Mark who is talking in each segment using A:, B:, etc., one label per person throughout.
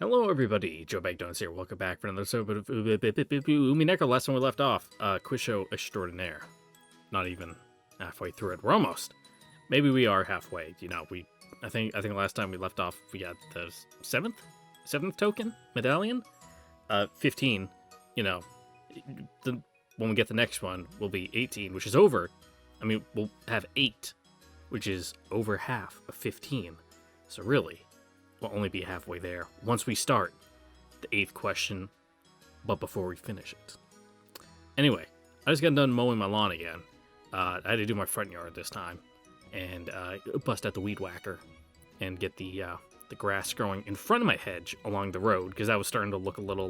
A: Hello, everybody. Joe Bagdonis here. Welcome back for another episode of Umineko. Last time we left off, quiz show extraordinaire. Not even halfway through it. We're almost. Maybe we are halfway. You know, I think last time we left off, we got the seventh token medallion. 15. You know, when we get the next one, we'll be 18, which is over. I mean, we'll have 8, which is over half of 15. So really, we'll only be halfway there once we start the 8th question, but before we finish it. Anyway, I just got done mowing my lawn again. I had to do my front yard this time, and bust out the weed whacker and get the grass growing in front of my hedge along the road, because that was starting to look a little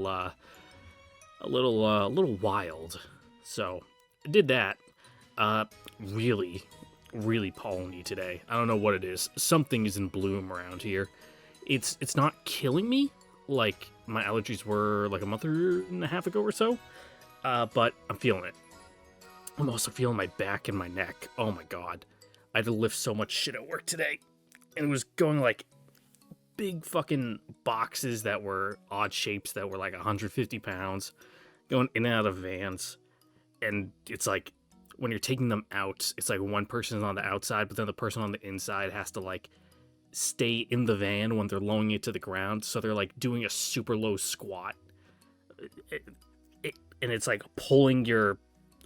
A: wild. So I did that. Really polleny today. I don't know what it is. Something is in bloom around here. It's not killing me like my allergies were like a month and a half ago or so, but I'm feeling it. I'm also feeling my back and my neck. Oh my god. I had to lift so much shit at work today, and it was going like big fucking boxes that were odd shapes that were like 150 pounds, going in and out of vans, and it's like when you're taking them out, it's like one person's on the outside, but then the person on the inside has to like stay in the van when they're lowering it to the ground, so they're like doing a super low squat, and it's like pulling your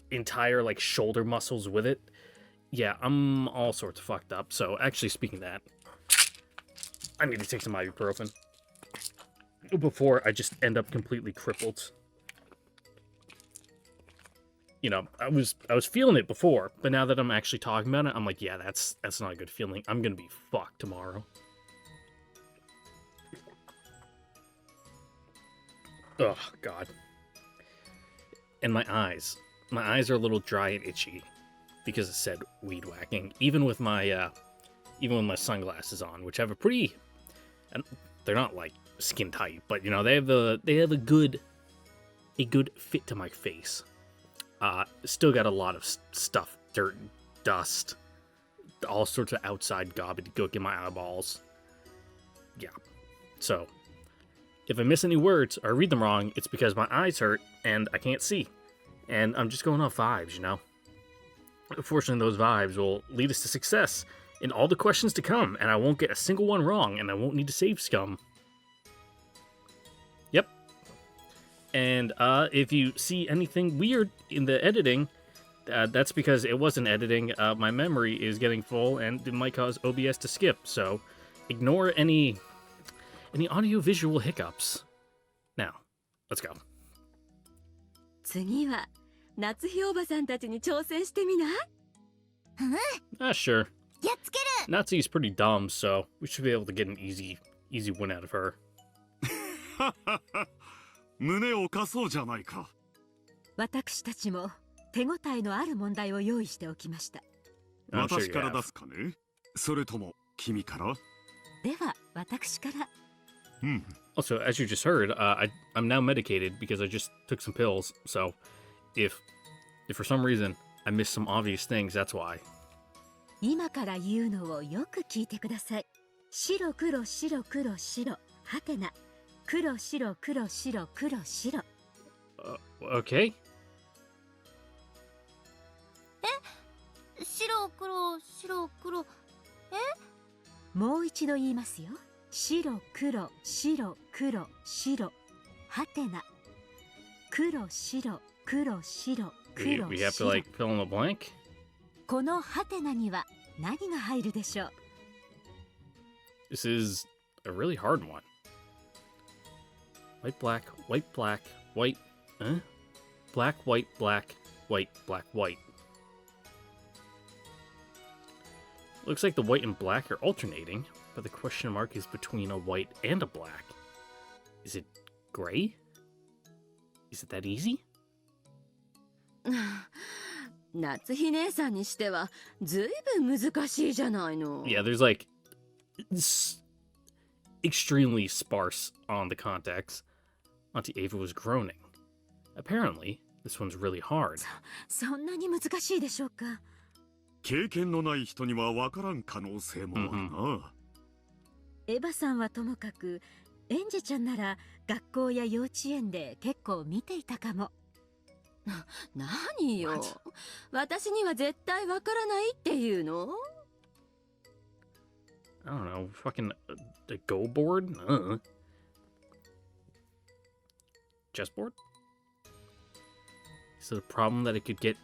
A: entire like shoulder muscles with it. Yeah, I'm all sorts of fucked up. So actually, speaking of that, I need to take some ibuprofen before I just end up completely crippled. You know, I was feeling it before, but now that I'm actually talking about it, I'm like, yeah, that's not a good feeling. I'm gonna be fucked tomorrow. Oh god. And my eyes are a little dry and itchy because it said weed whacking. Even with my sunglasses on, which have a pretty, and they're not like skin tight, but you know they have a good fit to my face. Still got a lot of stuff, dirt, dust, all sorts of outside gobbledygook in my eyeballs. Yeah. So, if I miss any words or read them wrong, it's because my eyes hurt and I can't see. And I'm just going off vibes, you know? Fortunately, those vibes will lead us to success in all the questions to come, and I won't get a single one wrong, and I won't need to save scum. Yep. And if you see anything weird in the editing, that's because it wasn't editing. My memory is getting full, and it might cause OBS to skip. So ignore any audio-visual hiccups. Now, let's go.
B: 次は夏日おばさんたちに挑戦してみない？Sure. やっつける。
A: Natsu's pretty dumb, so we should be able to get an easy win out of her.
C: 胸を貸そうじゃないか。
B: 私たちも手応えのある問題を用意しておきました。
A: I'm sure
C: 私
A: you
C: から
A: have.
C: 出すかね。それとも君から？
B: では私から。
A: Also, as you just heard, I'm now medicated because I just took some pills. So, if for some reason I missed some obvious things, that's why.
B: 今から言うのをよく聞いてください。白黒白黒白はてな黒白黒白黒白。
A: Okay.
D: 白黒白黒
B: もう一度言いますよ。白黒白黒白はてな黒白黒白黒
A: We have to like fill in the blank.
B: このはてなには何が入るでしょう？
A: This is a really hard one. White, black, white, black, white, black, white, black, white, black, white. Looks like the white and black are alternating, but the question mark is between a white and a black. Is it gray? Is it that easy?
B: 夏日姉さんにしてはずいぶん難しいじゃないの。
A: Yeah, there's like extremely sparse on the context. Auntie Ava was groaning. Apparently, this one's really hard.
B: そんなに難しいでしょうか？
C: 経験のない人には分からん可能性もあるな。
B: エヴァさんはともかくエンジェちゃんなら学校や幼稚園で結構見ていたかも。
E: 何よ
A: What?
E: 私には絶対わからないっていうの
A: I don't know. Fucking a go board? Chessboard? Is it a problem that I could get?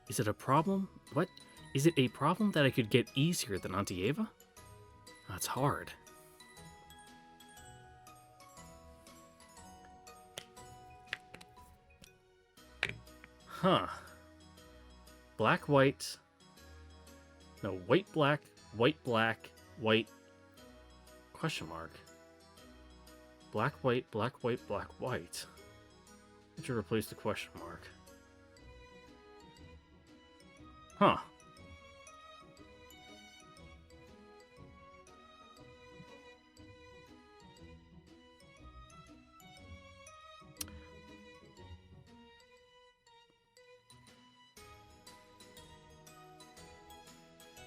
A: Is it a problem? What? Is it a problem that I could get easier than Auntie Eva? That's hard. Huh. Black, white. No, white, black, white, black, white. Question mark. Black, white, black, white, black, white. Would you replace the question mark? Huh.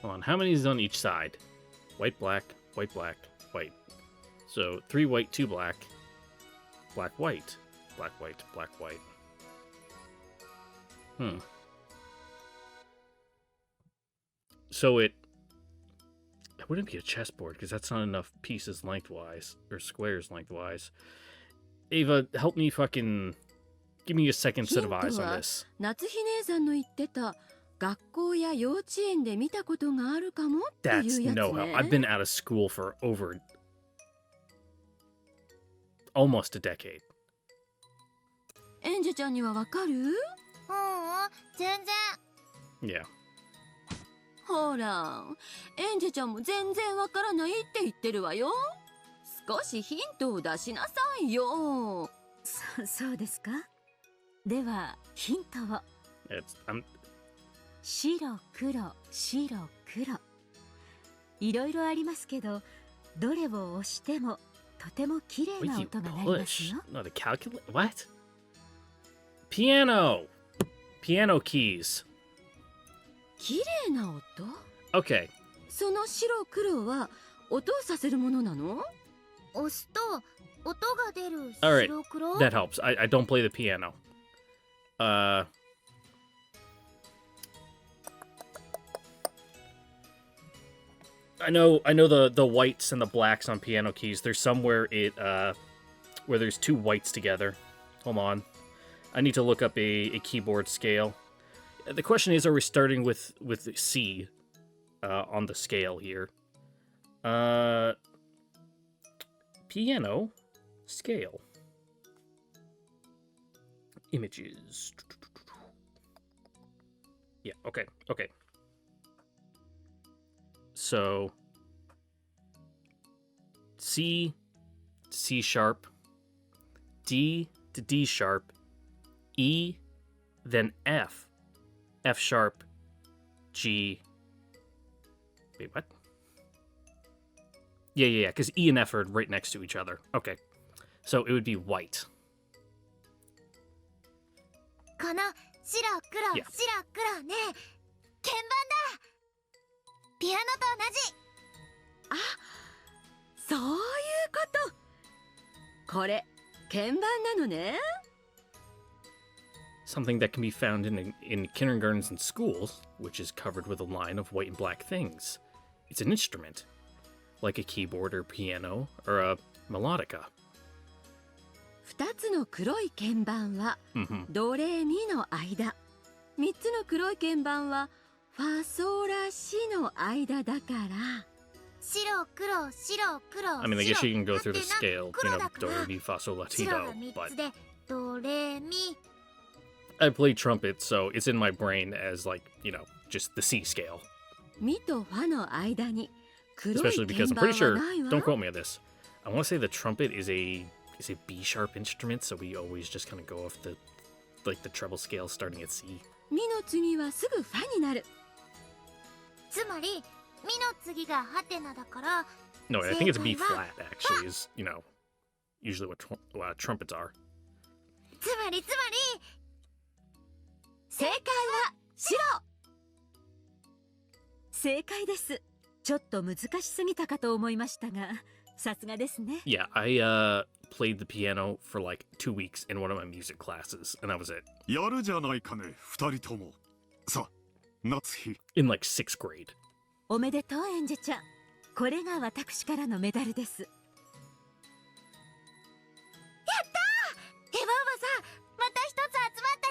A: Hold on, how many is on each side? White, black, white, black, white. So 3 white, 2 black, black, white, black, white, black, white. So it wouldn't be a chessboard because that's not enough pieces lengthwise or squares lengthwise. Ava, help me fucking give me a second set of eyes on this.
E: 夏日姉さんの言ってた学校や幼稚園で見たことがあるかもっていう
A: That's
E: やつ
A: no help.
E: ね
A: I've been out of school for over almost a decade.
E: エンジェちゃんにはわかる
D: 全然。
A: Yeah.
E: ほらエンジェちゃんも全然わからないって言ってるわよ少しヒントを出しなさいよ
B: そうですか。ではヒントを。
A: I'm
B: 白黒白黒。いろいろありますけど、どれを押してもとても綺麗
A: What
B: な
A: you
B: 音が鳴ります
A: push?
B: よ。
A: Not a calculate? What? Piano! Piano keys.
E: 綺麗な音
A: Okay.
E: その白黒は音をさせるものなの
D: 押すと音が出る
A: Alright,
D: 白黒。
A: That helps. I don't play the piano. I know the whites and the blacks on piano keys. There's somewhere where there's 2 whites together. Hold on. I need to look up a keyboard scale. The question is, are we starting with C on the scale here? Piano scale. Images. Yeah, okay. So C to C sharp, D to D sharp, E, then F, F sharp, G. Wait, what? Yeah, because E and F are right next to each other. Okay. So it would be white.
D: この白黒
A: Yeah.
D: 白黒ね鍵盤だピアノと同じ
E: そういうことこれ鍵盤なのね
A: Something that can be found in kindergartens and schools, which is covered with a line of white and black things. It's an instrument, like a keyboard or piano or a melodica.
E: 2つの黒い鍵盤は
A: Mm-hmm.
E: ドレミの間3つの黒い鍵盤はファソラシの間だから
D: 白黒白黒
A: I mean, I guess
D: 白
A: you can go through the
D: ハテナ
A: scale,
D: 黒だから
A: do, re, mi, fa, sol, la, ti,
D: 白
A: do,
D: が3
A: but
D: つでドレミ
A: I play trumpet, so it's in my brain as like, just the C scale.
E: ミとファの間に黒い
A: Especially because
E: 鍵
A: I'm
E: 盤
A: pretty
E: は
A: sure,
E: ないわ
A: don't quote me on this, I want to say the trumpet is a B sharp instrument, so we always just kind of go off the treble scale starting at C.
E: ミの次はすぐファになる
D: つまりミの次がハテナだから
A: No, I think it's B
D: 正解は
A: flat actually is, usually what trumpets are.
D: つまり
E: 正解は白
B: 正解です。ちょっと難しすぎたかと思いましたが、さすがですね。
A: Yeah, I played the piano for like 2 weeks in one of my music classes, and that was it.
C: やるじゃないかね、二人とも。さあ、夏日。
A: In like 6th grade.
B: おめでとうエンジェちゃん。これが私からのメダルです。
D: エヴァおばさん、また一つ集まった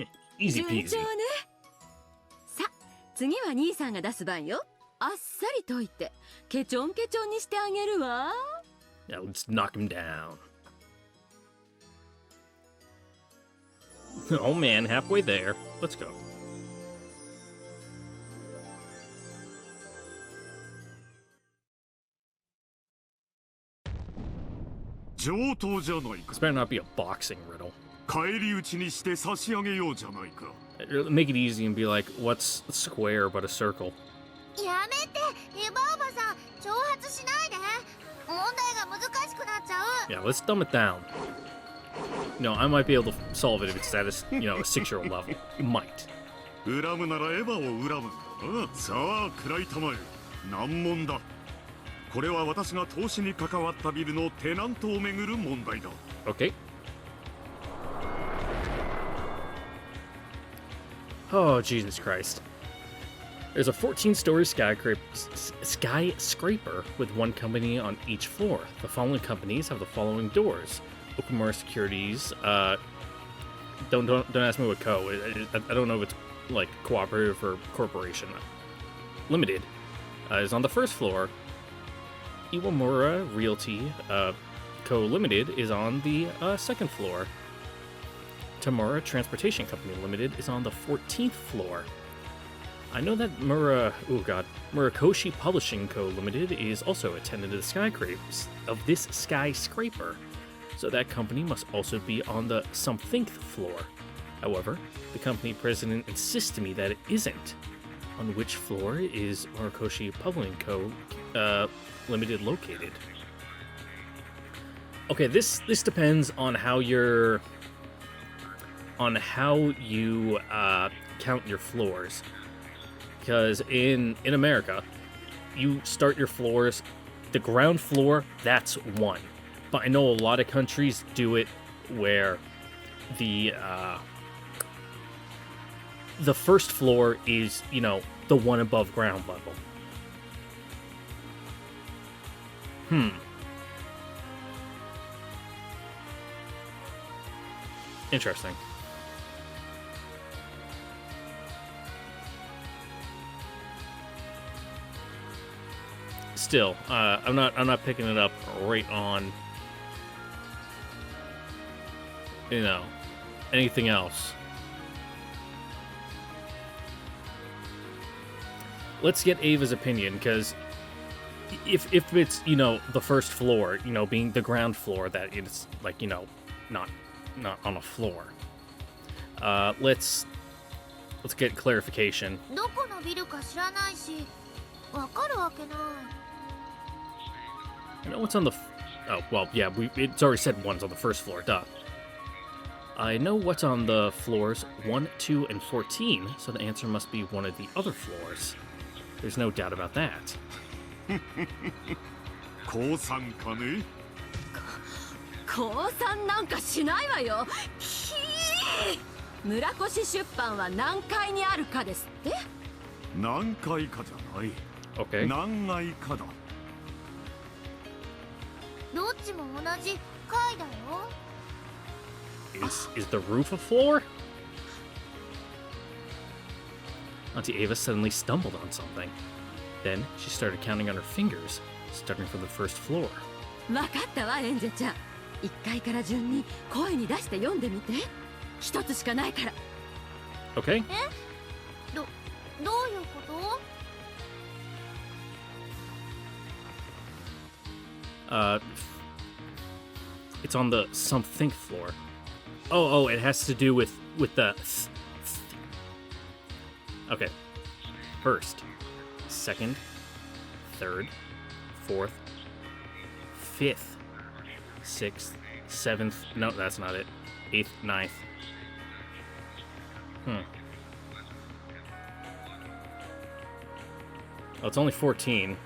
D: よ。
A: Easy
E: 順
A: peasy.
E: 調ね。さ次は兄さんが出す番よ。あっさり解いてケチョンケチョンにしてあげるわ。
A: Now let's knock him down. Oh man, halfway there. Let's go.
C: 上等じゃないか。
A: This better not be a boxing riddle.
C: 返り討ちにして差し上げようじゃないか。
A: Make it easy and be like, what's square but a circle?
D: やめて、エヴァおばさん、挑発しないで。問題が難しくなっちゃう。
A: Yeah, let's dumb it down. No, I might be able to solve it if it's at a 6-year-old level. You might.
C: 恨むならエヴァを恨む。さあ、食らいたまえ。難問だ。これは私が投資に関わったビルのテナントをめぐる問題だ。
A: Okay. Oh, Jesus Christ. There's a 14-story skyscraper with one company on each floor. The following companies have the following doors. Okumura Securities, don't ask me what co. I don't know if it's like cooperative or corporation. Limited is on the first floor. Iwamura Realty Co. Limited is on the second floor. Tamura Transportation Company Limited is on the 14th floor. I know that Murakoshi Publishing Co. Limited is also a tenant of the skyscraper, so that company must also be on the somethingth floor. However, the company president insists to me that it isn't. On which floor is Murakoshi Publishing Co. Limited located? Okay, this depends on how you count your floors. Because in America, you start your floors, the ground floor, that's one. But I know a lot of countries do it where the first floor is, the one above ground level. Interesting. Still, I'm not picking it up right on, anything else. Let's get Ava's opinion, because if it's, the first floor, being the ground floor, that it's like, not on a floor. Let's get clarification.
D: どこのビルか知らないし、わかるわけない。
A: I know what's on the... Oh, well, yeah, it's already said one's on the first floor, duh. I know what's on the floors 1, 2, and 14, so the answer must be one of the other floors. There's no doubt about that.
C: 降参かね。
E: 降参なんかしないわよ。ひー。村越出版は何階にあるかですって？
C: 何階かじゃない。
A: Okay.
C: 何階かだ。
D: どっちも同じ階だよ。
A: Is the roof a floor? Auntie Ava suddenly stumbled on something. Then she started counting on her fingers, starting from the first floor.
E: わかったわエンジェちゃん。1階から順に声に出して読んでみて。一つしかないから。
A: Okay.
D: どういうこと？
A: It's on the something floor. Oh, it has to do with the... Okay. First, second, third, fourth, fifth, sixth, seventh... No, that's not it. Eighth, ninth. Oh, it's only 14.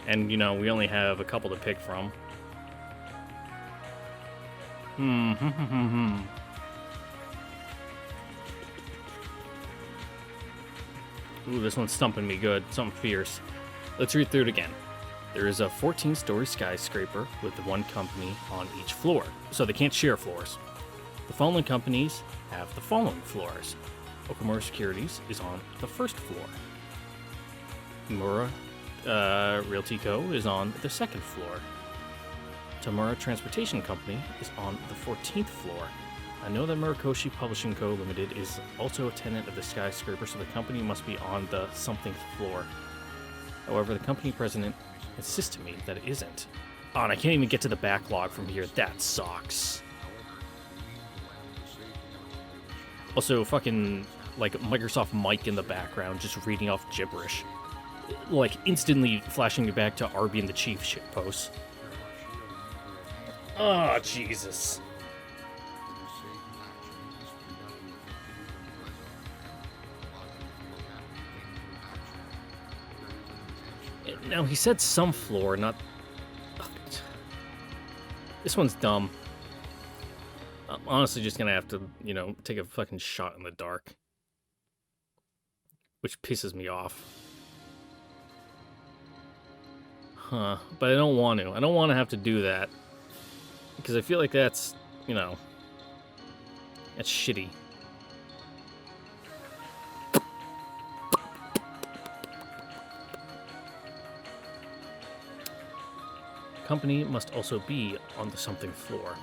A: And, you know, we only have a couple to pick from. Ooh, this one's stumping me good. Something fierce. Let's read through it again. There is a 14-story skyscraper with one company on each floor, so they can't share floors. The following companies have the following floors. Okamura Securities is on the first floor. Mura Realty Co. is on the second floor. Tamura Transportation Company is on the 14th floor. I know that Murakoshi Publishing Co. Limited is also a tenant of the skyscraper, so the company must be on the something floor. However, the company president insists to me that it isn't. Oh, and I can't even get to the backlog from here. That sucks. Also, fucking, like, Microsoft Mike in the background just reading off gibberish. Like, instantly flashing me back to Arby and the Chief shitposts. Oh, Jesus. Now, he said some floor, not... This one's dumb. I'm honestly just gonna have to, you know, take a fucking shot in the dark. Which pisses me off. Huh. But I don't want to. I don't want to have to do that. Because I feel like that's, you know... That's shitty. Company must also be on the something floor.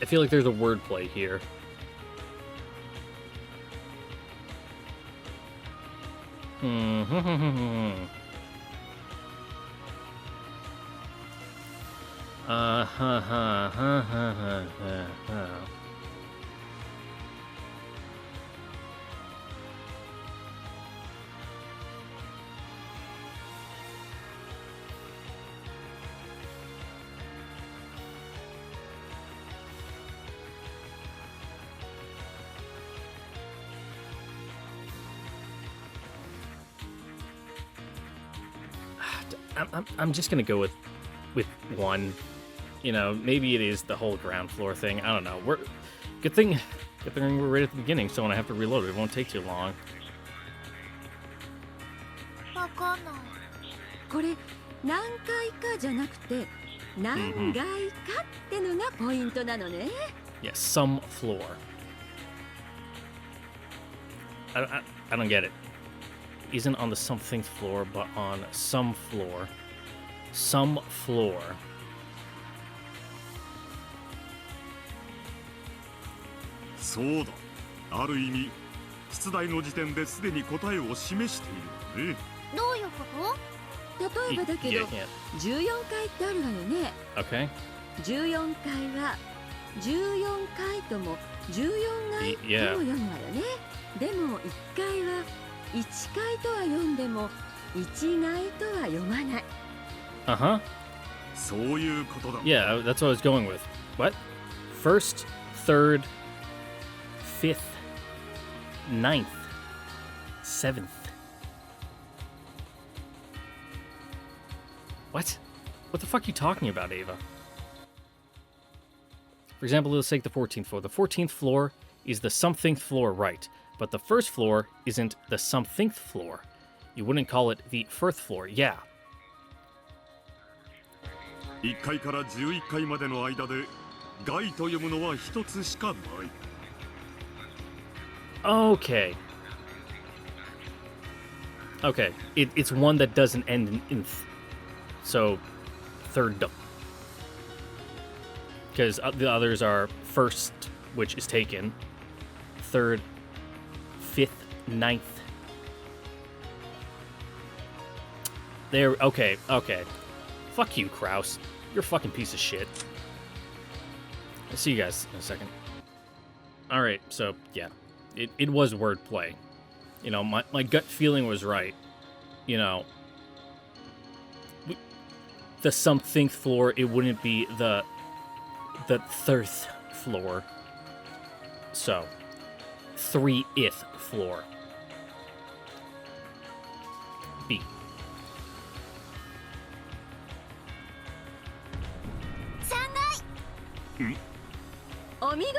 A: I feel like there's a wordplay here. I'm just gonna go with one. You know, maybe it is the whole ground floor thing. I don't know. Good thing we're right at the beginning, so when I have to reload it won't take too long.
D: わかんない。
E: これ何階かじゃなくて何階かってのがポイントなのね。
A: Yeah, some floor. I don't get it. Isn't on the something floor, but on some floor. Some floor.
C: そうだ。ある意味、出題の時点ですでに答えを示しているよね。
D: どういうこと？
E: 例えばだけど
A: Yeah,
E: 14階ってあるわよね。
A: Okay.
E: 14階は14階とも14階とも読むわよね。でも1階は1階とは読んでも1階とは読まない。
A: Uh-huh.
C: そういうことだ。
A: Yeah, that's what I was going with. What? First, third, fifth, ninth, seventh. What? What the fuck are you talking about, Ava? For example, let's take the 14th floor. The 14th floor is the something floor, right? But the first floor isn't the something floor. You wouldn't call it the first floor, yeah.
C: 1階から11階までの間で街と読むのは一つしかない。
A: Okay. Okay. It's one that doesn't end in inth. So, third. Because the others are first, which is taken. Third, fifth, ninth. There. Okay. Okay. Fuck you, Kraus. You're a fucking piece of shit. I'll see you guys in a second. Alright, so, yeah. It was wordplay. You know, my gut feeling was right. You know, the something floor, it wouldn't be the third floor. So, 3th floor. B.
E: お見事。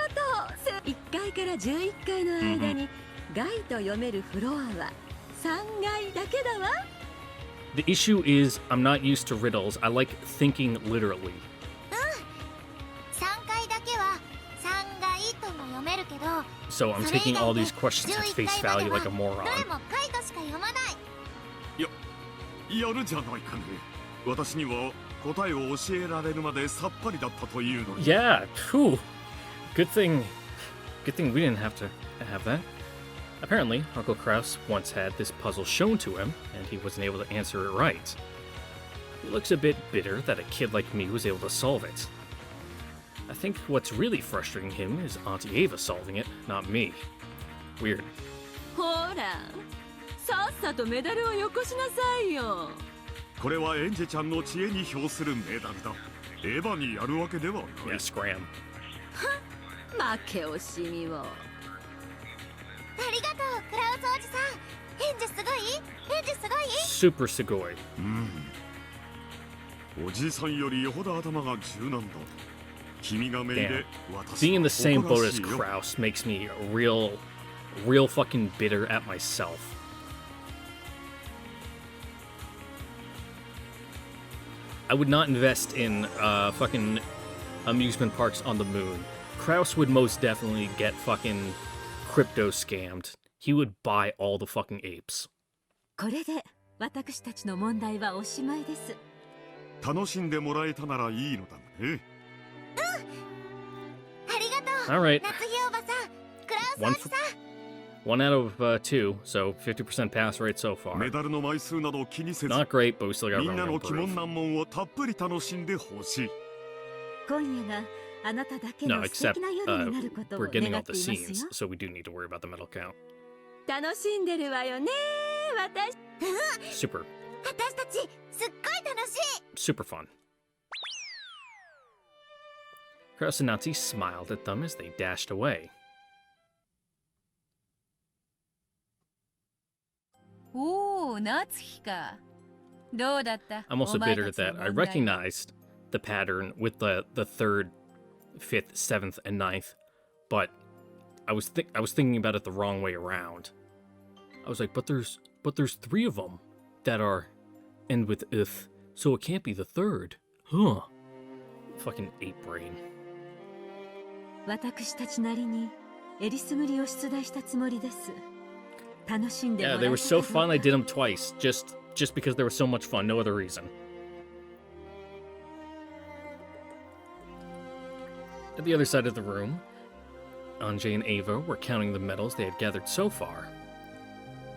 E: 1階から11階の間に階と読めるフロアは3階だけだわ。
A: The issue is I'm not used to riddles. I like thinking literally.
D: 3階だけは3階とも読めるけど、
A: So I'm taking all these questions at face value like a
D: ど
A: moron.
D: れも階としか読まない。
C: やるじゃないかね。私には答えを教えられるまでさっぱりだったというのに。
A: Yeah, phew. Good thing we didn't have to have that. Apparently, Uncle Kraus once had this puzzle shown to him, and he wasn't able to answer it right. He looks a bit bitter that a kid like me was able to solve it. I think what's really frustrating him is Auntie Ava solving it, not me. Weird.
E: ほら、さっさとメダルをよこしなさいよ。
C: これはエンジェちゃんの知恵に表するメダルだ。エヴァにやるわけではない。
A: Yeah, scram.
E: 負け惜しみを。
D: ありがとう、クラウスおじさん。返事すごい？返事すごい？
A: Super Sugoi.
C: おじさんよりよほど頭が柔軟だ。君が命令、
A: Being in the same
C: 誇
A: boat
C: ら
A: as
C: しいよ。
A: Kraus makes me real fucking bitter at myself. I would not invest in fucking amusement parks on the moon. Kraus would most definitely get fucking crypto scammed. He would buy all the fucking apes.
B: これで私たちの問題はおしまいです。
C: 楽しんでもらえたならいいのだがね。
D: ありがとう。
A: All right,
D: 夏日おばさん、クラウスおじさん。
A: one out of 2, so 50% pass rate so far.
C: メダルの枚数など気にせず、
A: Not great, but we still got
C: みん
A: room
C: な
A: to
C: の疑
A: improve.
C: 問難問をたっぷり楽しんでほしい。
B: 今夜があなただけ
A: No,
B: の素
A: except
B: 敵な夜になることを
A: we're getting
B: 願
A: all
B: って
A: the
B: います
A: scenes,
B: よ。
A: so we do need to worry about the medal count.
E: 楽しんでるわよね、私。
A: Super,
D: 私たちすっごい楽しい。
A: super fun. Kraus and Nazi smiled at them as they dashed away.
F: おお、夏日か。どうだった？
A: I'm also
F: お前
A: bitter
F: た
A: at
F: ちの
A: that. I
F: 問題。
A: recognized the pattern with the 3rd, 5th, 7th, and 9th, but I was thinking about it the wrong way around. I was like, but there's 3 of them that are end with "th," so it can't be the 3rd. Huh. Fucking ape brain.
B: 私たちなりにえりすぐりを出題したつもりです。楽しんでも
A: Yeah,
B: らえ
A: they
B: た
A: were
B: か
A: so
B: どう
A: fun.
B: か
A: I did them twice, just because they were so much fun. No other reason. At the other side of the room, Anjay and Ava were counting the medals they had gathered so far.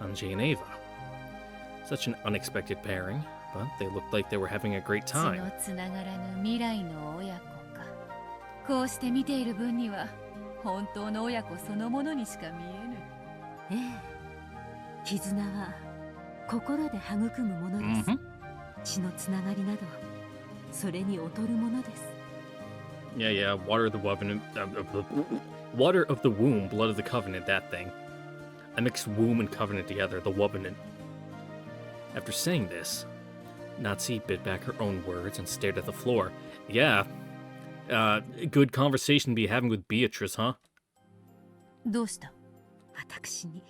A: Anjay and Ava. Such an unexpected pairing, but they looked like they were having a great
F: 血
A: time.
F: のつながらぬ未来の親子か。こうして見ている分には本当の親子そのものにしか見えぬ。
B: ええ、絆は心で育むものです。
A: Mhm.
B: 血のつながりなどそれに劣るものです。
A: Yeah, water of the womb, water of the womb, blood of the covenant, that thing. I mixed womb and covenant together, the wovenant. After saying this, Nazi bit back her own words and stared at the floor. Yeah, good conversation to be having with Beatrice, huh?
F: どうした？
B: 私に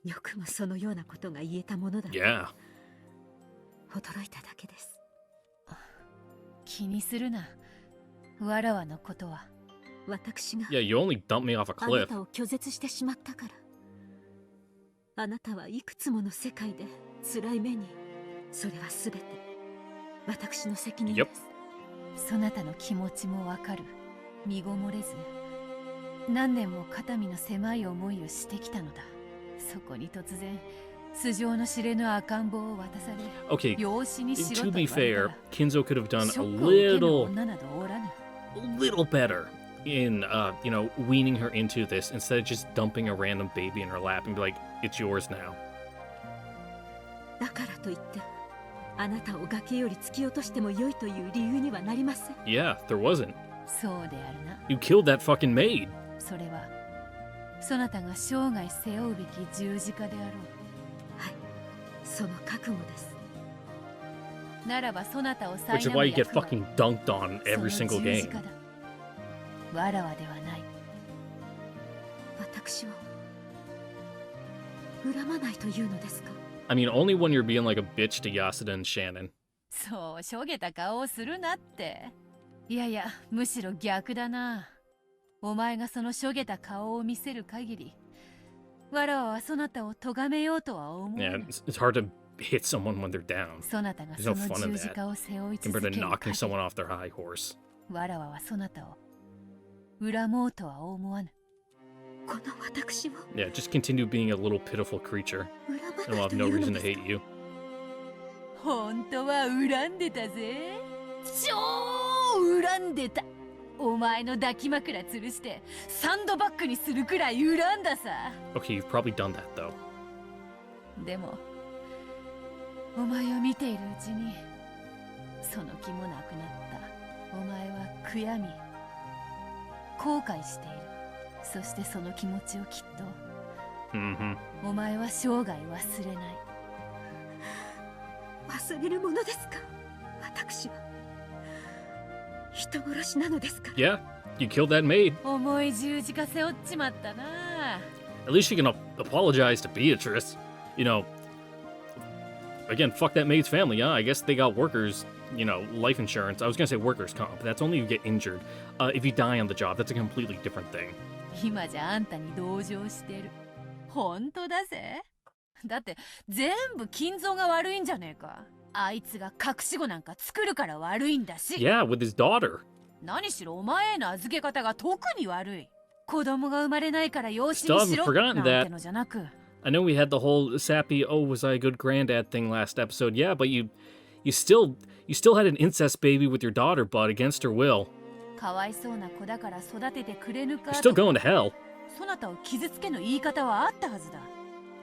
B: よくもそのようなことが言えたものだ。
A: Yeah.
B: 驚いただけです。
F: 気にするな。わらわのことは。
B: 私が
A: Yeah, you only dumped me off a
B: あな
A: cliff.
B: たを拒絶してしまったから。あなたはいくつもの世界で辛い目に、それはすべて私の責任です。
F: そなたの気持ちもわかる。身ごもれず何年も肩身の狭い思いをしてきたのだ。そこに突然素性の知れぬ赤ん坊を渡され、
A: Okay,
F: 養子にしろ
A: to
F: と
A: be
F: 言われた
A: fair,
F: ら
A: Kinzo could have done
F: シ
A: a
F: ョックを受けぬ
A: little
F: 女などおらぬ。
A: little better in, weaning her into this instead of just dumping a random baby in her lap and be like, it's yours now.
B: だからといってあなたを崖より突き落としても良いという理由にはなりません。
A: Yeah, there wasn't.
F: そうであるな。
A: You killed that fucking maid.
F: それはそなたが生涯背負うべき十字架であろう。
B: はい、その覚悟です。
F: ならばそなたを
A: Which is
F: 苛
A: why
F: む
A: you get
F: 役は
A: fucking dunked on
F: そ
A: every
F: の
A: single
F: 十字
A: game.
F: 架だ。わらわではない。
B: 私を恨まないというのですか？
A: I mean, only when you're being like a bitch to Yasuda and Shannon.
F: そうしょげた顔をするなって。いやいや、むしろ逆だな。お前がそのしょげた顔を見せる限り、わらわはそなたを咎めようとは思う。
A: Yeah, it's hard to hit someone when they're down.
F: そなたが
A: There's
F: そ
A: no
F: の
A: fun in
F: 十字
A: that
F: 架を背負い続
A: compared
F: け
A: to
F: る
A: knocking
F: 限
A: someone
F: り、
A: off their high horse.
F: わらわはそなたを恨もうとは思わぬ。
B: この私を
A: Yeah, just continue being a little pitiful creature,
B: 恨
A: and
B: ま
A: we'll
B: ない
A: have
B: と
A: no
B: いうの
A: reason
B: で
A: to
B: す
A: hate
B: か？
A: you.
F: 本当は恨んでたぜ。超恨んでた。お前の抱き枕吊るしてサンドバッグにするくらい恨んださ。
A: Okay, you've probably done that though.
F: でもお前を見ているうちにその気もなくなった。お前は悔やみ後悔している。そしてその気持ちをきっと
A: Mm-hmm.
F: お前は生涯忘れない。
B: 忘れるものですか？私は人殺しなのですか？
A: Yeah, you killed that maid.
F: 重い十字架背負っちまったな。
A: At least you can apologize to Beatrice. You know, again, fuck that maid's family, huh? I guess they got workers, you know, life insurance. I was gonna say workers' comp, but that's only if you get injured. If you die on the job, that's a completely different thing.
F: 今じゃあんたに同情してる。本当だぜ。だって全部金蔵が悪いんじゃねえか。あいつが隠し子なんか作るから悪いんだし。
A: Yeah, with his daughter.
F: 何しろお前への預け方が特に悪い。子供が生まれないから養子
A: Still
F: にし
A: haven't
F: ろ
A: forgotten
F: なん
A: that.
F: てのじゃなく。
A: I know we had the whole sappy, oh, was I a good granddad thing last episode. Yeah, but you still had an incest baby with your daughter, bud, against her will.
F: かわいそうな子だから育ててくれぬか
A: You're
F: と
A: still going to hell.
F: そなたを傷つけの言い方はあったはずだ。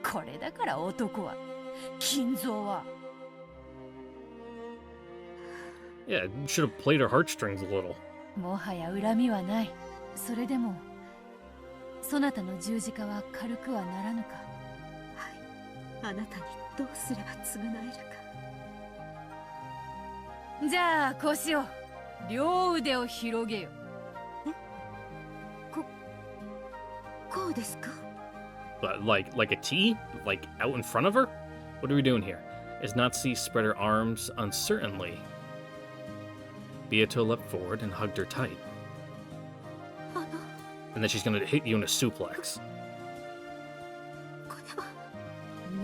F: これだから男は金蔵は
A: Yeah, you should have played her heartstrings a little.
F: もはや恨みはない。それでもそなたの十字架は軽くはならぬか。
B: はい、あなたにどうすれば償えるか。
F: じゃあこうしよう。両腕を広げよ。
B: こうですか？
A: Like a T? Like out in front of her? What are we doing here? As Nazi spread her arms uncertainly, Beato leapt forward and hugged her tight.
B: あの、
A: And then she's gonna hit you in a suplex.
B: これは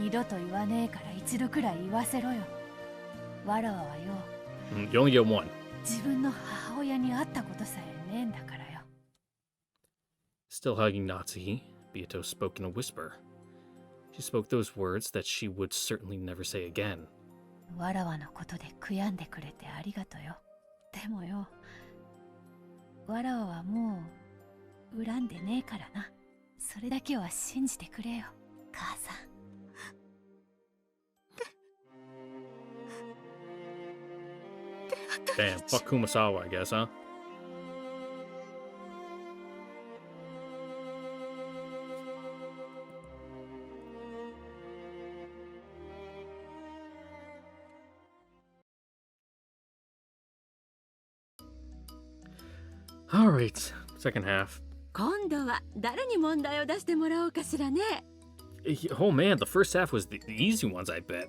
F: 二度と言わねえから一度くらい言わせろよ。わらわはよ、
A: You only get one.
F: 自分の母親に会ったことさえねえんだからよ。
A: Still hugging Natsuhi, Beato spoke in a whisper. She spoke those words that she would certainly never say again.
F: わらわのことで悔やんでくれてありがとよ。でもよ、わらわはもう恨んでねえからな。それだけは信じてくれよ、母さん。
A: Damn, fuck Kumasawa, I guess, huh? Alright, second half.
E: 今度は誰に問題を出してもらおうかしらね。
A: Oh man, the first half was the easy ones, I bet.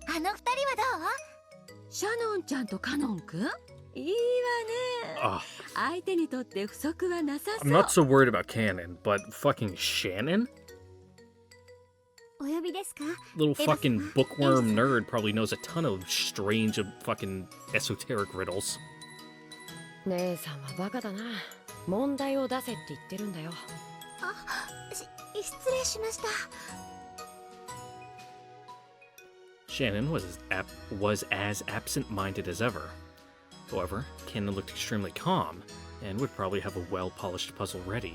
D: あの二人はどう？
E: シャノンちゃんとカノンくん、いいわね。
A: Ugh,
E: 相手にとって不足はなさそ
A: I'm
E: う。
A: not so worried about Canon, but fucking Shannon?
D: お呼びですか？
A: Little fucking bookworm nerd probably knows a ton of strange, fucking esoteric riddles.
G: 姉さんはバカだな。問題を出せって言ってるんだよ。
D: 失礼しました。
A: Shannon was as absent-minded as ever. However, Canon looked extremely calm and would probably have a well-polished puzzle ready.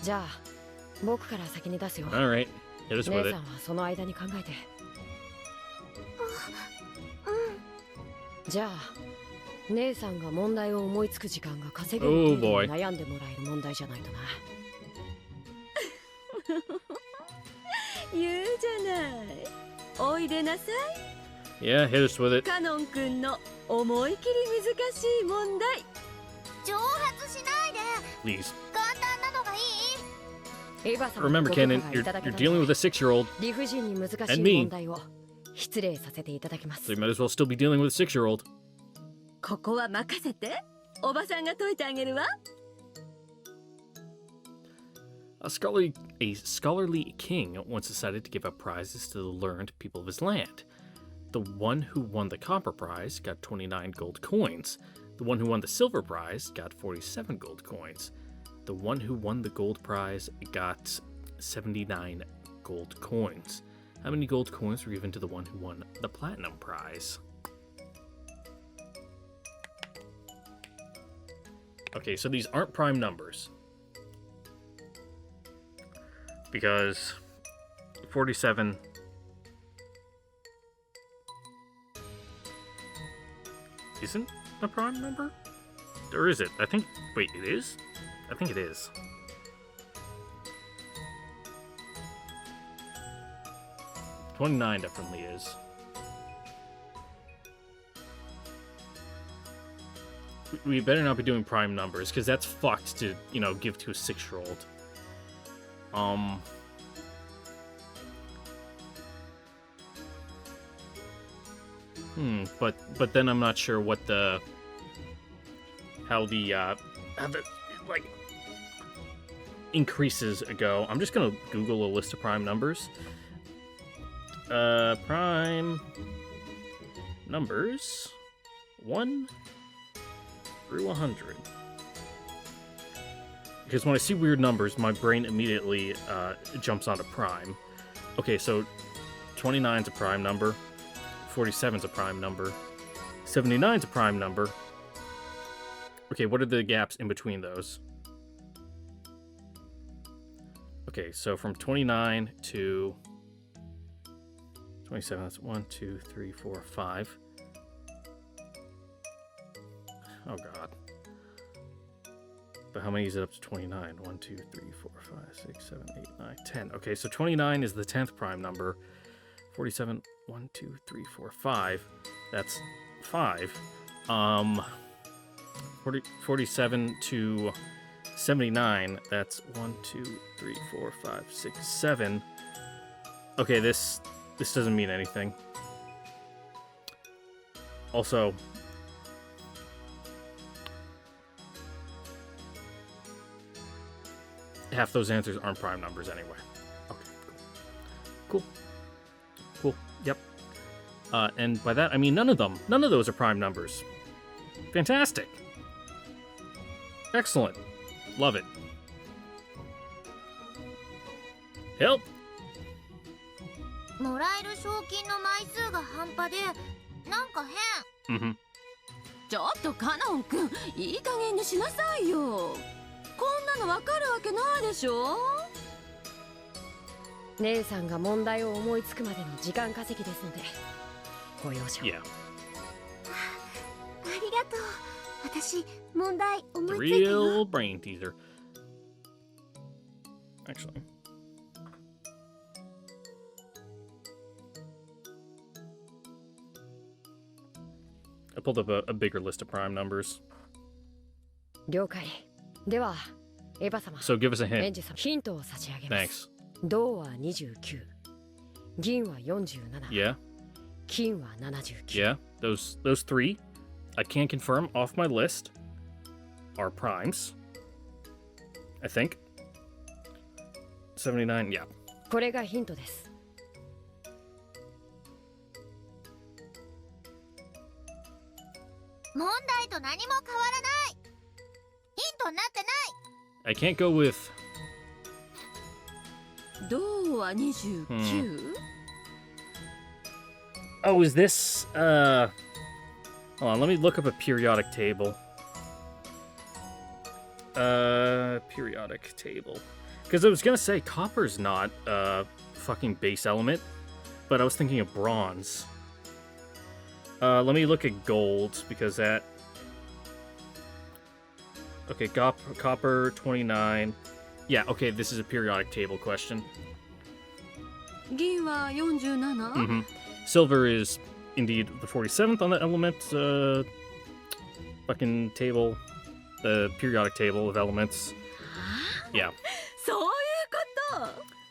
G: じゃあ僕から先に出すよ。
A: All right. Hit us
G: 姉
A: with
G: さ
A: it.
G: んはその間に考えて。
D: うん。
G: じゃあ姉さんが問題を思いつく時間が稼げる程度に悩んでもらえる問題じゃないとな。
E: 言うじゃない。おいでなさい。
A: Yeah, hit us with it.
E: カノン君の思い切り難しい問題。
D: 蒸発しないで。
A: Please.
D: 簡単なのがいい。
G: エヴァ様
A: Remember,
G: ご許可
A: Kenan,
G: が
A: you're,
G: いただけ
A: you're
G: た
A: dealing
G: の
A: with a 6-year-old,
G: 理不尽に難し
A: And
G: い
A: me.
G: 問題を失礼させていただきま
A: so
G: す
A: you。might as well still be dealing with a 6-year-old.
E: ここは任せて。おばさんが解いてあげるわ。
A: A scholarly king once decided to give out prizes to the learned people of his land. The one who won the copper prize got 29 gold coins. The one who won the silver prize got 47 gold coins. The one who won the gold prize got 79 gold coins. How many gold coins were given to the one who won the platinum prize? Okay, so these aren't prime numbers. Because 47 isn't a prime number? Or is it? I think... Wait, it is? I think it is. $29 definitely is. We better not be doing prime numbers, because that's fucked to, you know, give to a 6-year-old. But then I'm not sure what the... How the, like, increases go. I'm just gonna Google a list of prime numbers. Prime numbers 1 through 100. Because when I see weird numbers, my brain immediately jumps onto prime. Okay, so 29's a prime number, 47's a prime number, 79's a prime number. Okay, what are the gaps in between those? Okay, so from 29 to 27, that's 1, 2, 3, 4, 5. Oh god. But how many is it up to 29? 1, 2, 3, 4, 5, 6, 7, 8, 9, 10. Okay, so 29 is the 10th prime number. 47, 1, 2, 3, 4, 5. That's 5. 47 to 79. That's 1, 2, 3, 4, 5, 6, 7. Okay, this doesn't mean anything. Also, half those answers aren't prime numbers anyway. Okay, cool. Cool, yep. And by that, I mean none of them. None of those are prime numbers. Fantastic. Excellent. Love it. Help!
D: もらえる賞金の枚数が半端でなんか変。
A: Mm-hmm.
E: ちょっとカノン君、いい加減にしなさいよ。こんなのわかるわけないでしょ。
G: 姉さんが問題を思いつくまでの時間稼ぎですのでご容赦を。
A: Yeah.
D: ありがとう。私問題思いついた
A: Real
D: よ。
A: brain teaser. Actually. I pulled up a bigger list of prime numbers.
G: 了解。ではエヴァ様、
A: So give us a
G: エン
A: hint.
G: ジェ様、ヒントを差し上げます。
A: Thanks.
G: 銅は29、銀は47、
A: Yeah,
G: 金は79。
A: yeah. Those three, I can confirm off my list, are primes. I think. 79, yeah.
G: これがヒントです。
D: 問題と何も変わらない。ヒントになってない。
A: I can't go with...
E: 銅は29、
A: Oh, is this, hold on, let me look up a periodic table. Periodic table. Because I was gonna say, copper's not, fucking base element, but I was thinking of bronze. Let me look at gold, because that... Okay, copper, 29. Yeah, okay, this is a periodic table question.
E: 銀は47?
A: Silver is indeed the 47th on the element fucking table, the periodic table of elements. Yeah.
E: そういうこ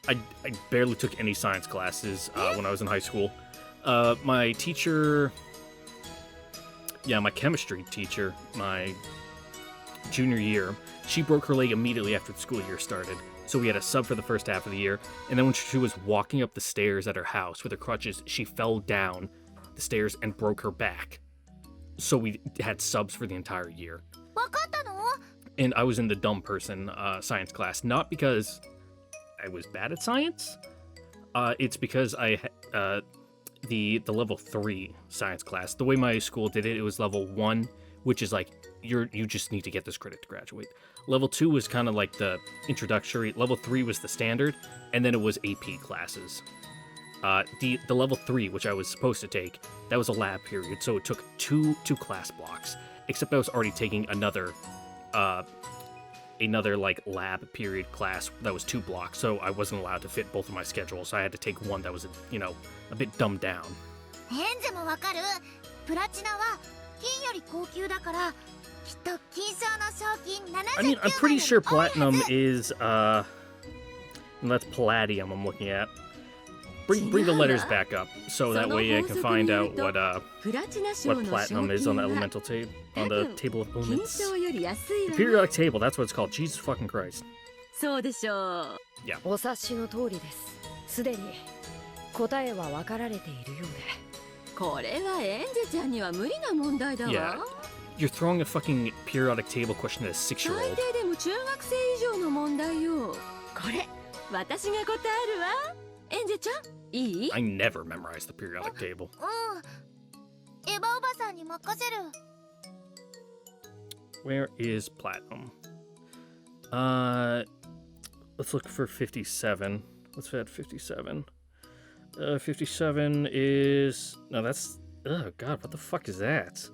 E: と
A: I barely took any science classes when I was in high school. My teacher, my chemistry teacher, my junior year, she broke her leg immediately after the school year started. So we had a sub for the first half of the year, and then when she was walking up the stairs at her house with her crutches, she fell down the stairs and broke her back. So we had subs for the entire year.
D: わかったの？
A: And I was in the dumb person science class, not because I was bad at science. It's because I the level 3 science class. The way my school did it, it was level 1, which is like you just need to get this credit to graduate. Level 2 was kind of like the introductory. Level 3 was the standard, and then it was AP classes. The level 3, which I was supposed to take, that was a lab period, so it took two class blocks. Except I was already taking another like lab period class that was 2 blocks, so I wasn't allowed to fit both of my schedules. So I had to take one that was, a bit dumbed down.
D: ヘンゼもわかる？プラチナは金より高級だから、きっと金賞の賞金79万
A: I mean, I'm pretty sure platinum is that's palladium I'm looking at. Bring the letters back up so that way I can find out what platinum is on the elemental table, on the table of elements. The periodic table, that's what it's called. Jesus fucking Christ.
E: そうでしょう
A: Yeah.
G: お察しの通りです。すでに答えは分かられているようで。
E: これはエンジェちゃんには無理な問題だわ
A: Yeah. You're throwing a fucking periodic table question at a
E: 最
A: 6-year-old.
E: 低でも中学生以上の問題よこれ私が答えるわエンジェちゃんいい
A: I never memorized the periodic table.
D: うん。エヴァおばさんに任せる。
A: Where is platinum? Let's look for 57. Let's add 57. 57 is... No, that's... Oh, God, what the fuck is that?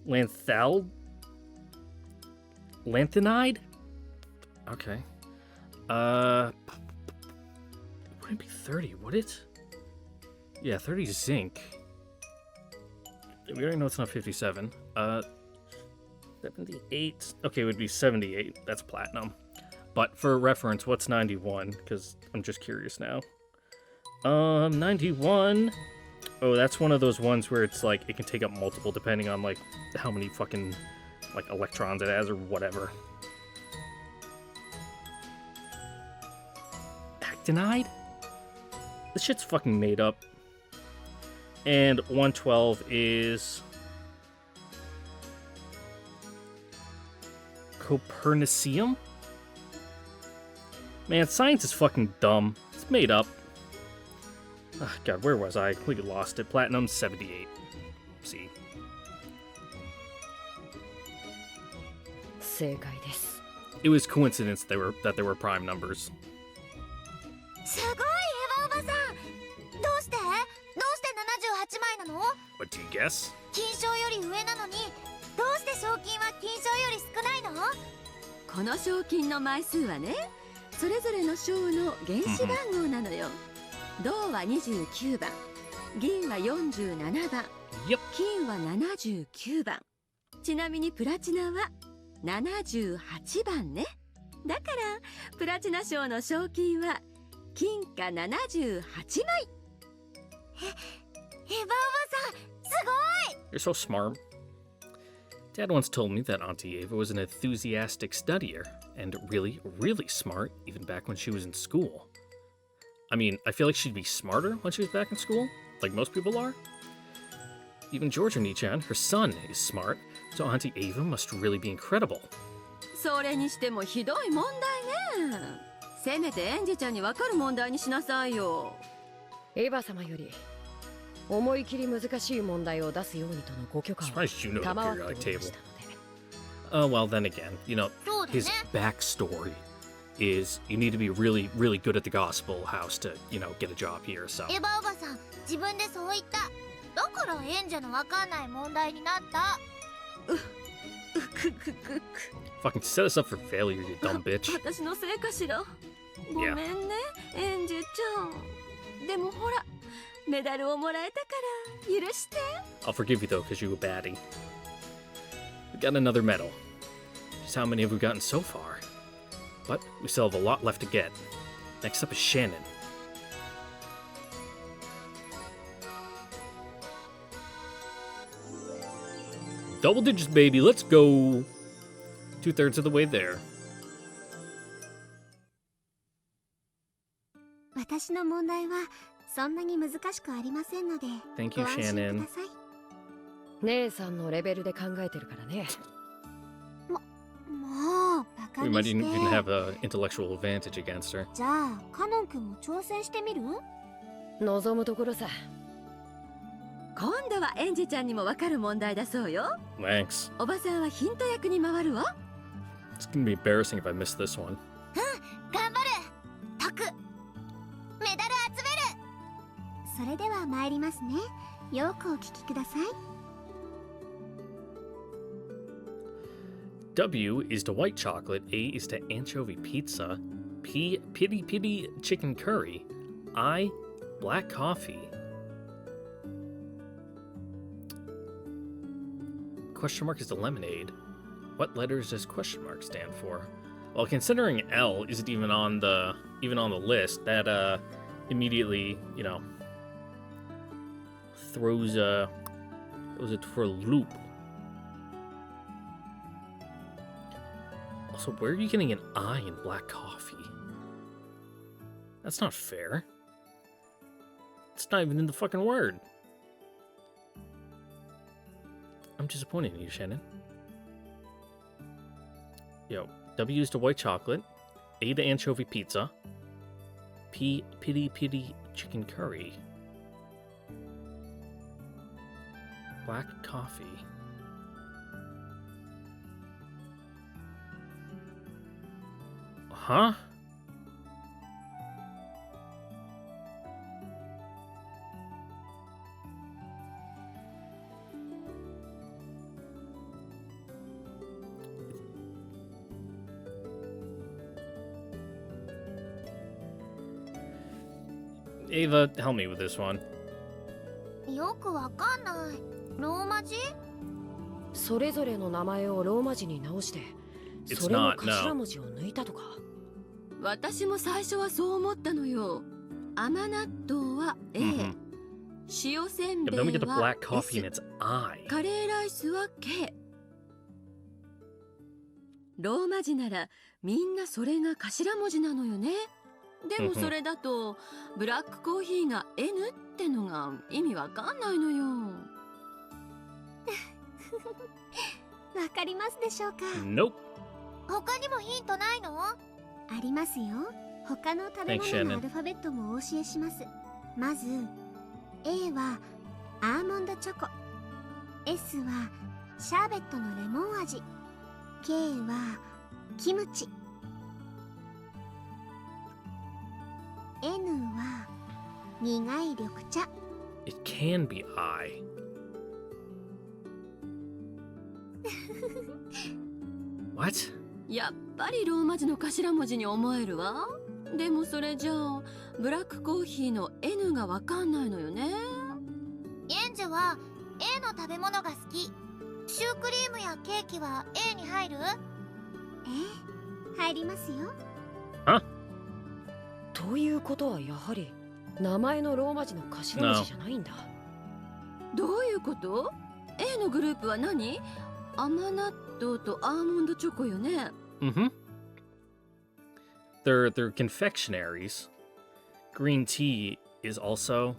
A: Lanthanide? Okay. Wouldn't it be 30, would it? Yeah, 30 zinc. We already know it's not 57. 78. Okay, it would be 78. That's platinum. But for reference, what's 91? Because I'm just curious now. 91. Oh, that's one of those ones where it's like it can take up multiple depending on like how many fucking like electrons it has or whatever. Actinide? This shit's fucking made up. And 112 is Copernicium? Man, science is fucking dumb. It's made up. Oh, God, where was I? We lost it. Platinum 78. See.
G: 正解です。
A: It was coincidence that there were prime numbers.
D: すごいエヴァおばさん。どうして78枚なの？
A: What do you guess?
D: 金賞より上なのに、どうして賞金は金賞より少ないの？
E: この賞金の枚数はねそれぞれの賞の原子番号なのよ銅は29番銀は47番
A: Yep.
E: 金は79番ちなみにプラチナは78番ねだからプラチナ賞の賞金は金貨78枚
D: エヴァおばさん、すごい！
A: You're so smart. Dad once told me that Auntie Ava was an enthusiastic studier, and really, really smart, even back when she was in school. I mean, I feel like she'd be smarter when she was back in school, like most people are. Even Georgia Nichan, her son, is smart, so Auntie Ava must really be incredible.
E: それにしてもひどい問題ねせめてエンジェちゃんに分かる問題にしなさいよ
G: エヴァ様より思い切り難しい問題を出すようにとのご許可を
A: Surprised you know the
G: 賜ってお
A: periodic
G: りま
A: table.
G: したので
A: Well, then again, you know, his backstory is you need to be really, really good at the gospel house to, get a job here, so.
D: エヴァおばさん、自分でそう言った。だから演者のわかんない問題になった。
A: Fucking set us up for failure, you dumb bitch.
E: 私のせいかしら。ごめんね、エンジェちゃん。でもほら、メダルをもらえたから許して。
A: I'll forgive you though, because you were baddie. We got another medal. Just how many have we gotten so far? But we still have a lot left to get. Next up is Shannon. Double digits, baby. Let's go. 2/3 of the way there.
D: 私の問題はそんなに難しくありませんので。
A: Thank you, Shannon.
G: 姉さんのレベルで考えてるからね。
D: もうバカ
A: We
D: に
A: might
D: して。
A: even have an intellectual advantage against her.
D: じゃあカノン君も挑戦してみる？
G: 望むところさ。
E: 今度はエンジェちゃんにもわかる問題だそうよ。
A: Thanks.
E: おばさんはヒント役に回るわ。
A: It's gonna be embarrassing if I miss this one.
D: 頑張る。タク。メダル集める。それでは参りますね。よくお聞きください。
A: W is to white chocolate, A is to anchovy pizza, P, pity pity chicken curry, I, black coffee. Question mark is the lemonade. What letters does question mark stand for? Well, considering L isn't even on the list, that immediately, throws it for a loop. Also, where are you getting an I in black coffee? That's not fair. It's not even in the fucking word. I'm disappointed in you, Shannon. Yo, W is to white chocolate, A to anchovy pizza, P, pity pity chicken curry, black coffee. Huh? Ava, help me with this one.
D: よくわかんない。ローマ字？
G: それぞれの名前をローマ字に直して、
A: It's
G: それの
A: not,
G: 頭
A: no.
G: 文字を抜いたとか。
E: 私も最初はそう思ったのよ。甘納豆は A、
A: Mhm.
E: 塩せん
A: Yeah,
E: べ
A: but then we
E: い
A: get the
E: は
A: black coffee and
E: S、
A: it's I.
E: カレーライスは K。 ローマ字ならみんなそれが頭文字なのよね。でもそれだとブラックコーヒーが N ってのが意味わかんないのよ。
D: わかりますでしょうか？
A: Nope.
D: 他にもヒントないの？ありますよ。他の食べ
A: Thanks,
D: 物の
A: Shannon.
D: アルファベットもお教えします。まず A はアーモンドチョコ、 S はシャーベットのレモン味、 K はキムチ、 N は苦い緑茶。
A: It can be I. 'What?
E: やっぱりローマ字の頭文字に思えるわ。でもそれじゃあブラックコーヒーの N がわかんないのよね。
D: エンジェは A の食べ物が好き。シュークリームやケーキは A に入る？入りますよ。
G: ということはやはり名前のローマ字の頭文字じゃないんだ。
E: どういうこと？ A のグループは何？甘納豆とアーモンドチョコよね。
A: Mm-hmm. They're confectionaries. Green tea is also.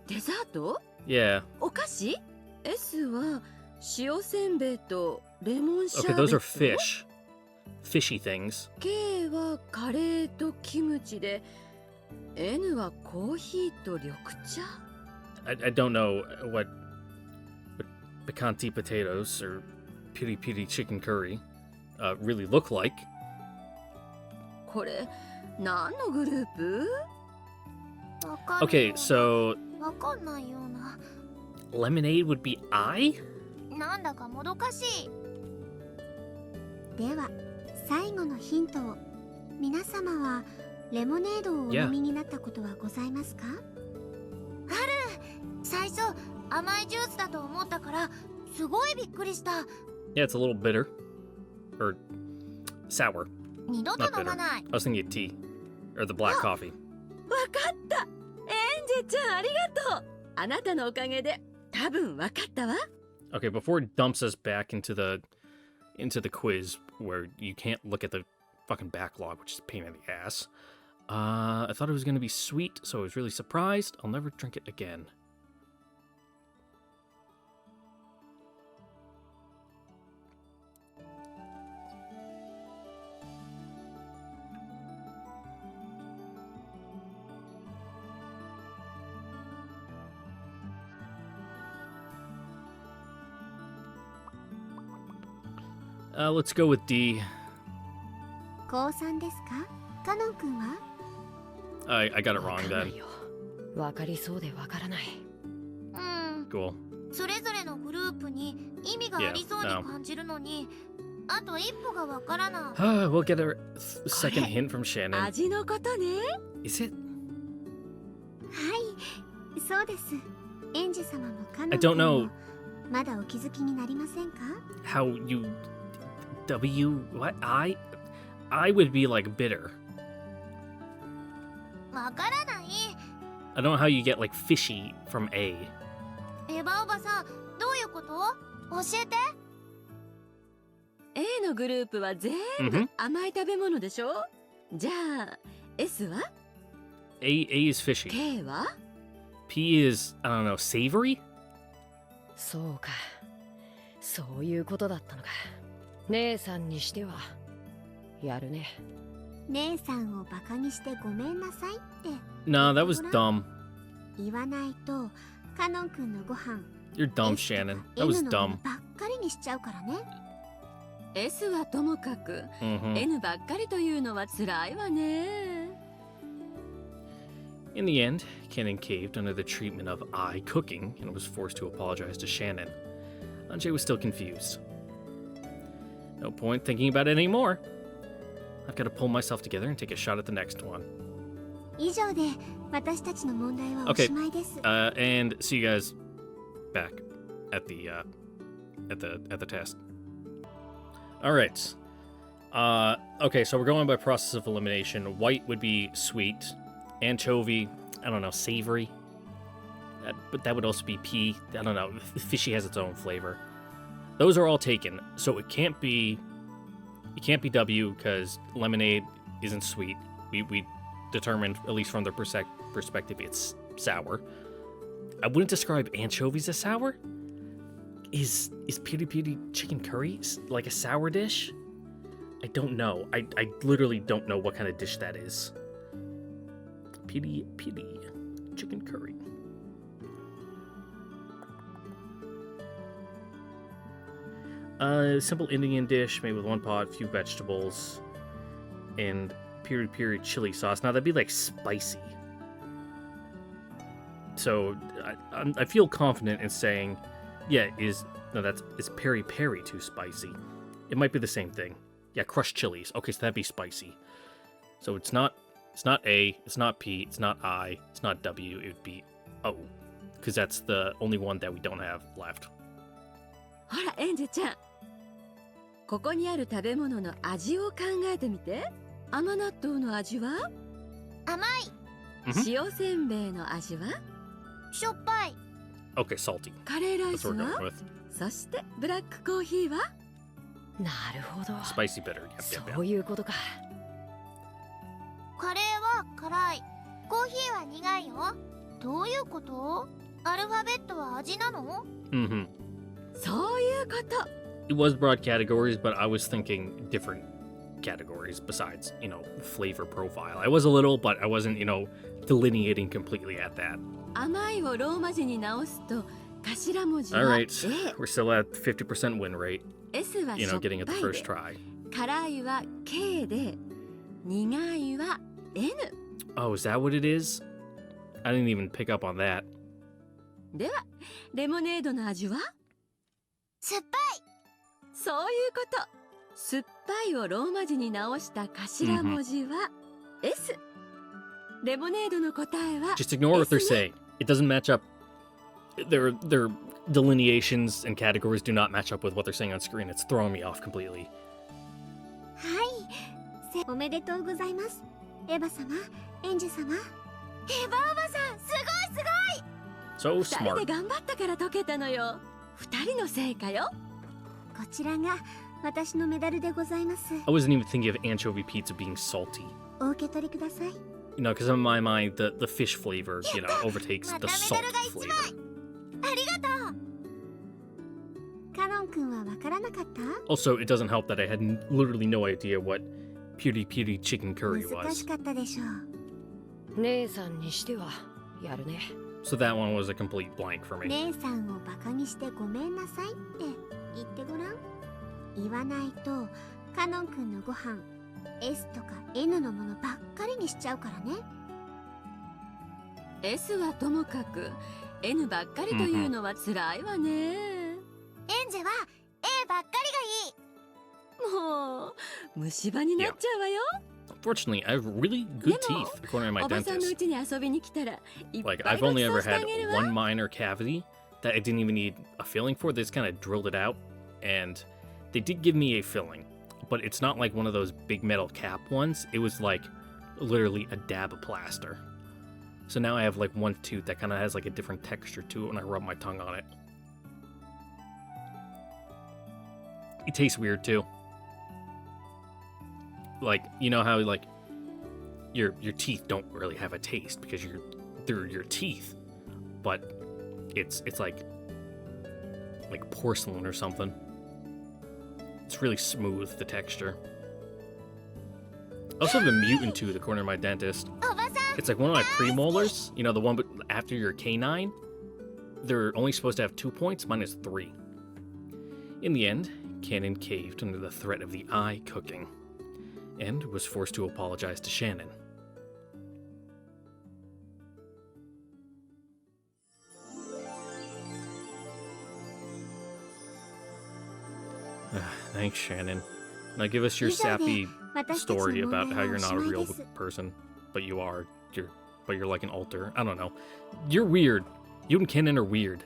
E: デザート？
A: Yeah.
E: お菓子？ S は塩せんべいとレモンシャー
A: Okay,
E: ベッ
A: those
E: ト。
A: are fish. Fishy things.
E: K はカレーとキムチで N はコーヒーと緑茶。
A: I don't know what picante potatoes or piri piri chicken curry really look like.
E: これ何のグループ？
A: Okay, so
D: わかんないような。
A: lemonade would be I?
D: なんだかもどかしい。では最後のヒントを。皆様はレモネードをお飲みになったことはございますか？ある。最初甘いジュースだと思ったからすごいびっくりした。
A: Yeah, it's a little bitter. Or sour.
D: 二度と
A: Not
D: 飲ま
A: bitter.
D: ない。
A: I was thinking of tea. Or the black coffee.
E: わかった。エンジェちゃんありがとう。あなたのおかげで多分わかったわ。
A: Okay, before it dumps us back into the quiz where you can't look at the fucking backlog, which is a pain in the ass. I thought it was going to be sweet, so I was really surprised. I'll never drink it again. Let's go with D.
D: 高3ですか？カノン君は？
A: I got it
G: わ
A: wrong
G: かんな
A: then.
G: いよ。わかりそうでわからない。
D: うん。
A: Cool.
D: それぞれのグループに意味がありそうに感じるのに、あと一歩がわからない。
A: We'll get a second hint from Shannon.
E: 味のことね。
A: Is it?
D: はい、そうです。エンジェ様もカノ
A: I
D: ン
A: don't
D: 君
A: know
D: もまだお気づきになりませんか？
A: how you... What? I would be like bitter.
D: わからない。
A: I don't know how you get like fishy from A.
D: エヴァおばさん、どういうこと？教えて。
E: A のグループは全部甘い食べ物でしょ。じゃあ S は？
A: A is fishy.
E: K は？
A: P is, I don't know, savory?
G: そうか。そういうことだったのか。姉さんにしてはやるね。
D: 姉さんをバカにしてごめんなさいって
A: No, that was dumb.
D: 言わないとカノン君のご飯
A: You're dumb,
D: S とか
A: Shannon. That was
D: N のも
A: dumb.
D: のばっかりにしちゃうからね。
E: S はともかく、
A: Mm-hmm.
E: N ばっかりというのは辛いわね。
A: In the end, Cannon caved under the treatment of I cooking and was forced to apologize to Shannon. Anjay was still confused. No point thinking about it anymore. I've got to pull myself together and take a shot at the next one.
D: 以上で私たちの問題はおしまいです。
A: And see you guys back at the test. All right. Okay, so we're going by process of elimination. White would be sweet. Anchovy, I don't know, savory. But that would also be P. I don't know. Fishy has its own flavor. Those are all taken, so it can't be W because lemonade isn't sweet. We determined, at least from their perspective, it's sour. I wouldn't describe anchovies as sour. Is piri piri chicken curry like a sour dish? I don't know. I literally don't know what kind of dish that is. Piri piri chicken curry. Simple Indian dish made with one pot, few vegetables, and piri piri chili sauce. Now that'd be like spicy. So I feel confident in saying, yeah, is peri peri too spicy? It might be the same thing. Yeah, crushed chilies. Okay, so that'd be spicy. So it's not A, it's not P, it's not I, it's not W. It would be O, because that's the only one that we don't have left.
E: ほらエンジェちゃん、ここにある食べ物の味を考えてみて。甘納豆の味は？
D: 甘い。
E: 塩せんべいの味は？
D: しょっぱい。
A: Okay, salty.
E: カレーライ
A: That's
E: ス
A: what we're
E: は？
A: going with.
E: そしてブラックコーヒーは？
G: なるほど。
A: Spicy bitter. Yep,
G: そ
A: yep,
G: う
A: yep.
G: いうことか。
D: カレーは辛い。コーヒーは苦いよ。どういうこと？アルファベットは味なの？
A: Mm-hmm.
E: そういうこと。
A: It was broad categories, but I was thinking different categories besides, flavor profile. I was a little, but I wasn't, delineating completely at that.
E: 甘いをローマ字に直すと頭文字は
A: All
E: A。
A: right, we're still at 50% win rate,
E: S はしょっぱい
A: getting it the
E: で
A: first try.
E: 辛いは K で苦いは N。
A: Oh, is that what it is? I didn't even pick up on that.
E: ではレモネードの味は
D: 酸っぱい。
E: そういうこと。酸っぱいをローマ字に直した頭文字は S。 レモネードの答えは
A: Just ignore what they're
E: S ね。
A: saying. It doesn't match up. Their delineations and categories do not match up with what they're saying on screen. It's throwing me off completely.
D: はい。おめでとうございます。エヴァ様、エンジェ様。エヴァおばさん、すごいすごい。
A: So
E: 2人
A: smart.
E: で頑張ったから解けたのよ。2人の成果よ。
D: こちらが私のメダルでございます。
A: I wasn't even thinking of anchovy pizza being salty.
D: お受け取りください。
A: You know, because in my mind, the fish flavor, you know, overtakes the salt flavor.
D: ありがとう。カノン君はわからなかった？
A: Also, it doesn't help that I had literally no idea what Piri Piri chicken curry
D: 難
A: was.
D: しかったでしょう。
G: 姉さんにしてはやるね。
A: So that one was a complete blank for me.
D: 姉さんをバカにしてごめんなさいって言ってごらん。言わないとカノン君のご飯 S とか N のものばっかりにしちゃうからね。
E: S はともかく N ばっかりというのは辛いわね。
D: エンジェは A ばっかりがいい。
E: もう虫歯になっちゃうわよ。
A: Unfortunately, I have really good
E: Demo,
A: teeth, according to my
E: おばさんの
A: dentist.
E: 家に遊びに来たらいっぱい
A: Like,
E: ご
A: I've
E: ち
A: only
E: そう
A: ever
E: してあ
A: had
E: げるわ。
A: one minor cavity that I didn't even need a filling for. They just kind of drilled it out, and they did give me a filling, but it's not like one of those big metal cap ones. It was like literally a dab of plaster. So now I have like one tooth that kind of has like a different texture to it when I rub my tongue on it. It tastes weird too. Like, you know how like your teeth don't really have a taste because they're your teeth, but it's like porcelain or something. It's really smooth, the texture. I also have a mutant tooth according to my dentist.
D: おばさん、
A: It's like one of my premolars, you know, the one after your canine. They're only supposed to have 2 points, mine is 3. In the end, Cannon caved under the threat of the eye cooking and was forced to apologize to Shannon. Thanks, Shannon. Now give us your sappy story about how you're not a real person, but you are. But you're like an alter. I don't know. You're weird. You and Kennen are weird.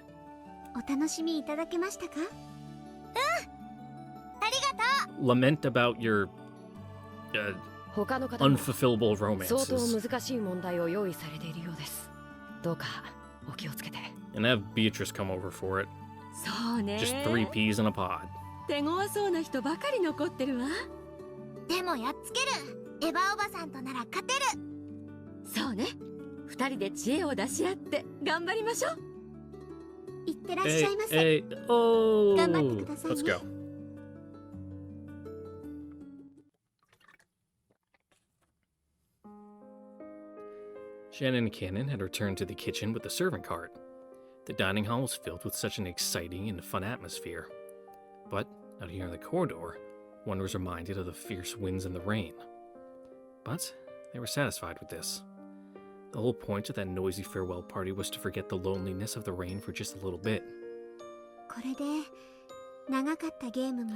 D: お楽しみいただけましたか？うん、ありがとう。
A: Lament about your
G: 他の方も
A: unfulfillable
G: 相当
A: romances.
G: 難しい問題を用意されているようです。どうかお気をつけて。
A: And have Beatrice come over for it.
E: そうね。
A: Just 3 peas in a pod.
E: 手強そうな人ばかり残ってるわ。
D: でもやっつける。エヴァおばさんとなら勝てる。
E: そうね。2人で知恵を出し合って頑張りましょう。
D: いってらっしゃいませ。
A: Hey, oh!
D: 頑張ってくださいね。
A: Let's go. Shannon and Cannon had returned to the kitchen with the servant cart. The dining hall was filled with such an exciting and fun atmosphere. But out here in the corridor, one was reminded of the fierce winds and the rain. But they were satisfied with this. The whole point of that noisy farewell party was to forget the loneliness of the rain for just a little bit.
D: これで長かったゲームも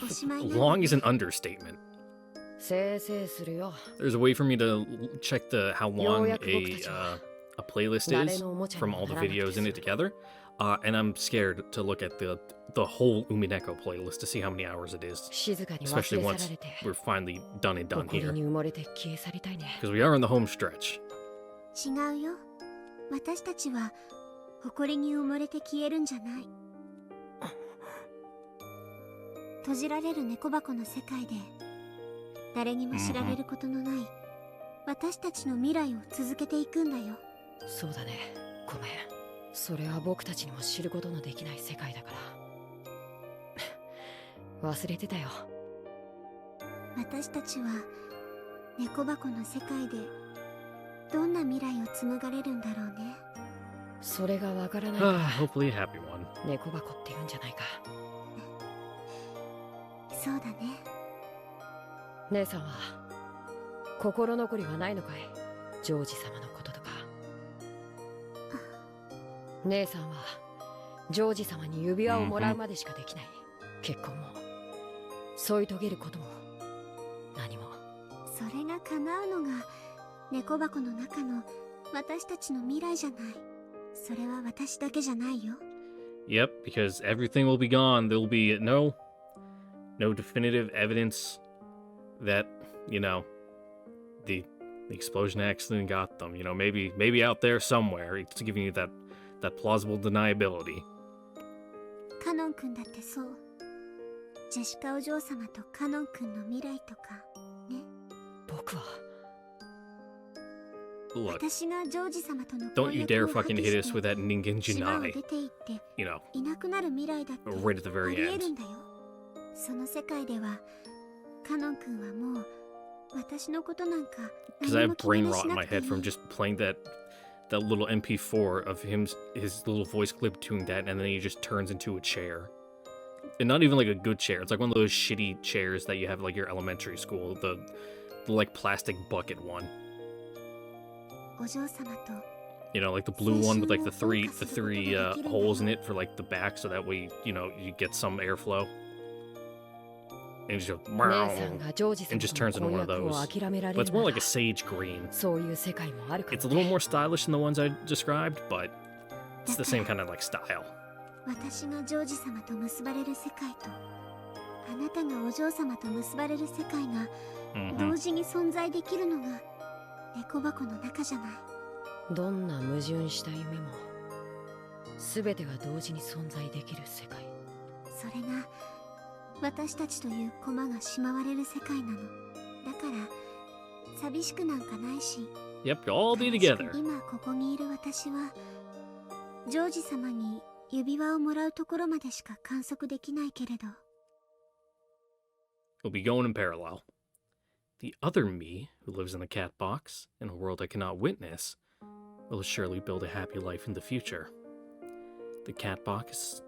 D: おしまいなんだ。
A: Long is an understatement.
G: せいせいするよ。
A: There's a way for me to check how long a playlist is from all the videos in it together, and I'm scared to look at the whole Umineko playlist to see how many hours it is,
G: 静かに忘
A: especially
G: れ去
A: once
G: られて
A: we're finally done and done
G: 誇り
A: here,
G: に埋もれて消え去りたいね。
A: because we are in the home stretch.
D: 違うよ。私たちは誇りに埋もれて消えるんじゃない。閉じられる猫箱の世界で誰にも知られることのない私たちの未来を続けていくんだよ。
G: そうだね。ごめん。それは僕たちにも知ることのできない世界だから。忘れてたよ。
D: 私たちは猫箱の世界でどんな未来を紡がれるんだろうね。
G: それがわからないから
A: Hopefully a happy one.
G: 猫箱って言うんじゃないか。
D: そうだね。
G: 姉さんは心残りはないのかい、ジョージ様のこととか。姉さんはジョージ様に指輪をもらうまでしかできない。結婚も添い遂げることも何も。
D: それが叶うのが猫箱の中の私たちの未来じゃない。それは私だけじゃないよ。
A: Yep, because everything will be gone. There'll be no definitive evidence that, you know, the explosion accident got them. You know, maybe out there somewhere it's giving you that plausible deniability.
D: カノン君だってそう。ジェシカお嬢様とカノン君の未来とかね。
G: 僕は
A: Look,
D: 私がジョージ様との
A: don't you dare
D: 婚約
A: fucking
D: を破棄
A: hit
D: し
A: us
D: て
A: with that Ningen
D: 島を
A: Jinai.
D: 出て行って
A: You know,
D: いなくなる未来だって
A: right at the
D: あ
A: very
D: りえる
A: end.
D: んだよ。その世界ではカノン君はもう私のことなんか
A: Because I
D: 何も
A: have
D: 気に
A: brain
D: し
A: rot in
D: な
A: my
D: くてい
A: head
D: い。
A: from just playing that little MP4 of his little voice clip doing that, and then he just turns into a chair. And not even like a good chair. It's like one of those shitty chairs that you have at, like your elementary school, the like plastic bucket one.
D: お嬢様と
A: You know, like the blue one with like the three holes in it for like the back, so that way you get some airflow. And just goes,
G: 姉さんがジョージ
A: and
G: 様
A: just
G: と
A: turns
G: の
A: into
G: 婚
A: one of
G: 約を
A: those.
G: 諦められ
A: But
G: る
A: it's
G: な
A: more
G: ら
A: like a sage green.
G: そういう世界もあるかも
A: It's a little more stylish than the ones I described, but it's the same kind of like style.
D: 私がジョージ様と結ばれる世界とあなたがお嬢様と結ばれる世界が
A: Mm-hmm.
D: 同時に存在できるのが猫箱の中じゃない。
G: どんな矛盾した夢も全てが同時に存在できる世界。
D: それが私たちという駒がしまわれる世界なの。だから寂しくなんかないし、
A: Yep, you'll all be
D: 悲しく
A: together.
D: 今ここにいる私はジョージ様に指輪をもらうところまでしか観測できないけれど、
A: We'll be going in parallel. The other me, who lives in the cat box, in a world I cannot witness, will surely build a happy life in the future. The cat box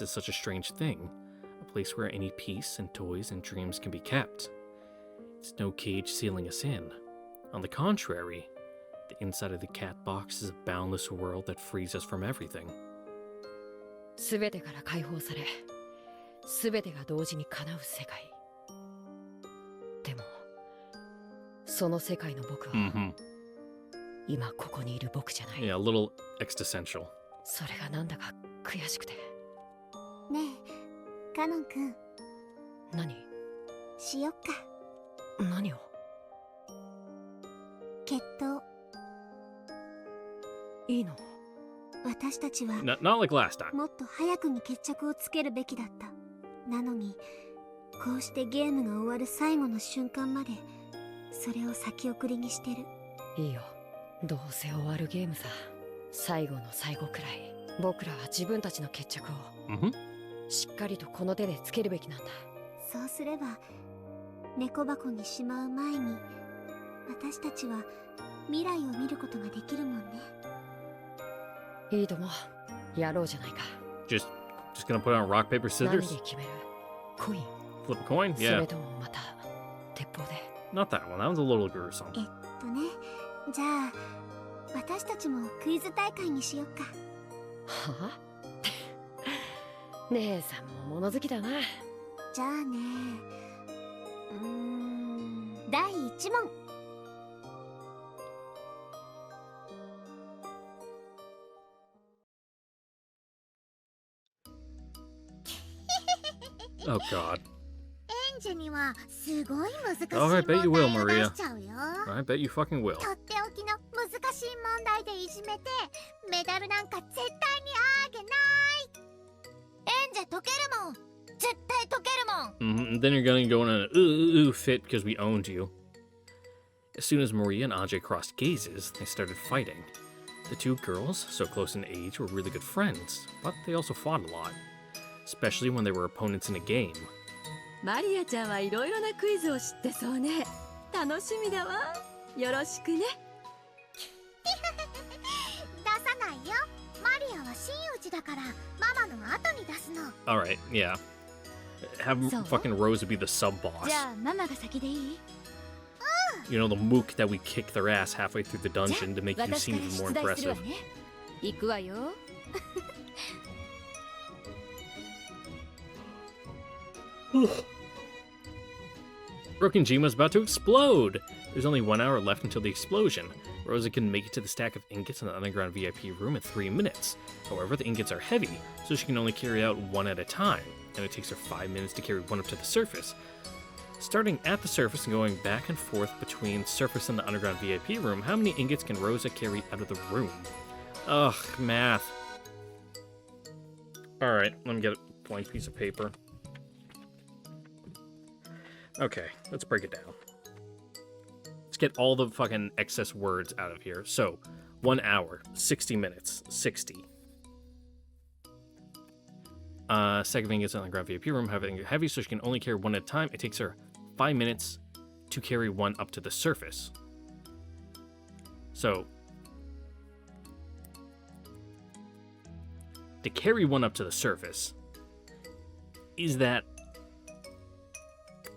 A: is such a strange thing, a place where any peace and toys and dreams can be kept. It's no cage sealing us in. On the contrary, the inside of the cat box is a boundless world that frees us from everything.
G: 全てから解放され、全てが同時に叶う世界。でも、その世界の僕は、
A: Mm-hmm.
G: 今ここにいる僕じゃない。
A: Yeah, a little existential.
G: それがなんだか悔しくて。
D: ねえカノン君、
G: 何？
D: しよっか。
G: 何を？
D: 決闘。
G: いいの？
D: 私たちは
A: Not like last time.
D: もっと早くに決着をつけるべきだった。なのにこうしてゲームが終わる最後の瞬間までそれを先送りにしてる。
G: いいよ。どうせ終わるゲームさ。最後の最後くらい僕らは自分たちの決着を
A: Mm-hmm.
G: しっかりとこの手でつけるべきなんだ。
D: そうすれば猫箱にしまう前に私たちは未来を見ることができるもんね。
G: いいとも、やろうじゃないか。
A: Just gonna put on rock, paper,
G: 何
A: scissors?
G: で決める？コイン？
A: Flip a coin?
G: そ
A: Yeah.
G: れともまた鉄砲で？
A: Not that one. That one's a little gruesome.
D: じゃあ私たちもクイズ大会にしよっか。
G: はあ？姉さんも物好きだな。
D: じゃあね、第1問。
A: Oh God.
D: エンジェにはすごい難しい
A: Oh, I bet you will,
D: 問題を出
A: Maria.
D: しちゃうよ。
A: I bet you fucking will.
D: とっておきの難しい問題でいじめてメダルなんか絶対にあげない。エンジェ解けるもん。絶対解けるもん。
A: Mm-hmm. And then you're gonna go in an ooh fit because we owned you. As soon as Maria and Ajay crossed gazes, they started fighting. The two girls, so close in age, were really good friends, but they also fought a lot, especially when they were opponents in a game.
E: マリアちゃんはいろいろなクイズを知ってそうね。楽しみだわ。よろしくね。
D: 出さないよ。マリアは真打ちだからママの後に出すの。
A: Alright, yeah. Have
D: So?
A: fucking Rosa be the sub boss.
D: じゃあママが先でいい？
A: You know, the mook that we kick their ass halfway through the dungeon to make you seem even more impressive.
E: 行くわよ。
A: Broken Jima's about to explode! There's only 1 hour left until the explosion. Rosa can make it to the stack of ingots in the underground VIP room in 3 minutes. However, the ingots are heavy, so she can only carry out one at a time, and it takes her 5 minutes to carry one up to the surface. Starting at the surface and going back and forth between surface and the underground VIP room, how many ingots can Rosa carry out of the room? Ugh, math. Alright, let me get a blank piece of paper. Okay, let's break it down. Let's get all the fucking excess words out of here. So, 1 hour, 60 minutes, 60. Stack of ingots on the ground VIP room, having heavy, so she can only carry one at a time. It takes her 5 minutes to carry one up to the surface. So, to carry one up to the surface, is that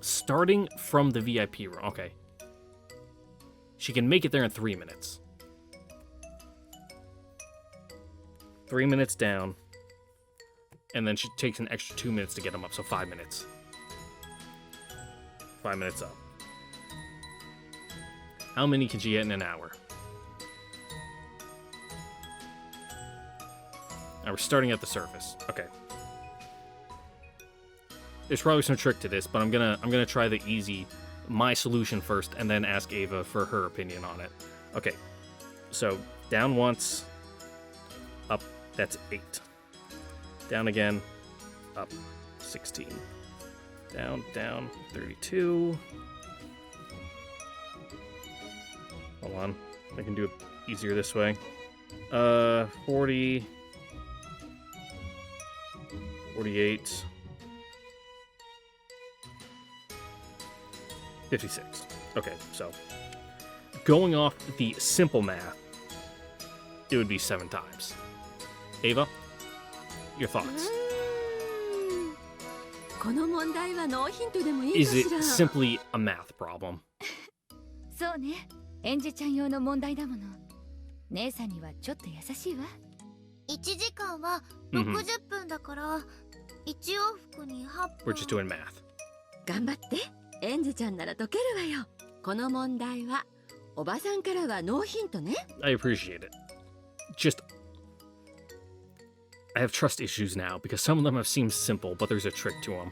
A: starting from the VIP room? Okay. She can make it there in 3 minutes. 3 minutes down. And then she takes an extra 2 minutes to get them up, so 5 minutes. 5 minutes up. How many can she get in an hour? Now we're starting at the surface. Okay. There's probably some trick to this, but I'm gonna try the easy, my solution first, and then ask Ava for her opinion on it. Okay. So down once, up. That's 8. Down again, up 16. Down, 32. Hold on. I can do it easier this way. 40. 48. 56. Okay, so going off the simple math, it would be 7 times. Ava, your thoughts? Is it simply a math problem?
E: そうね。エンジちゃん用の問題だもの。姉さんにはちょっと優しいわ。
D: 1時間は60分だから、1往復に8分。
A: We're just doing math.
E: 頑張って。エンジちゃんなら解けるわよ。この問題はおばさんからはノーヒントね。
A: I appreciate it. Just, I have trust issues now because some of them have seemed simple, but there's a trick to them.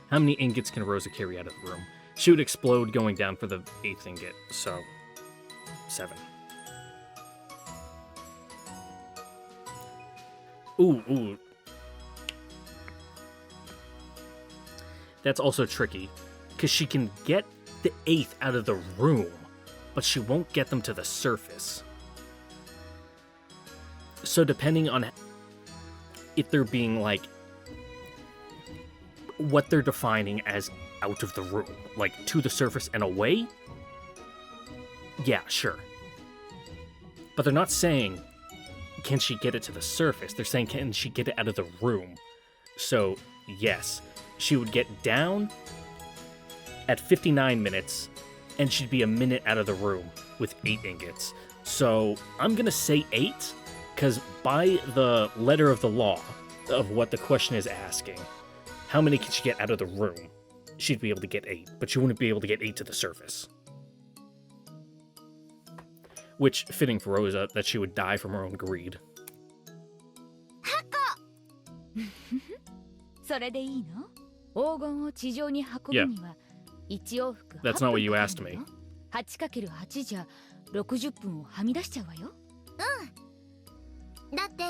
A: How many ingots can Rosa carry out of the room? She would explode going down for the 8th ingot, so 7. Ooh. That's also tricky, because she can get the 8th out of the room, but she won't get them to the surface. So depending on if they're being, like, what they're defining as out of the room, like to the surface and away, yeah, sure. But they're not saying, can she get it to the surface? They're saying, can she get it out of the room? So, yes, she would get down at 59 minutes, and she'd be a minute out of the room with 8 ingots. So, I'm gonna say 8, because by the letter of the law of what the question is asking, how many can she get out of the room? She'd be able to get 8, but she wouldn't be able to get 8 to the surface. Which, fitting for Rosa, that she would die from her own greed.
E: それでいいの？黄金を地上に運ぶには1往復8分。
A: That's not what you asked me.
E: 8×8 じゃ60分をはみ出しちゃうわよ。
D: うん。だって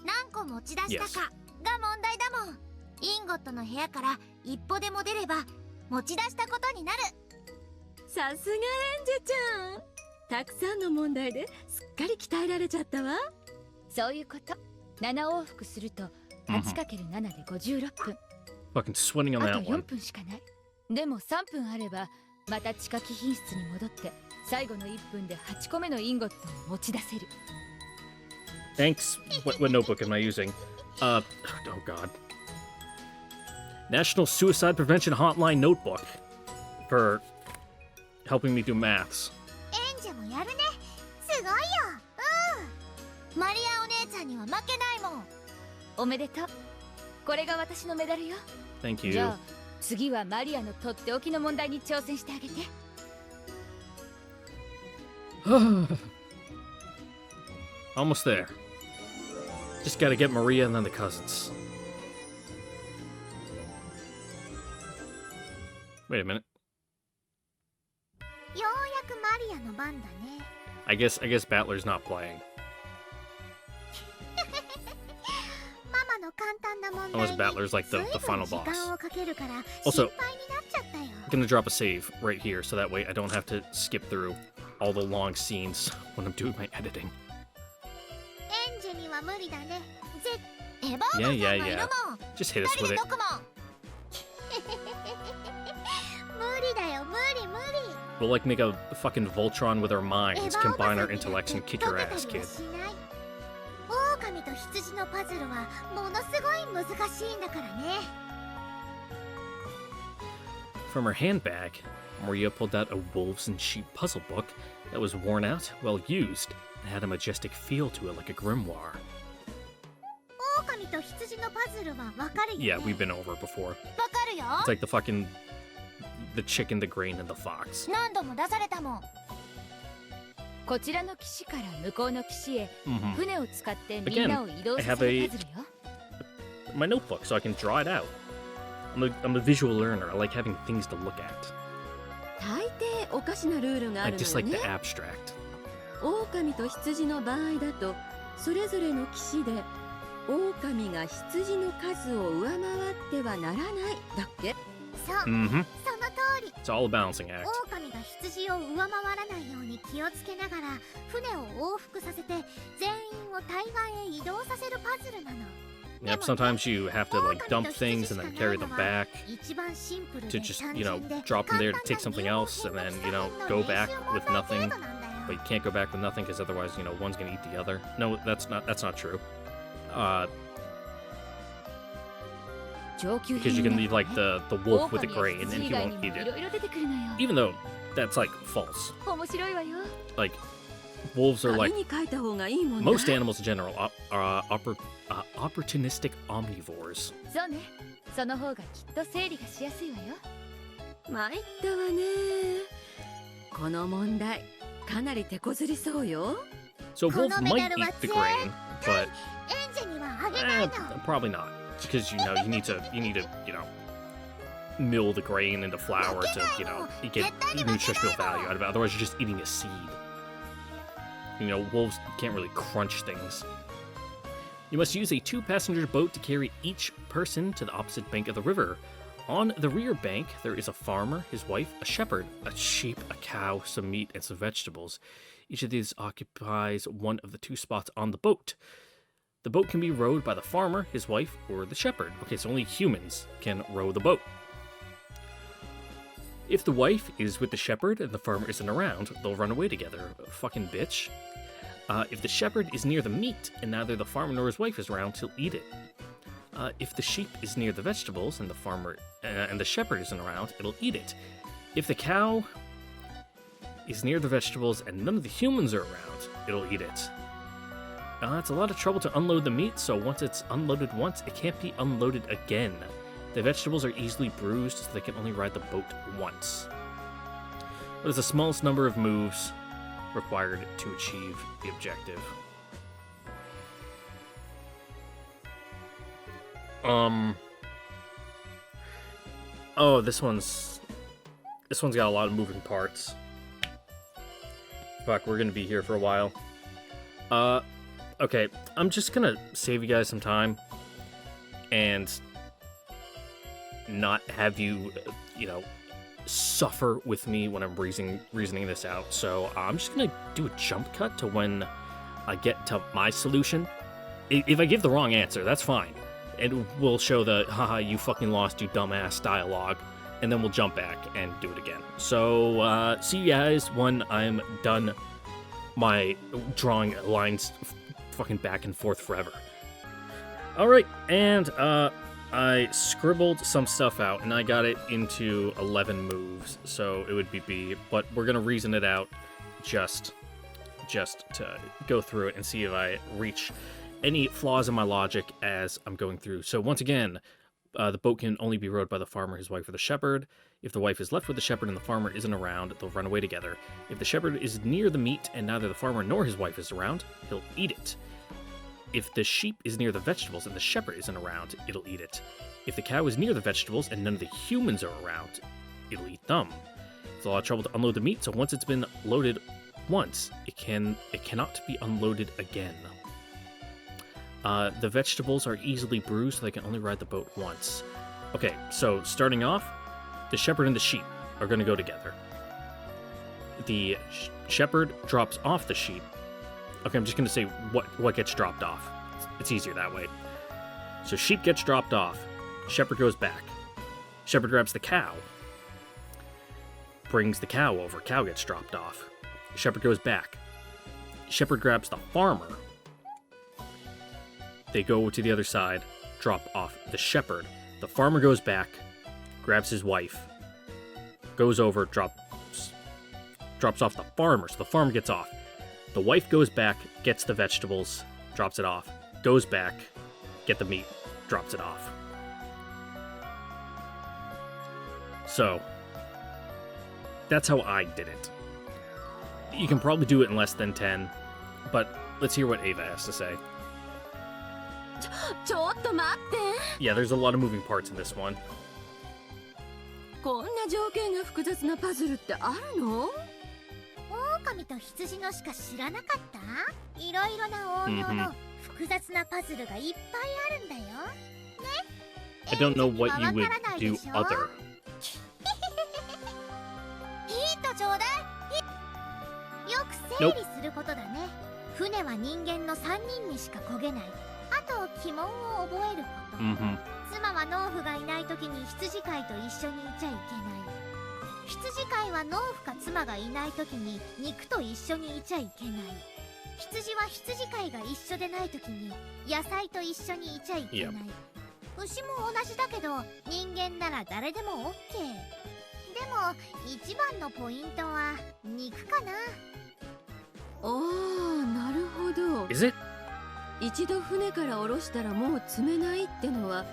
D: 何個持ち出したかが問題だもん。インゴットの部屋から一歩でも出れば持ち出したことになる。
E: さすがエンジェちゃん。たくさんの問題ですっかり鍛えられちゃったわ。そういうこと。7往復すると 8×7 で56分。
A: Fucking sweating on
E: あと
A: that
E: 4
A: one.
E: 分しかない。でも3分あればまた地下貴賓室に戻って最後の1分で8個目のインゴットを持ち出せる。
A: Thanks. What notebook am I using? Oh god. National Suicide Prevention Hotline Notebook. for helping me do maths.
D: エンジェもやるね。すごいよ。うん。マリアお姉ちゃんには負けないもん。
H: おめでとう。これが私のメダルよ。
A: Thank
H: じ
A: you.
H: ゃあ次はマリアのとっておきの問題に挑戦してあげて。
A: Almost there. Just gotta get Maria and then the cousins. Wait a minute.
D: ようやくマリアの番だね。
A: I guess Battler's not playing.
D: ママの簡単な問題
A: Unless Battler's like the
D: に
A: final
D: 随分
A: boss.
D: 時間をかけるから心
A: Also,
D: 配になっちゃったよ。
A: I'm gonna drop a save right here so that way I don't have to skip through all the long scenes when I'm doing my editing.
D: エンジェには無理だね。エヴァーガさんが
A: Yeah,
D: い
A: yeah,
D: る
A: yeah.
D: もん。
A: Just hit us
D: 二
A: with
D: 人
A: it.
D: どこも。無理だよ、無理無理。
A: We'll like make a fucking Voltron with our minds, combine our intellects, and kick your ass, kid.
D: 狼と羊のパズルはものすごい難しいんだからね。
A: From her handbag, Maria pulled out a wolves and sheep puzzle book that was worn out, well used, and had a majestic feel to it like a grimoire.
D: 狼と羊のパズルはわかるよね。
A: Yeah, we've been over it before.
D: わかるよ。
A: It's like the chicken, the grain, and the fox.
D: 何度も出されたもん。
H: こちらの岸から向こうの岸へ
A: Mm-hmm.
H: 船を使ってみ
A: Again,
H: んなを移動
A: I
H: さ
A: have
H: せる
A: a-
H: パズルよ。
A: My notebook, so I can draw it out. I'm a visual learner. I like having things to look at.
E: 大抵おかしなルールがあ
A: I
E: るの
A: just
E: よ
A: like
E: ね
A: the。abstract.
E: 狼と羊の場合だとそれぞれの騎士で狼が羊の数を上回ってはならないだっけ。
D: そう、
A: Mm-hmm.
D: その通り。
A: It's all a balancing act.
D: 狼が羊を上回らないように気をつけながら船を往復させて全員を対岸へ移動させるパズルなの。
A: Yep, sometimes you have to like dump things and then carry them back
D: 一番シンプル
A: to
D: で
A: just,
D: 単
A: you know,
D: 純で
A: drop them there to
D: 簡
A: take
D: 単な
A: something
D: 日用
A: else
D: 品
A: and
D: の
A: then, you know,
D: 基礎
A: go
D: 編の
A: back
D: 練習
A: with
D: 問題
A: nothing.
D: 程度なんだよ。
A: But you can't go back with nothing because otherwise, you know, one's gonna eat the other. No, that's not true.
H: 上級
A: Because you
H: 品
A: can
H: ね
A: leave like the wolf with the
H: 狼や
A: grain and
H: 羊
A: he
H: 以外
A: won't
H: にも
A: eat
H: い
A: it.
H: ろいろ出てくるのよ。
A: Even though that's like false.
H: 面白いわよ。
A: Like wolves are
E: 紙
A: like
E: に書いた方がいいもんだ。
A: most animals in general are opportunistic omnivores.
H: そうね。その方がきっと整理がしやすいわよ。
E: 参ったわね。この問題かなり手こずりそうよ。
A: So wolves
D: Kono
A: might
D: medal wa
A: eat the grain, but
D: エンジェにはあげないの。
A: probably not. Because you know you need to you know mill the grain into flour to you know you get nutritional value out of it. Otherwise, you're just eating a seed. You know, wolves can't really crunch things. You must use a 2-passenger boat to carry each person to the opposite bank of the river. On the rear bank, there is a farmer, his wife, a shepherd, a sheep, a cow, some meat, and some vegetables. Each of these occupies one of the 2 spots on the boat. The boat can be rowed by the farmer, his wife, or the shepherd. Okay, so only humans can row the boat. If the wife is with the shepherd and the farmer isn't around, they'll run away together. Fucking bitch. If the shepherd is near the meat and neither the farmer nor his wife is around, he'll eat it. If the sheep is near the vegetables and the farmer and the shepherd isn't around, it'll eat it. If the cow is near the vegetables and none of the humans are around, it'll eat it. It's a lot of trouble to unload the meat, so once it's unloaded once, it can't be unloaded again. The vegetables are easily bruised, so they can only ride the boat once. What is the smallest number of moves required to achieve the objective? Oh, this one's got a lot of moving parts. Fuck, we're gonna be here for a while. Okay, I'm just gonna save you guys some time and not have you, you know, suffer with me when I'm reasoning this out. So I'm just gonna do a jump cut to when I get to my solution. If I give the wrong answer, that's fine. And we'll show the, haha, you fucking lost, you dumbass dialogue. And then we'll jump back and do it again. So, see you guys when I'm done my drawing lines fucking back and forth forever. Alright, and, I scribbled some stuff out, and I got it into 11 moves, so it would be B, but we're going to reason it out just to go through it and see if I reach any flaws in my logic as I'm going through. So once again, the boat can only be rowed by the farmer, his wife, or the shepherd. If the wife is left with the shepherd and the farmer isn't around, they'll run away together. If the shepherd is near the meat and neither the farmer nor his wife is around, he'll eat it. If the sheep is near the vegetables and the shepherd isn't around, it'll eat it. If the cow is near the vegetables and none of the humans are around, it'll eat them. It's a lot of trouble to unload the meat, so once it's been loaded once, it cannot be unloaded again. The vegetables are easily bruised, so they can only ride the boat once. Okay, so starting off, the shepherd and the sheep are going to go together. The shepherd drops off the sheep. Okay, I'm just going to say what gets dropped off. It's easier that way. So sheep gets dropped off. Shepherd goes back. Shepherd grabs the cow. Brings the cow over. Cow gets dropped off. Shepherd goes back. Shepherd grabs the farmer. They go to the other side, drop off the shepherd. The farmer goes back, grabs his wife, goes over, drops off the farmer, so the farmer gets off. The wife goes back, gets the vegetables, drops it off, goes back, get the meat, drops it off. So, that's how I did it. You can probably do it in less than 10, but let's hear what Ava has to say. Yeah, there's a lot of moving parts in this one.
E: こんな条件が複雑なパズルってあるの？
D: 狼と羊のしか知らなかった？いろいろな応用の複雑なパズルがいっぱいあるんだよ。ね？
A: I don't know what you would do other.
D: ヒントちょうだい。よく整理することだね。船は人間の3人にしか漕げない。あと鬼門を覚えること。妻は農夫がいない時に羊飼いと一緒にいちゃいけない。羊飼いは農夫か妻がいない時に肉と一緒にいちゃいけない。羊は羊飼いが一緒でない時に野菜と一緒にいちゃいけない。牛も同じだけど人間なら誰でも OK。でも一番のポイントは肉かな。
E: ああ、なるほど。
A: Is it?
E: 一度船から降ろしたらもう積めないってのは